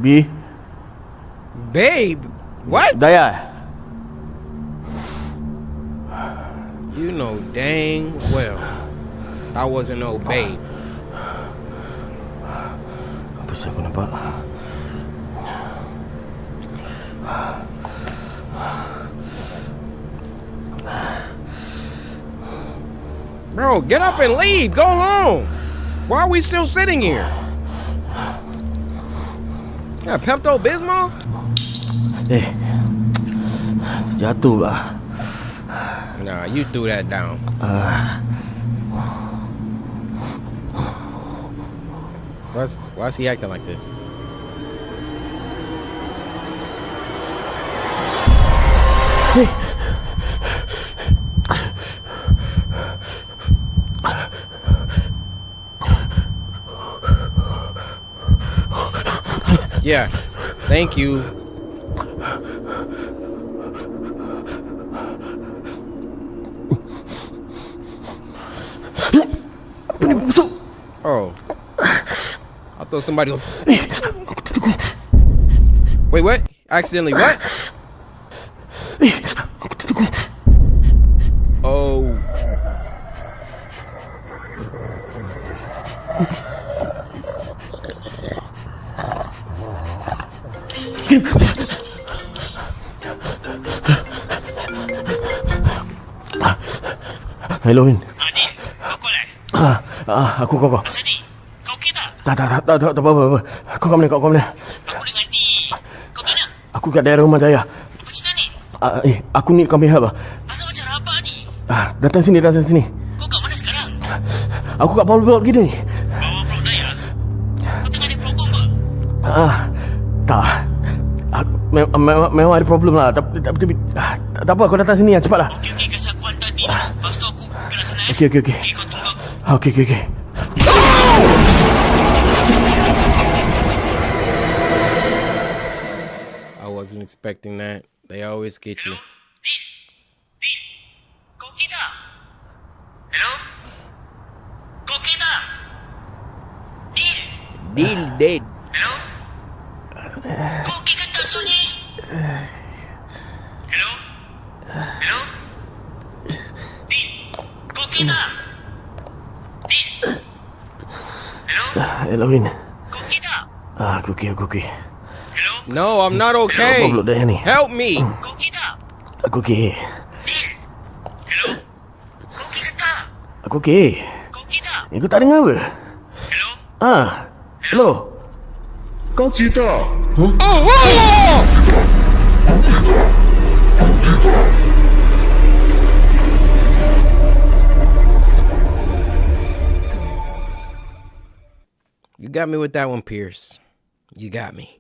B. Babe, what? Daya. You know dang well I wasn't no babe. Apa sih aku nampak? Bro, get up and leave. Go home. Why are we still sitting here? Yeah, Pepto-Bismol? Eh, jatuh lah. Nah, you threw that down. Why is he acting like this? Hey. Yeah, thank you. Oh, I thought somebody. Wait, what? Accidentally what? Oh. Hello, Win. Aku kau. Asal ni? Kau okey tak? Tak apa. Kau kat mana? Aku dengan Di. Kau kat mana? Aku kat daerah rumah Daya. Apa cerita ni? Aku ni kami help lah. Asal macam rabak ni? Datang sini. Kau kat mana sekarang? Aku kat bawah blok gini ni. Bawah blok Daya? Kau tengah ada problem ke? Tak. Memang ada problem lah. Tapi tak apa, aku datang sini lah. Cepatlah. Okey, kasi aku hantar Di. Lepas tu aku gerak sana. Okey. Okey, kau tunggu aku. Okey. I wasn't expecting that. They always get you. Di. Kau okey tak? Hello? Kau okey tak? Deal dead. Hello? Kau okey kan tak Sunyi? Hello? Di. Kau okey tak? Hello, Win. Kau okey tak? Aku okey. No, I'm not okay. Help me. Kau okey tak? Aku okey. Hello? Kau okey ke tak? Aku okey. Kau okey tak? Aku tak dengar apa? Hello? Kau okey tak? You got me with that one, Pierce. You got me.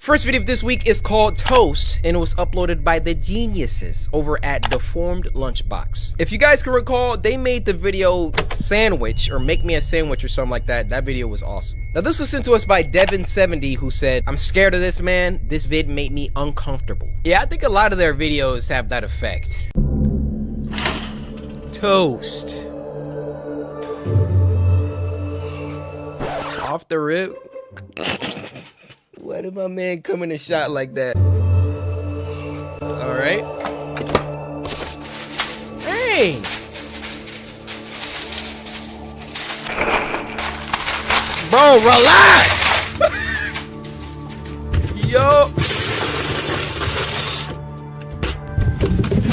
First video of this week is called Toast, and it was uploaded by the geniuses over at Deformed Lunchbox. If you guys can recall, they made the video Sandwich, or Make Me a Sandwich or something like that. That video was awesome. Now this was sent to us by Devin70, who said, I'm scared of this, man. This vid made me uncomfortable. Yeah, I think a lot of their videos have that effect. Toast. Off the rip. Why did my man come in a shot like that? All right. doing? Bro, relax! Yo!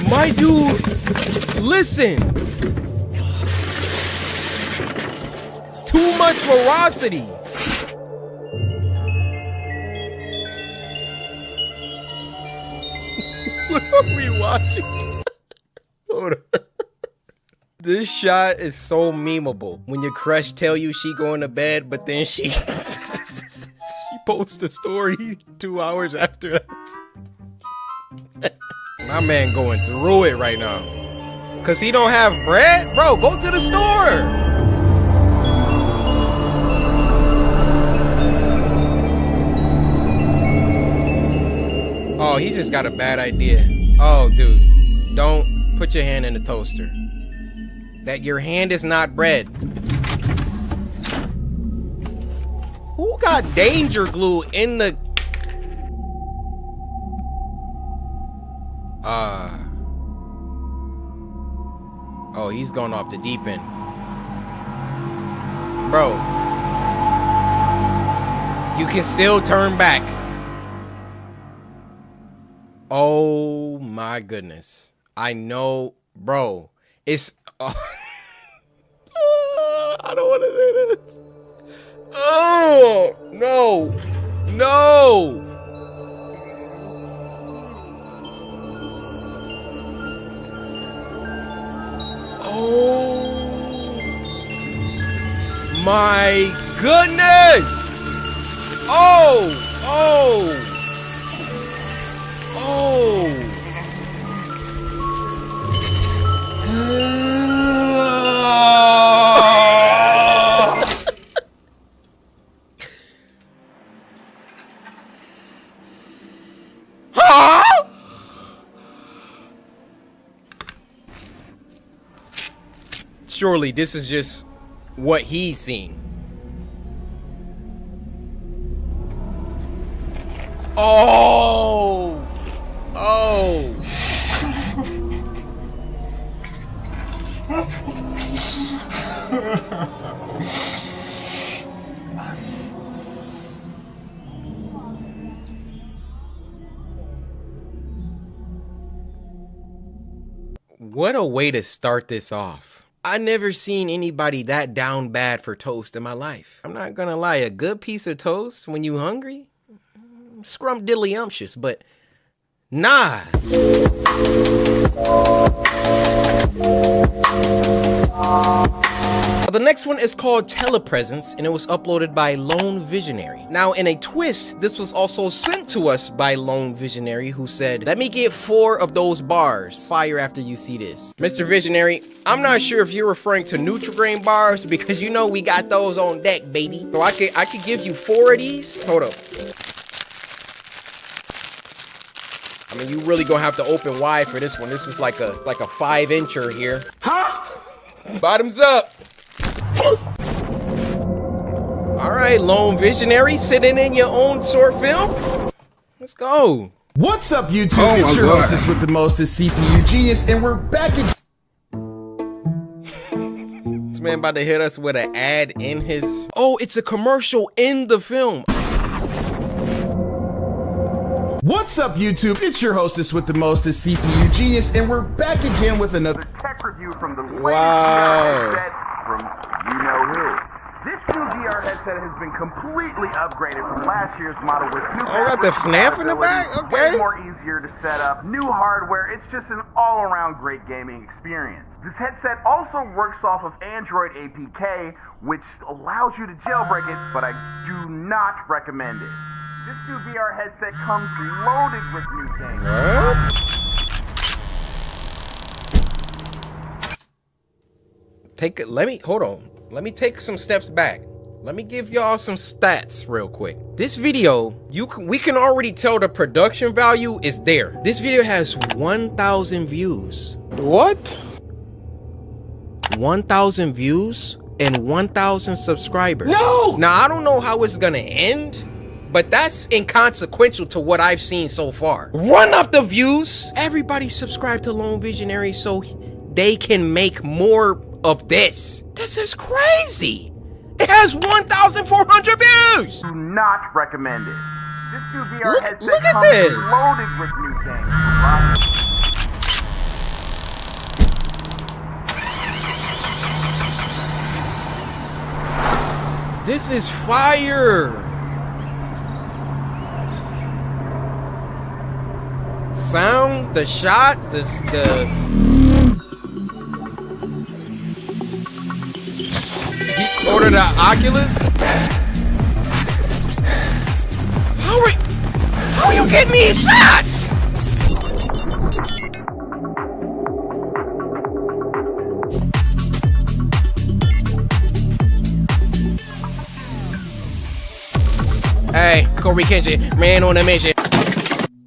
My dude, listen! Too much ferocity! What are we watching? Hold on. This shot is so memeable. When your crush tell you she going to bed, but then she she posts a story 2 hours after that. My man going through it right now. Cause he don't have bread? Bro, go to the store. Oh, he just got a bad idea. Oh, dude, don't put your hand in the toaster. That your hand is not bread. Who got danger glue in the... Oh, he's going off the deep end. Bro. You can still turn back. Oh my goodness. I know, bro. It's... I don't want to say this. Oh, no. No. Oh my goodness. Oh. Surely this is just what he's seeing. Oh. What a way to start this off. I never seen anybody that down bad for toast in my life. I'm not gonna lie, a good piece of toast when you hungry, scrumdiddlyumptious, but nah. The next one is called Telepresence, and it was uploaded by Lone Visionary. Now, in a twist, this was also sent to us by Lone Visionary, who said, "Let me get 4 of those bars. Fire after you see this." Mr. Visionary, I'm not sure if you're referring to Nutri-Grain bars, because you know we got those on deck, baby. So I could give you 4 of these. Hold up. I mean, you really gonna have to open wide for this one. This is like a 5-incher here. Huh? Bottoms up. All right, Lone Visionary, sitting in your own short film. Let's go. What's up, YouTube? It's your hostess with the mostest, CPU Genius, and we're back again. This man about to hit us with an ad in his... Oh, it's a commercial in the film. What's up, YouTube? It's your hostess with the mostest, CPU Genius, and we're back again with another tech review from the wow. headset from you know who. This new VR headset has been completely upgraded from last year's model with new. Oh, got the FNAF in the back? Okay. Way more easier to set up, new hardware. It's just an all-around great gaming experience. This headset also works off of Android APK, which allows you to jailbreak it, but I do not recommend it. This new VR headset comes loaded with new games. What? Hold on. Let me take some steps back. Let me give y'all some stats real quick. This video, we can already tell the production value is there. This video has 1,000 views. What? 1,000 views and 1,000 subscribers. No! Now, I don't know how it's gonna end, but that's inconsequential to what I've seen so far. Run up the views. Everybody subscribe to Lone Visionary so they can make more of this. This is crazy. It has 1,400 views. Do not recommend it. This new VR headset look at comes this. loaded with new games. This is fire. Sound, the shot, the he ordered an Oculus. How are you getting these shots? Hey, coryxkenshin, man on a mission.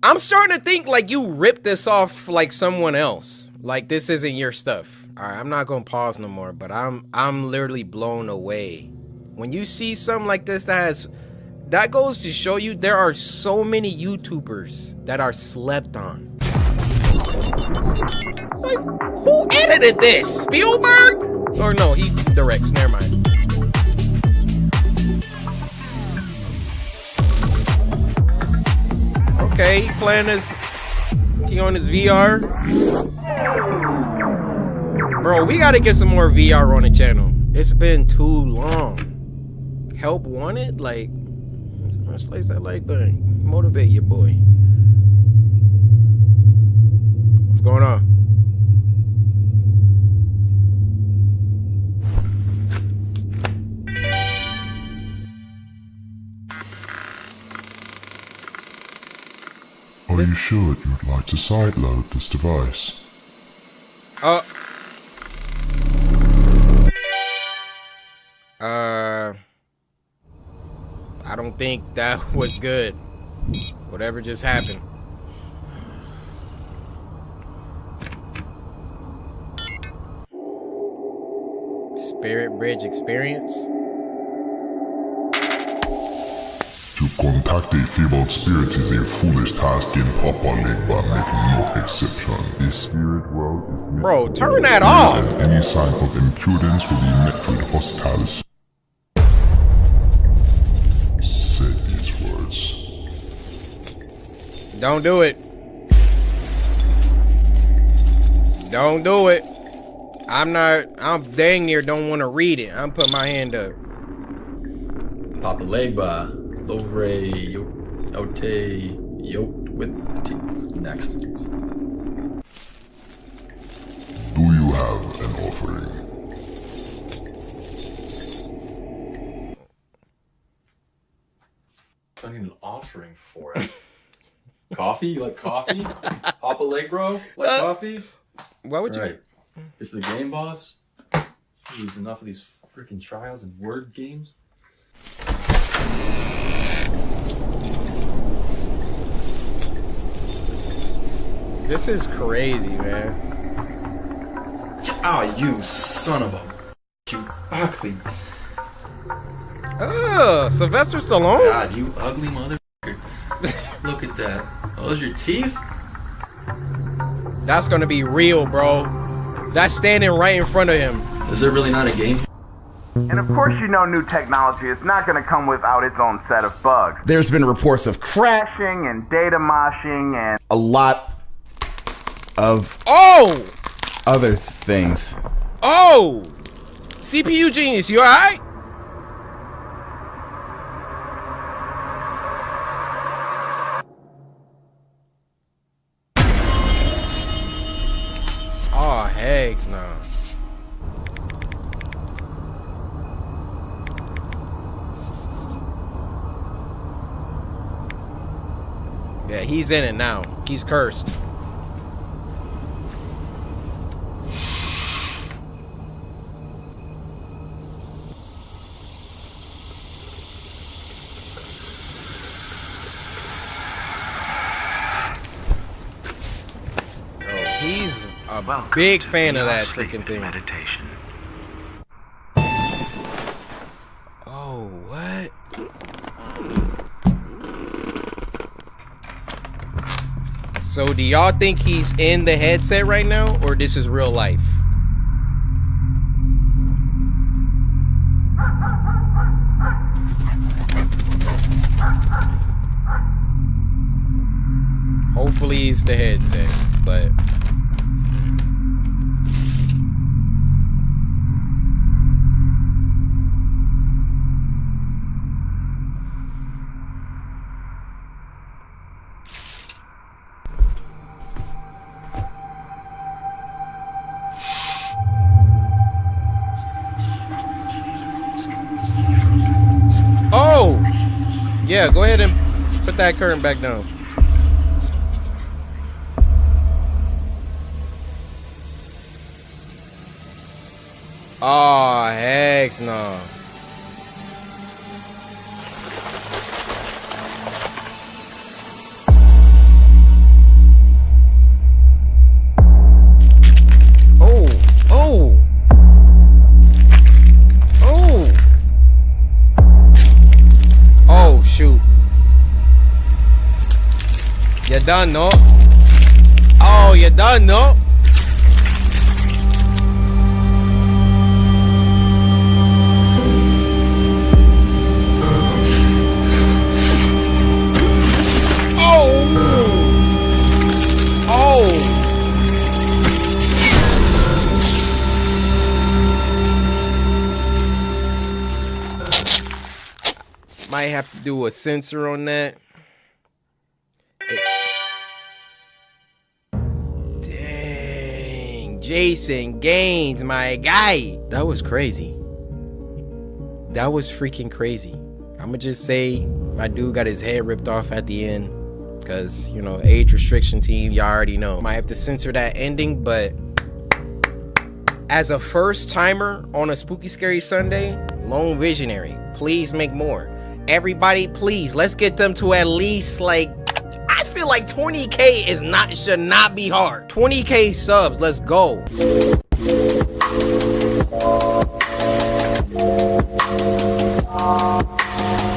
I'm starting to think like you ripped this off like someone else. Like this isn't your stuff. All right, I'm not gonna pause no more, but I'm literally blown away. When you see something like this that goes to show you there are so many YouTubers that are slept on. Like, who edited this? Spielberg? Or no, he directs, never mind. Okay, he playing his, he on his VR. Bro, we gotta get some more VR on the channel. It's been too long. Help wanted? Like, slice that like button. Motivate your boy. What's going on? Are you sure you'd like to sideload this device? I don't think that was good. Whatever just happened. Spirit Bridge experience? To contact a feeble spirit is a foolish task in Papa Legba, making no exception. The spirit world is... Bro, turn that off! Any sign of impudence will be met with hostile... Say these words. Don't do it. Don't do it. I'm dang near don't want to read it. I'm putting my hand up. Papa Legba. Lovre Ote yoked with T. Next. Do you have an offering? I need an offering for it. Coffee? You like coffee? Papa Legba? Like coffee? Why would you? Right. It's the game boss. Jeez, enough of these freaking trials and word games. This is crazy, man. Ah, you son of a... You ugly... Oh, Sylvester Stallone? God, you ugly motherfucker. Look at that. Oh, those are your teeth? That's gonna be real, bro. That's standing right in front of him. Is there really not a game? And of course you know new technology is not going to come without its own set of bugs. There's been reports of Crashing and data moshing and... a lot of other things. Oh! CPU genius, you alright? Oh, heck no. Yeah, he's in it now. He's cursed. He's a big fan of that freaking thing. Meditation. Oh, what? So do y'all think he's in the headset right now, or this is real life? Hopefully it's the headset, but oh! Yeah, go ahead and put that curtain back down. Oh, heck no. Oh, oh. Oh. Oh, shoot. You done, no? Oh, you done, no? Might have to do a censor on that. Dang, Jason Gaines, my guy. That was crazy. That was freaking crazy. I'ma just say my dude got his head ripped off at the end. Because, you know, age restriction team, y'all already know. Might have to censor that ending, but as a first timer on a Spooky Scary Sunday, Lone Visionary, please make more. Everybody, please, let's get them to at least, like, I feel like 20K should not be hard. 20K subs, let's go.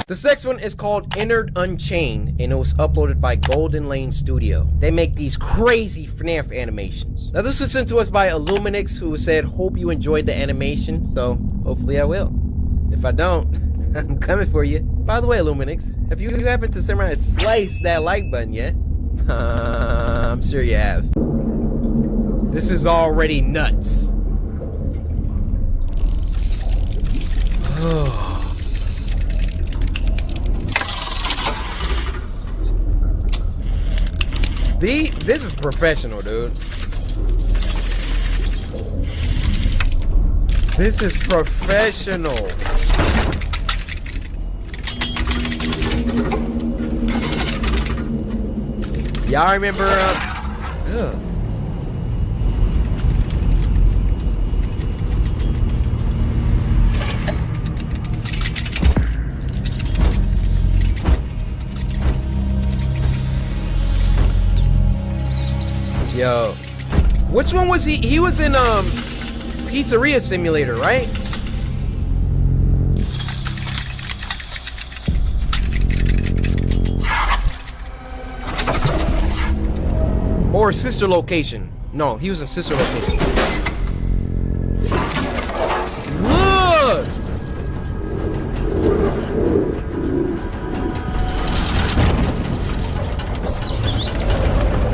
This next one is called Entered Unchained, and it was uploaded by Golden Lane Studio. They make these crazy FNAF animations. Now this was sent to us by Illuminix, who said, hope you enjoyed the animation, so hopefully I will. If I don't, I'm coming for you. By the way, Illuminix, have you happened to sit around and slice that like button yet? I'm sure you have. This is already nuts. This is professional, dude. This is professional. Y'all remember, Yo, which one was he? He was in Pizzeria Simulator, right? Or Sister Location. No, he was in Sister Location. Look!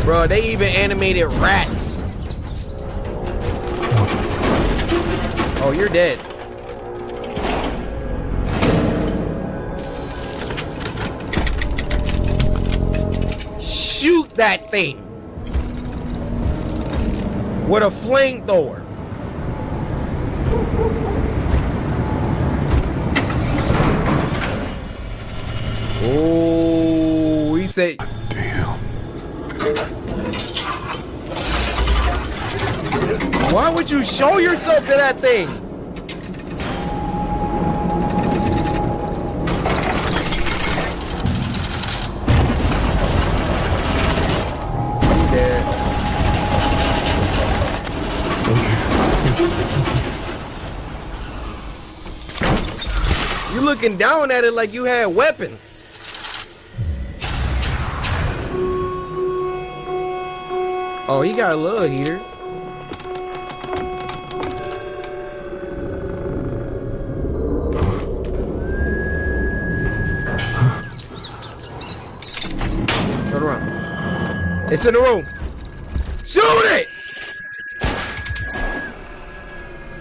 Bro, they even animated rats. Oh, you're dead. Shoot that thing with a flamethrower. Oh, he said, damn. Why would you show yourself to that thing? You're looking down at it like you had weapons. Oh, he got a little heater. Turn around. It's in the room. Shoot it!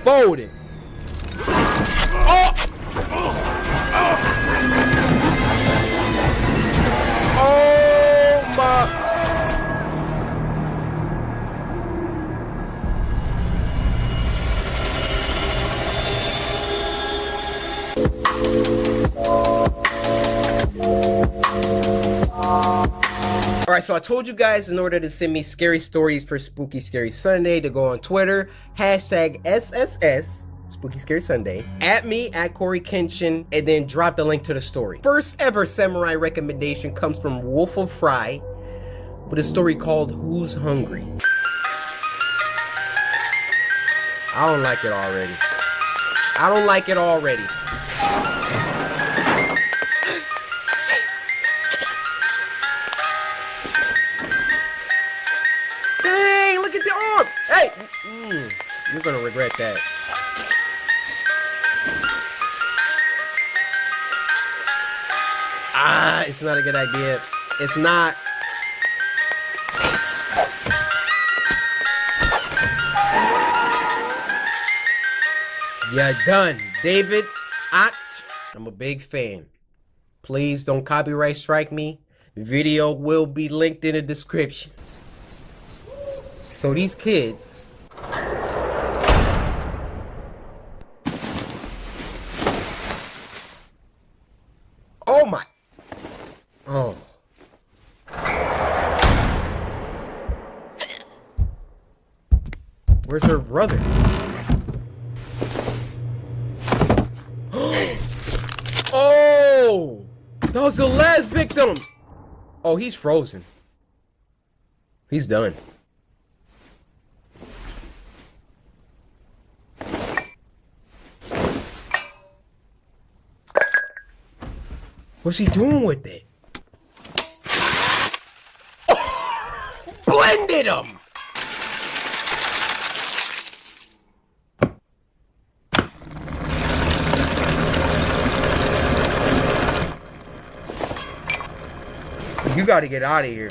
Fold it. Oh! Oh my. Alright, so I told you guys in order to send me scary stories for Spooky Scary Sunday to go on Twitter, hashtag SSS, Spooky Scary Sunday, at me, at coryxkenshin, and then drop the link to the story. First ever samurai recommendation comes from Wolf of Fry with a story called Who's Hungry? I don't like it already. I don't like it already. Dang, look at the arm. Hey, you're gonna regret that. Ah, it's not a good idea. It's not. Yeah, done. David Ott, I'm a big fan. Please don't copyright strike me. Video will be linked in the description. So these kids oh my. Oh. Where's her brother? Oh! That was the last victim! Oh, he's frozen. He's done. What's he doing with it? Oh, blended him! You gotta get out of here.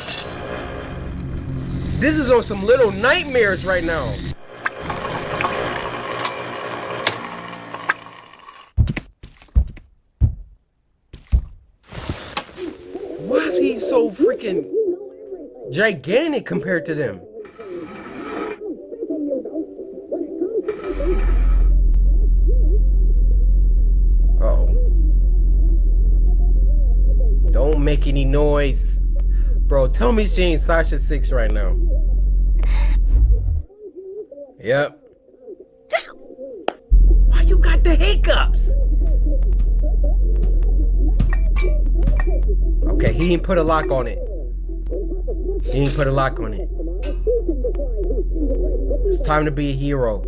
This is on some Little Nightmares right now. Why is he so freaking gigantic compared to them? Uh-oh. Don't make any noise. Bro, tell me she ain't Sasha 6 right now. Yep. Why you got the hiccups? Okay, he didn't put a lock on it. He didn't put a lock on it. It's time to be a hero.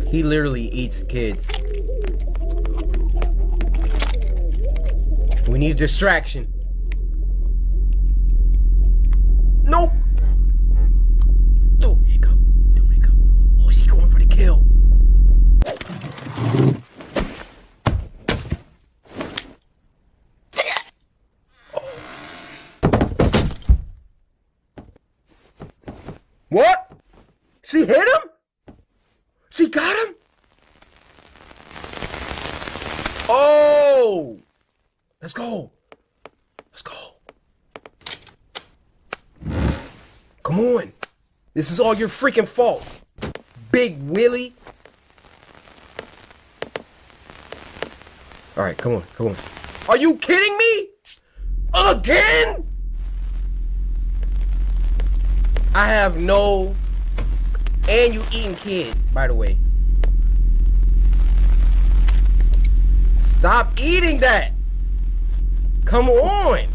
He literally eats kids. We need a distraction. Nope. Don't hiccup. Don't hiccup. Oh, is he going for the kill? What? She hit him? She got him? Oh! Let's go. Let's go. Come on. This is all your freaking fault. Big Willie. All right, come on, come on. Are you kidding me? Again? I have no... And you eating kid, by the way. Stop eating that. Come on.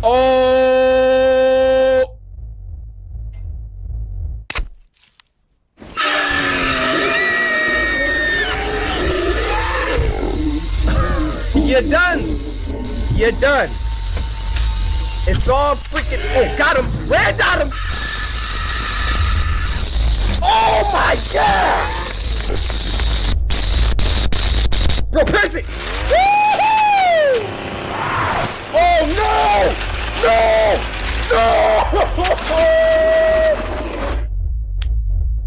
Oh. You're done. You're done. It's all freaking. Oh, got him. Where got him? Oh my god! Bro, press it! Woo-hoo! Oh no! No! No!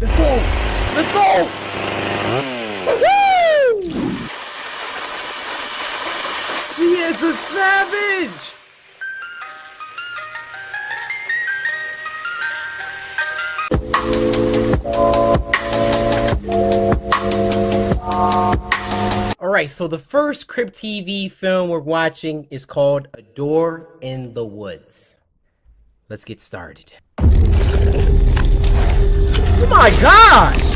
Let's go! Let's go! Woo! She is a savage! Alright, so the first Crypt TV film we're watching is called A Door in the Woods. Let's get started. Oh my gosh!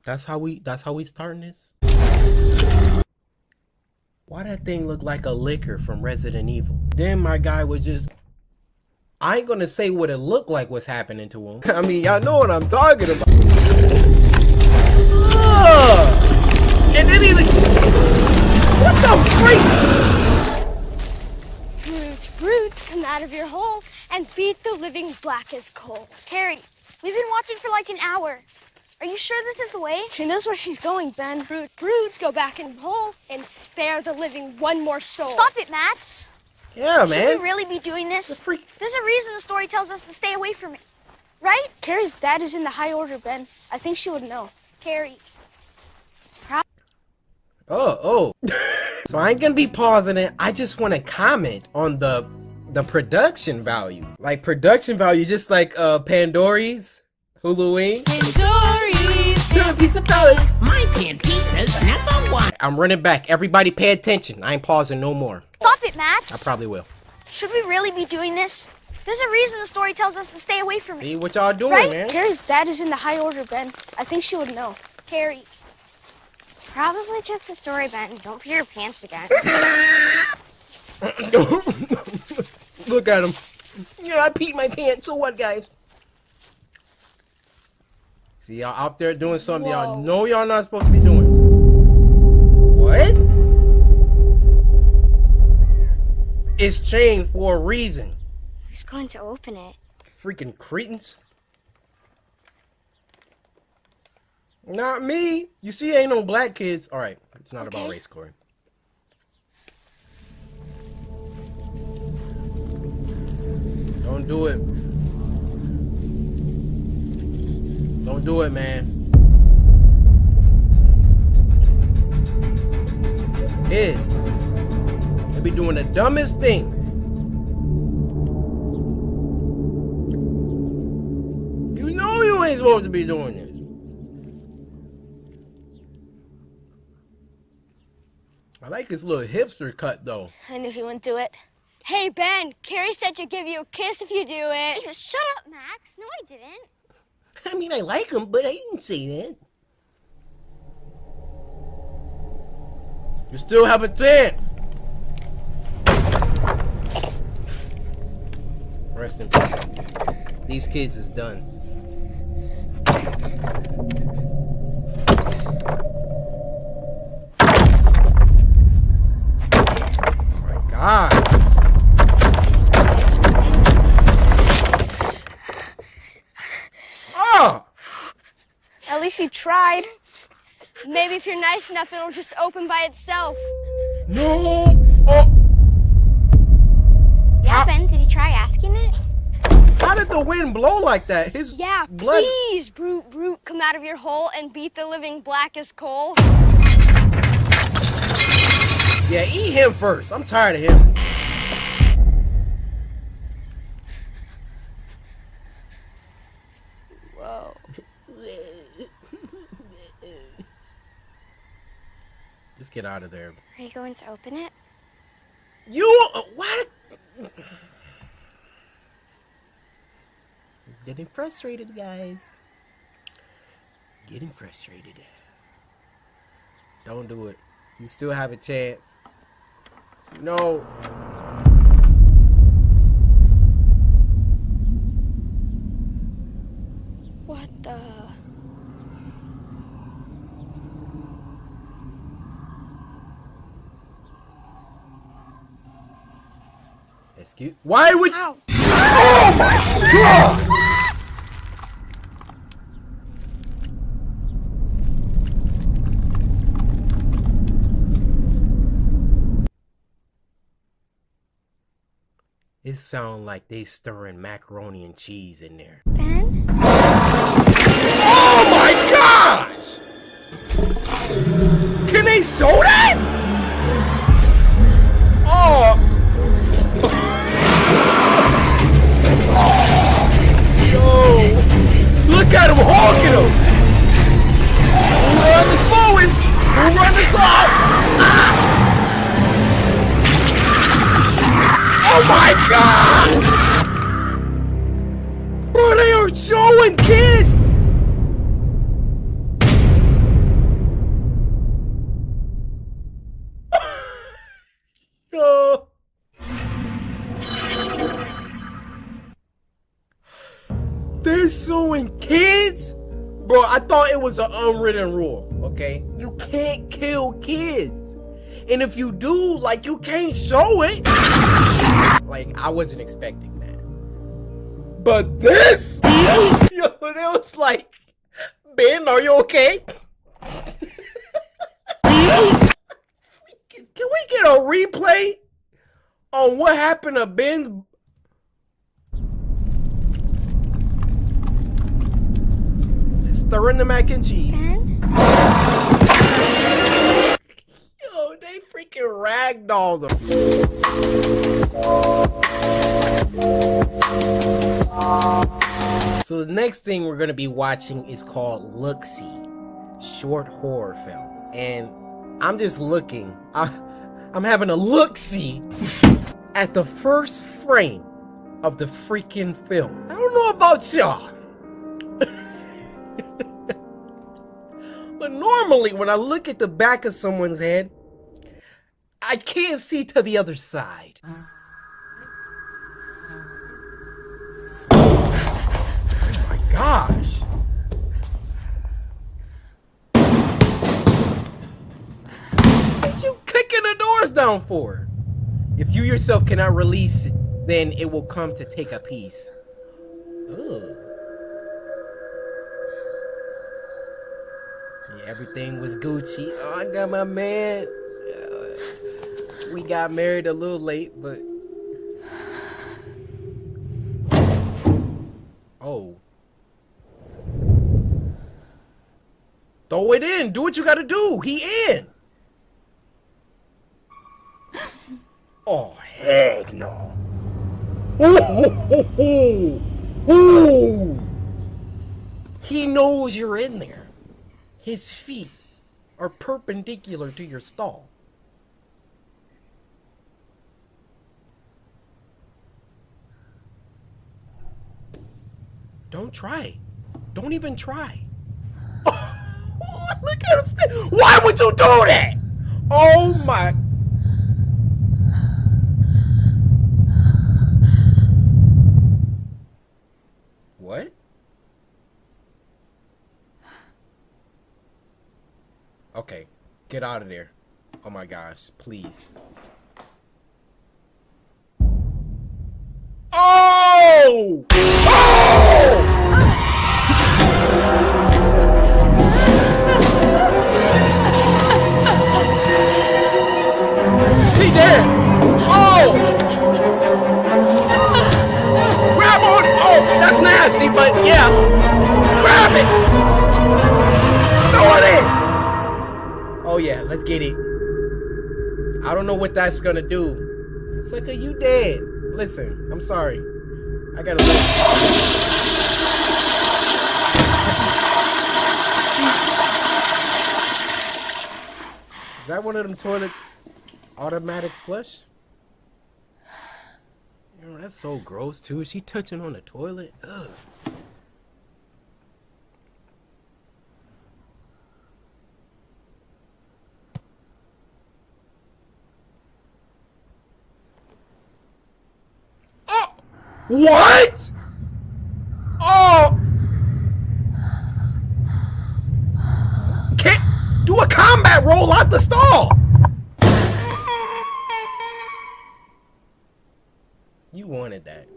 That's how we starting this? Why that thing look like a liquor from Resident Evil? Then my guy was just... I ain't gonna say what it looked like was happening to him. I mean, y'all know what I'm talking about. And then even... What the freak? Brutes, come out of your hole and beat the living black as coal. Carrie, we've been watching for like an hour. Are you sure this is the way? She knows where she's going, Ben. Brutes, go back in the hole and spare the living one more soul. Stop it, Max. Yeah, man. Should we really be doing this? There's a reason the story tells us to stay away from it. Right? Carrie's dad is in the high order, Ben. I think she would know. Carrie. Oh. So I ain't gonna be pausing it. I just want to comment on the production value. Like production value, just like Pandories, Halloween. Pandories, pan pizza fellas. My pan pizza's #1. I'm running back. Everybody pay attention. I ain't pausing no more. Stop it, Max. I probably will. Should we really be doing this? There's a reason the story tells us to stay away from it. See what y'all doing, right? man. Carrie's dad is in the high order, Ben. I think she would know. Carrie. Probably just the story, Ben. Don't pee your pants again. Look at him. Yeah, I peed my pants. So what, guys? See, y'all out there doing something y'all know y'all not supposed to be doing. What? It's chained for a reason. Who's going to open it? Freaking cretins. Not me. You see, ain't no black kids. All right, it's not about race, Corey. Don't do it. Don't do it, man. Kids, they be doing the dumbest thing. You know you ain't supposed to be doing this. I like this little hipster cut, though. I knew he wouldn't do it. Hey, Ben, Carrie said she'd give you a kiss if you do it. Shut up, Max. No, I didn't. I mean, I like him, but I didn't say that. You still have a chance. Rest in peace. These kids is done. Oh my God. Oh! At least he tried. Maybe if you're nice enough, it'll just open by itself. No! Oh! Yeah, Ben, did he try asking it? How did the wind blow like that? His blood... Please, brute, come out of your hole and beat the living black as coal. Yeah, eat him first. I'm tired of him. Whoa. Just get out of there. Are you going to open it? You... What? Getting frustrated, guys. Getting frustrated. Don't do it. You still have a chance. No. Why would you? Oh my god! It sounds like they stirring macaroni and cheese in there. Ben? Oh my gosh! Can they show that? Oh! Yo! Look at him hawking him! Who run the slowest? Who run the slow? Oh my god! Bro, they are showing kids! Yo. They're showing kids? Bro, I thought it was an unwritten rule, okay? You can't kill kids. And if you do, like, you can't show it. Like, I wasn't expecting that. But this? Yo, it was like, Ben, are you okay? Can we get a replay on what happened to Ben? Stirring the mac and cheese. Yo, they freaking ragdolled them. So the next thing we're gonna be watching is called Look-See, short horror film. And I'm just looking, I'm having a look-see at the first frame of the freaking film. I don't know about y'all. But normally when I look at the back of someone's head, I can't see to the other side. Oh my gosh. What you kicking the doors down for? If you yourself cannot release it, then it will come to take a piece. Ugh. Yeah, everything was Gucci. Oh, I got my man. We got married a little late, but... Oh. Throw it in. Do what you gotta do. He in. Oh, heck no. Ooh. He knows you're in there. His feet are perpendicular to your stall. Don't try. Don't even try. Look at him. Why would you do that? Oh my. What? Okay, get out of there. Oh my gosh, please. Oh! Oh! She dead! Oh! Grab on! Oh, that's nasty, but yeah. Grab it! Throw it in! Oh yeah, let's get it. I don't know what that's gonna do. It's like, are you dead? Listen, I'm sorry. I gotta leave. Is that one of them toilets? Automatic flush? You know, that's so gross too. Is she touching on the toilet? Ugh. What? Oh! Can't do a combat roll out the stall. wanted that.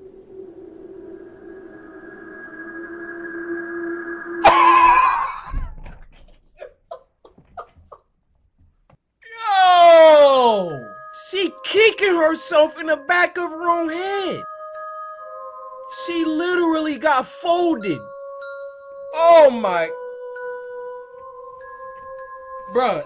Yo! She kicking herself in the back of her own head. She literally got folded. Oh my. Bruh,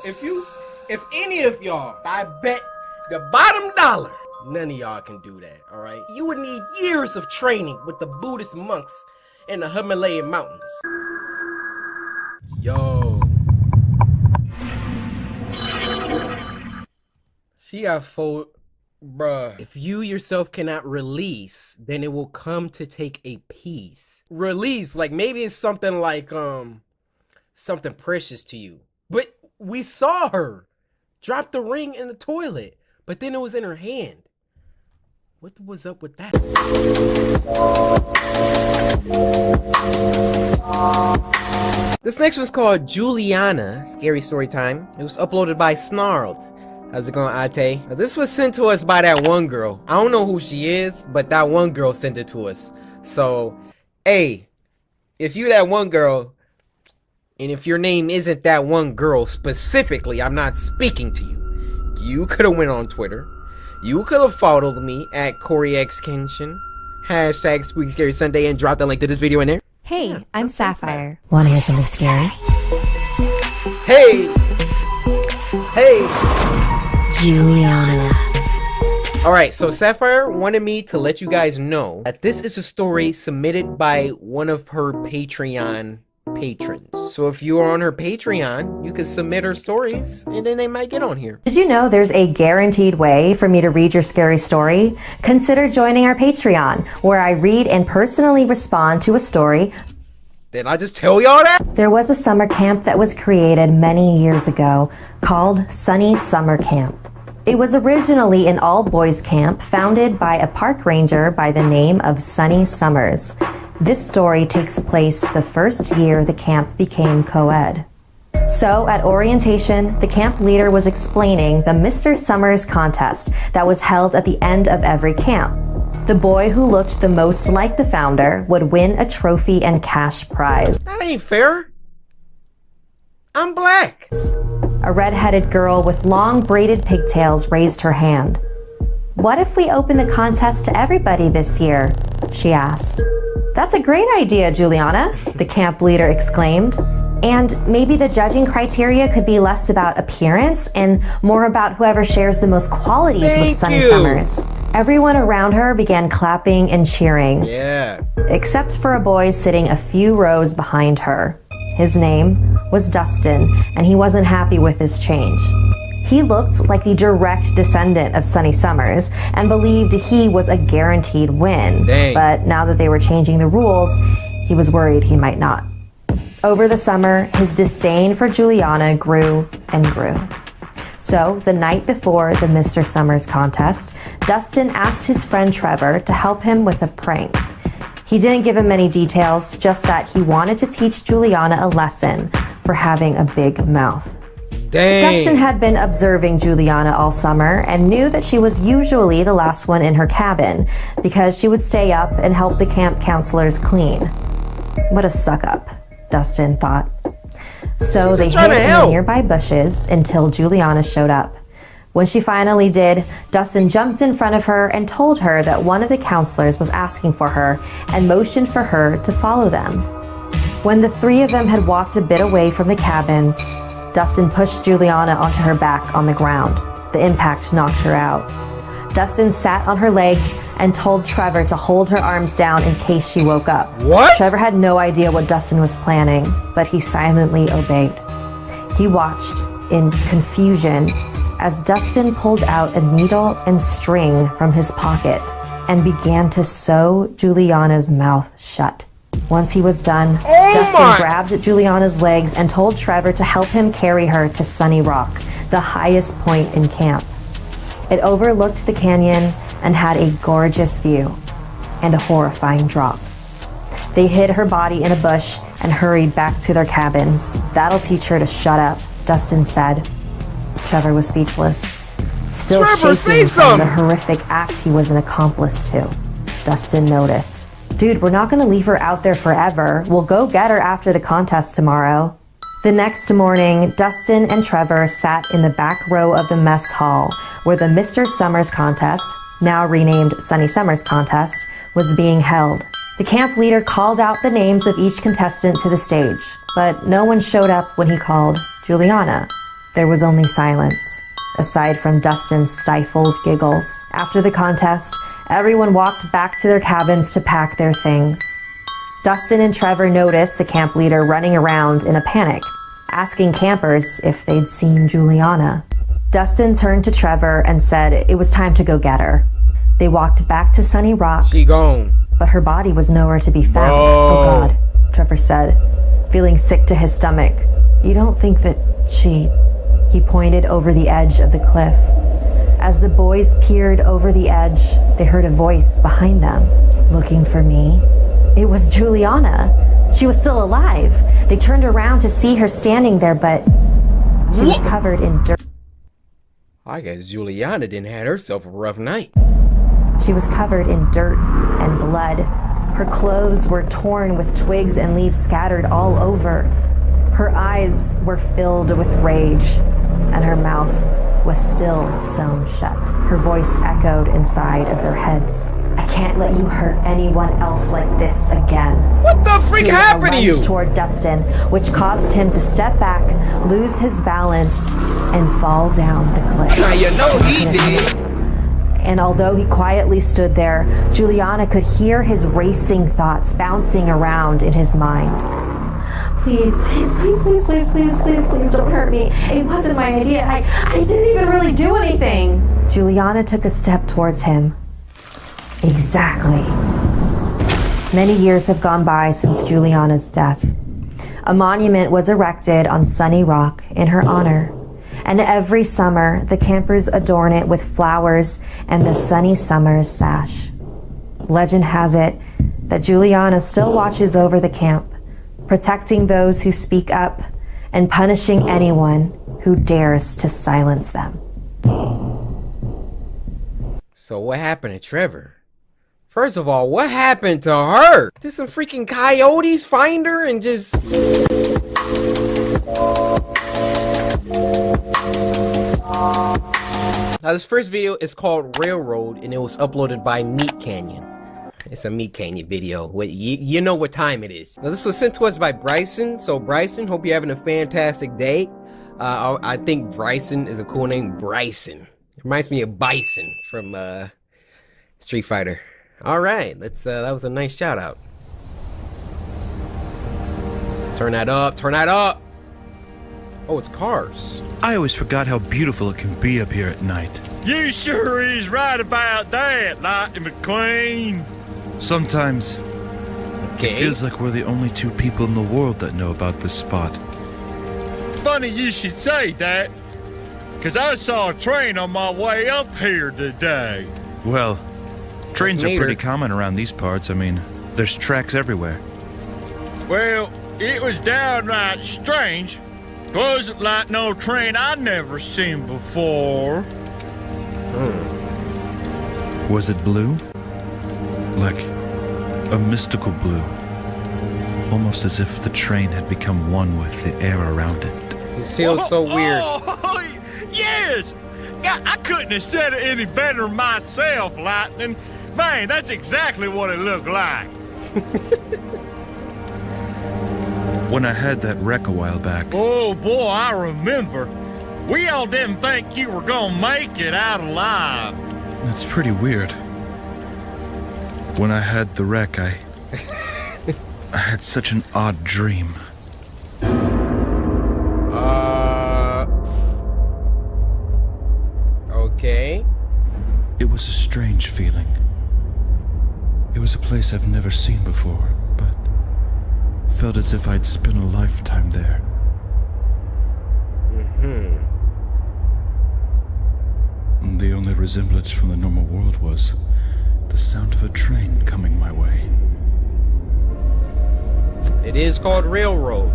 if any of y'all, I bet the bottom dollar, none of y'all can do that, alright? You would need years of training with the Buddhist monks in the Himalayan mountains. Yo. She got folded. Bruh, if you yourself cannot release, then it will come to take a piece. Release, like maybe it's something like, something precious to you. But we saw her drop the ring in the toilet, but then it was in her hand. What was up with that? This next one's called Juliana, Scary Story Time. It was uploaded by Snarled. How's it going, Ate? Now, this was sent to us by that one girl. I don't know who she is, but that one girl sent it to us. So, hey, if you that one girl, and if your name isn't that one girl specifically, I'm not speaking to you. You could have went on Twitter. You could have followed me at coryxkenshin, hashtag Spooky Scary Sunday, and dropped the link to this video in there. Hey, I'm Sapphire. Wanna hear something scary? Hey! Hey! Juliana. Alright, so Sapphire wanted me to let you guys know that this is a story submitted by one of her Patreon patrons. So if you are on her Patreon, you can submit her stories and then they might get on here. Did you know there's a guaranteed way for me to read your scary story? Consider joining our Patreon, where I read and personally respond to a story. Did I just tell y'all that? There was a summer camp that was created many years ago called Sunny Summer Camp. It was originally an all-boys camp founded by a park ranger by the name of Sunny Summers. This story takes place the first year the camp became co-ed. So, at orientation, the camp leader was explaining the Mr. Summers contest that was held at the end of every camp. The boy who looked the most like the founder would win a trophy and cash prize. That ain't fair. I'm black. A red-headed girl with long braided pigtails raised her hand. What if we open the contest to everybody this year? She asked. That's a great idea, Juliana, the camp leader exclaimed. And maybe the judging criteria could be less about appearance and more about whoever shares the most qualities with Sunny Summers. Everyone around her began clapping and cheering. Yeah. Except for a boy sitting a few rows behind her. His name was Dustin, and he wasn't happy with this change. He looked like the direct descendant of Sunny Summers and believed he was a guaranteed win. Dang. But now that they were changing the rules, he was worried he might not. Over the summer, his disdain for Juliana grew and grew. So, the night before the Mr. Summers contest, Dustin asked his friend Trevor to help him with a prank. He didn't give him many details, just that he wanted to teach Juliana a lesson for having a big mouth. Dang. Dustin had been observing Juliana all summer and knew that she was usually the last one in her cabin because she would stay up and help the camp counselors clean. What a suck-up, Dustin thought. So they hid in the nearby bushes until Juliana showed up. When she finally did, Dustin jumped in front of her and told her that one of the counselors was asking for her and motioned for her to follow them. When the three of them had walked a bit away from the cabins, Dustin pushed Juliana onto her back on the ground. The impact knocked her out. Dustin sat on her legs and told Trevor to hold her arms down in case she woke up. What? Trevor had no idea what Dustin was planning, but he silently obeyed. He watched in confusion as Dustin pulled out a needle and string from his pocket and began to sew Juliana's mouth shut. Once he was done, Dustin grabbed Juliana's legs and told Trevor to help him carry her to Sunny Rock, the highest point in camp. It overlooked the canyon and had a gorgeous view and a horrifying drop. They hid her body in a bush and hurried back to their cabins. That'll teach her to shut up, Dustin said. Trevor was speechless, still shaking from the horrific act he was an accomplice to. Dustin noticed. Dude, we're not gonna leave her out there forever. We'll go get her after the contest tomorrow. The next morning, Dustin and Trevor sat in the back row of the mess hall where the Mr. Summers contest, now renamed Sunny Summers contest, was being held. The camp leader called out the names of each contestant to the stage, but no one showed up when he called Juliana. There was only silence, aside from Dustin's stifled giggles. After the contest, everyone walked back to their cabins to pack their things. Dustin and Trevor noticed the camp leader running around in a panic, asking campers if they'd seen Juliana. Dustin turned to Trevor and said it was time to go get her. They walked back to Sunny Rock. She gone. But her body was nowhere to be found. Oh God, Trevor said, feeling sick to his stomach. You don't think that she... He pointed over the edge of the cliff. As the boys peered over the edge, they heard a voice behind them. Looking for me? It was Juliana. She was still alive. They turned around to see her standing there, but she was covered in dirt. I guess Juliana didn't have herself a rough night. She was covered in dirt and blood. Her clothes were torn with twigs and leaves scattered all over. Her eyes were filled with rage, and her mouth was still sewn shut. Her voice echoed inside of their heads. I can't let you hurt anyone else like this again. What the freak happened to you? Toward Dustin, which caused him to step back, lose his balance, and fall down the cliff. Now you know he did. And although he quietly stood there, Juliana could hear his racing thoughts bouncing around in his mind. Please, please, please, please, please, please, please, please don't hurt me. It wasn't my idea. I didn't even really do anything. Juliana took a step towards him. Exactly. Many years have gone by since Juliana's death. A monument was erected on Sunny Rock in her honor. And every summer, the campers adorn it with flowers and the Sunny Summers sash. Legend has it that Juliana still watches over the camp, protecting those who speak up and punishing anyone who dares to silence them. So what happened to Trevor? First of all, what happened to her? Did some freaking coyotes find her and just... Now this first video is called Railroad and it was uploaded by Meat Canyon. It's a Meat Canyon video. You know what time it is. Now this was sent to us by Bryson. So Bryson, hope you're having a fantastic day. I think Bryson is a cool name. Bryson. It reminds me of Bison from Street Fighter. All right, let's. That was a nice shout out. Turn that up. Turn that up. Oh, it's cars. I always forgot how beautiful it can be up here at night. You sure is right about that, Lightning McQueen. Sometimes it feels like we're the only two people in the world that know about this spot. Funny you should say that, because I saw a train on my way up here today. Well, trains are pretty common around these parts. I mean, there's tracks everywhere. Well, it was downright strange. Wasn't like no train I'd never seen before. Was it blue? Like a mystical blue. Almost as if the train had become one with the air around it. This feels so weird. Oh, yes! I couldn't have said it any better myself, Lightning. Man, that's exactly what it looked like. When I had that wreck a while back. Oh boy, I remember. We all didn't think you were gonna make it out alive. That's pretty weird. When I had the wreck, I had such an odd dream. Okay. It was a strange feeling. It was a place I've never seen before, but felt as if I'd spent a lifetime there. And the only resemblance from the normal world was the sound of a train coming my way. It is called Railroad.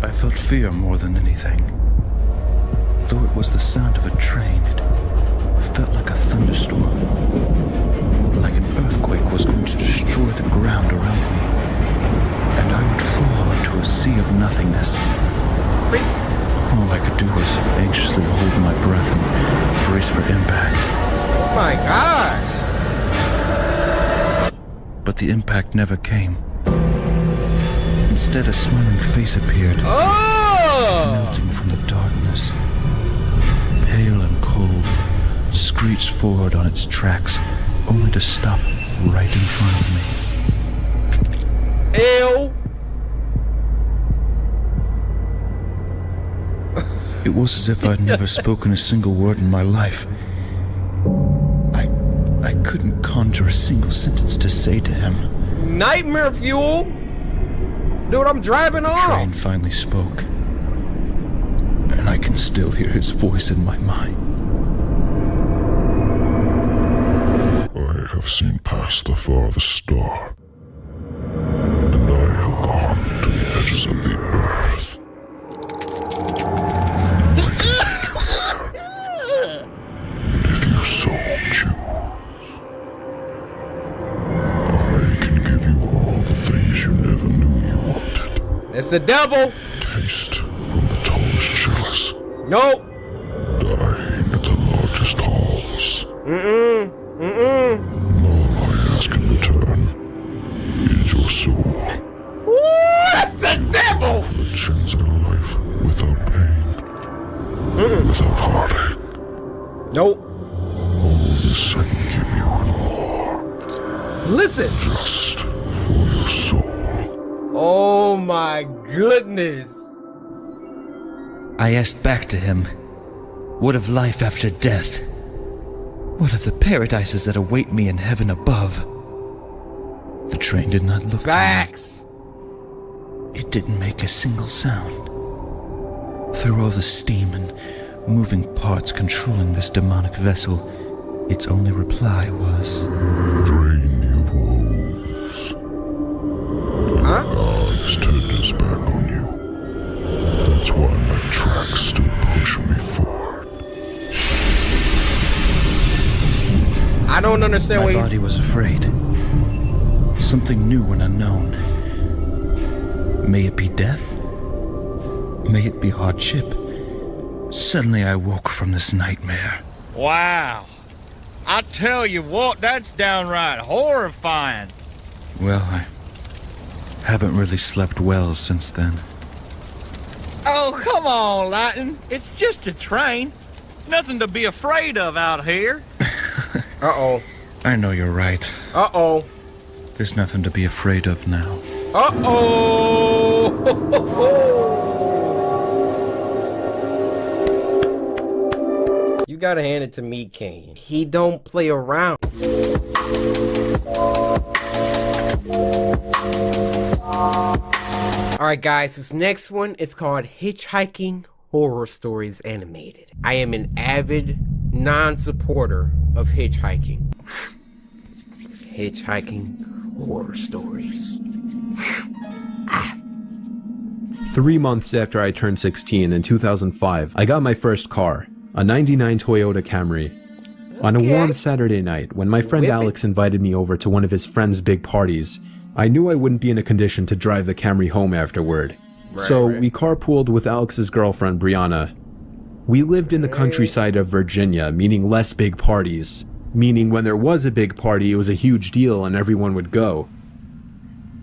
I felt fear more than anything. Though it was the sound of a train, it felt like a thunderstorm. but the impact never came. Instead, a smiling face appeared, melting from the darkness. Pale and cold, screeched forward on its tracks, only to stop right in front of me. Ew! It was as if I'd never spoken a single word in my life. I couldn't conjure a single sentence to say to him. Nightmare fuel? Dude, I'm driving off! The train finally spoke, and I can still hear his voice in my mind. I have seen past the farthest star, and I have gone to the edges of the earth. And if you so choose, I can give you all the things you never knew you wanted. It's the devil! Taste from the tallest chalice. Nope! Dine at the largest halls. Mm-mm. Mm-mm. All I ask in return is your soul. Ooh, that's the devil! For a chance at a life without pain. Without heartache. Nope. All this I can give you and more. Listen! Just for your soul. Oh my goodness! I asked back to him, what of life after death? What of the paradises that await me in heaven above? The train did not look Facts! It didn't make a single sound. Through all the steam and moving parts controlling this demonic vessel, its only reply was... Drain of woes. Huh? God has turned his back on you. That's why my tracks still push me forward. I don't understand My body was afraid. Something new and unknown. May it be death? May it be hardship? Suddenly I woke from this nightmare. Wow. I tell you what, that's downright horrifying. Well, I haven't really slept well since then. Oh, come on, Lightning. It's just a train. Nothing to be afraid of out here. Uh-oh. I know you're right. Uh-oh. There's nothing to be afraid of now. Uh-oh! You gotta hand it to me, King. He don't play around. Alright guys, this next one is called Hitchhiking Horror Stories Animated. I am an avid non-supporter of hitchhiking. Hitchhiking Horror Stories. 3 months after I turned 16 in 2005, I got my first car, a 99 Toyota Camry. On a warm Saturday night, when my friend Alex invited me over to one of his friend's big parties, I knew I wouldn't be in a condition to drive the Camry home afterward. So we carpooled with Alex's girlfriend, Brianna. We lived in the countryside of Virginia, meaning less big parties. Meaning when there was a big party, it was a huge deal and everyone would go.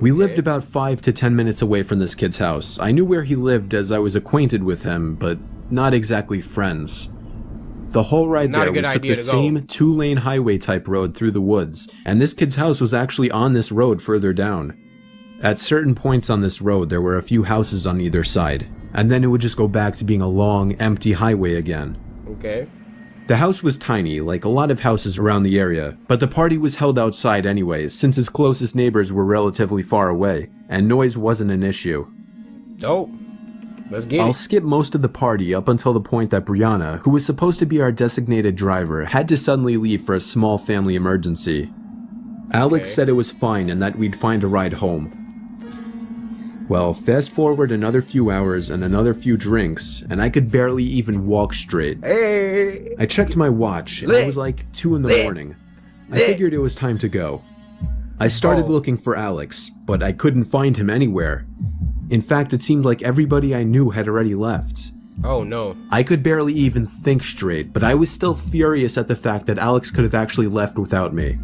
We lived about 5 to 10 minutes away from this kid's house. I knew where he lived as I was acquainted with him, but not exactly friends. The whole ride there, we took the same 2-lane highway type road through the woods, and this kid's house was actually on this road further down. At certain points on this road, there were a few houses on either side, and then it would just go back to being a long, empty highway again. Okay. The house was tiny, like a lot of houses around the area, but the party was held outside anyways, since his closest neighbors were relatively far away, and noise wasn't an issue. Dope. Let's get I'll skip most of the party up until the point that Brianna, who was supposed to be our designated driver, had to suddenly leave for a small family emergency. Alex said it was fine and that we'd find a ride home. Well, fast forward another few hours and another few drinks, and I could barely even walk straight. Hey! I checked my watch, and it was like 2 in the morning. I figured it was time to go. I started looking for Alex, but I couldn't find him anywhere. In fact, it seemed like everybody I knew had already left. Oh no. I could barely even think straight, but I was still furious at the fact that Alex could have actually left without me.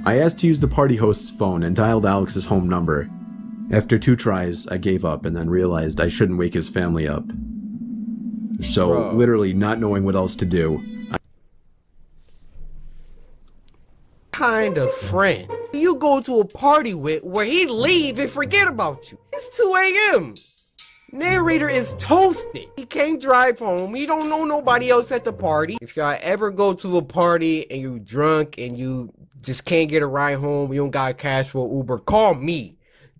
I asked to use the party host's phone and dialed Alex's home number. After 2 tries, I gave up and then realized I shouldn't wake his family up. So, Bro. literally not knowing what else to do, Kind of friend you go to a party with where he'd leave and forget about you? It's 2 a.m. Narrator is toasted. He can't drive home. He don't know nobody else at the party. If y'all ever go to a party and you drunk and you just can't get a ride home, you don't got cash for Uber, call me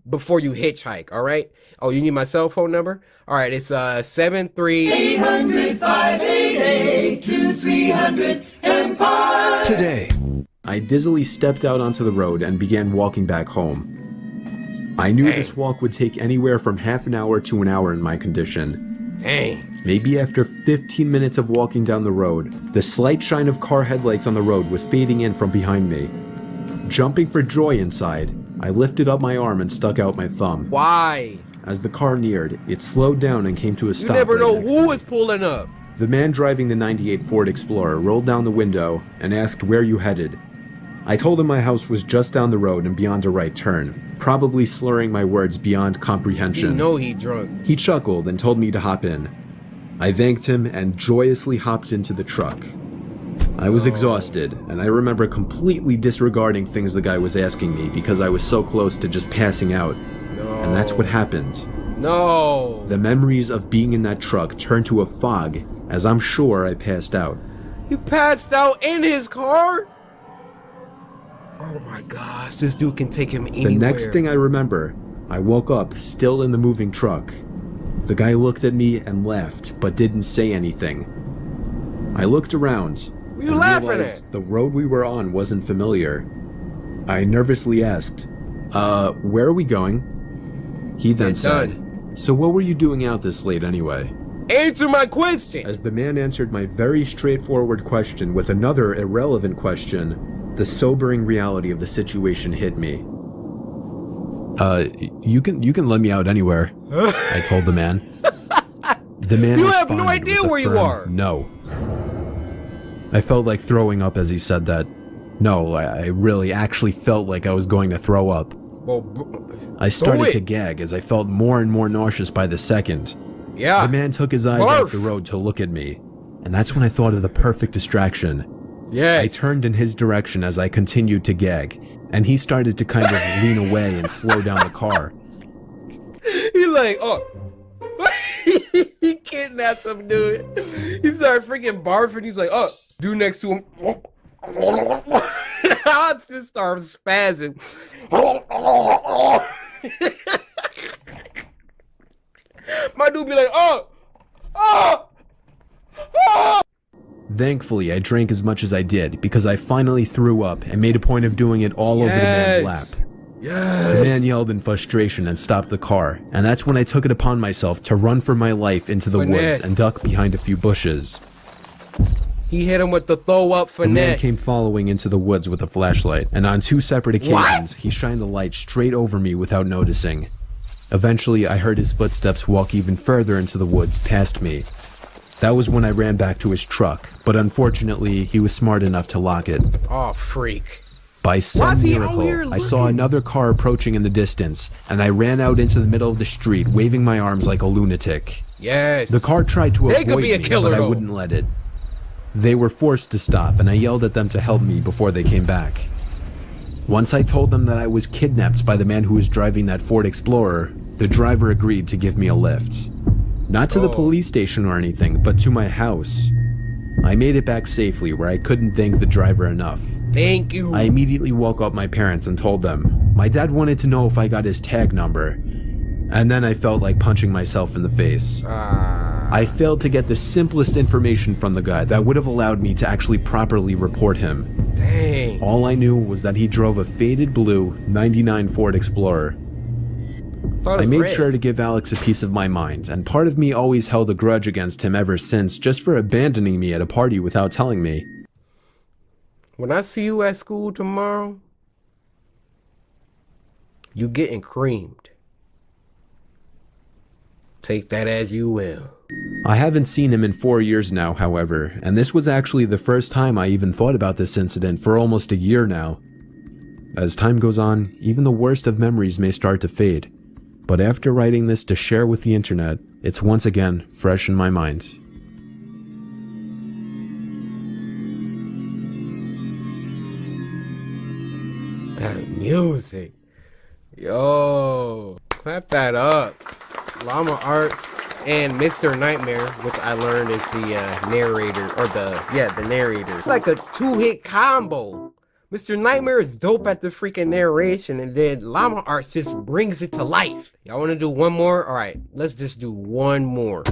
before you hitchhike, all right? Oh, you need my cell phone number? All right, it's 73 800-588-2300 Empire. Today, I dizzily stepped out onto the road and began walking back home. I knew this walk would take anywhere from half an hour to an hour in my condition. Dang. Maybe after 15 minutes of walking down the road, the slight shine of car headlights on the road was fading in from behind me. Jumping for joy inside, I lifted up my arm and stuck out my thumb. Why? As the car neared, it slowed down and came to a stop. You never right know next who to is pulling up. The man driving the '98 Ford Explorer rolled down the window and asked where you headed. I told him my house was just down the road and beyond a right turn, probably slurring my words beyond comprehension. You know he drunk. He chuckled and told me to hop in. I thanked him and joyously hopped into the truck. I was exhausted, and I remember completely disregarding things the guy was asking me because I was so close to just passing out. No. And that's what happened. No. The memories of being in that truck turned to a fog as I'm sure I passed out. You passed out in his car? Oh my gosh, this dude can take him anywhere. The next thing I remember, I woke up still in the moving truck. The guy looked at me and laughed, but didn't say anything. I looked around. What are you laughing realized at? The road we were on wasn't familiar. I nervously asked, where are we going? He then said, so what were you doing out this late anyway? Answer my question! As the man answered my very straightforward question with another irrelevant question, the sobering reality of the situation hit me. You can let me out anywhere, I told the man. The man You have no responded idea with a where you firm are. No. I felt like throwing up as he said that. No, I really actually felt like I was going to throw up. Well, I started to gag as I felt more and more nauseous by the second. Yeah. The man took his eyes off the road to look at me, and that's when I thought of the perfect distraction. Yes. I turned in his direction as I continued to gag, and he started to kind of lean away and slow down the car. He's like, oh. He kidnapped some dude. He started freaking barfing. He's like, oh. Dude next to him. I just started spazzing. My dude be like, oh. Oh. Oh. Thankfully, I drank as much as I did because I finally threw up and made a point of doing it all over the man's lap. Yes. The man yelled in frustration and stopped the car, and that's when I took it upon myself to run for my life into the woods and duck behind a few bushes. He hit him with the throw up finesse. The man came following into the woods with a flashlight, and on 2 separate occasions, he shined the light straight over me without noticing. Eventually, I heard his footsteps walk even further into the woods past me. That was when I ran back to his truck, but unfortunately, he was smart enough to lock it. Oh, freak. By some miracle, I saw another car approaching in the distance, and I ran out into the middle of the street, waving my arms like a lunatic. Yes. The car tried to They avoid could be a me, killer, but I though. wouldn't let it. They were forced to stop, and I yelled at them to help me before they came back. Once I told them that I was kidnapped by the man who was driving that Ford Explorer, the driver agreed to give me a lift. Not to the police station or anything, but to my house. I made it back safely where I couldn't thank the driver enough. Thank you. I immediately woke up my parents and told them. My dad wanted to know if I got his tag number. And then I felt like punching myself in the face. I failed to get the simplest information from the guy that would have allowed me to actually properly report him. Dang. All I knew was that he drove a faded blue '99 Ford Explorer. I made sure to give Alex a piece of my mind, and part of me always held a grudge against him ever since, just for abandoning me at a party without telling me. When I see you at school tomorrow, you getting creamed. Take that as you will. I haven't seen him in 4 years now, however, and this was actually the first time I even thought about this incident for almost a year now. As time goes on, even the worst of memories may start to fade. But after writing this to share with the internet, it's once again fresh in my mind. That music. Yo, clap that up. Llama Arts and Mr. Nightmare, which I learned is the narrator, or the narrator. It's like a 2-hit combo. Mr. Nightmare is dope at the freaking narration, and then Llama Arts just brings it to life. Y'all wanna do one more? Alright, let's just do one more.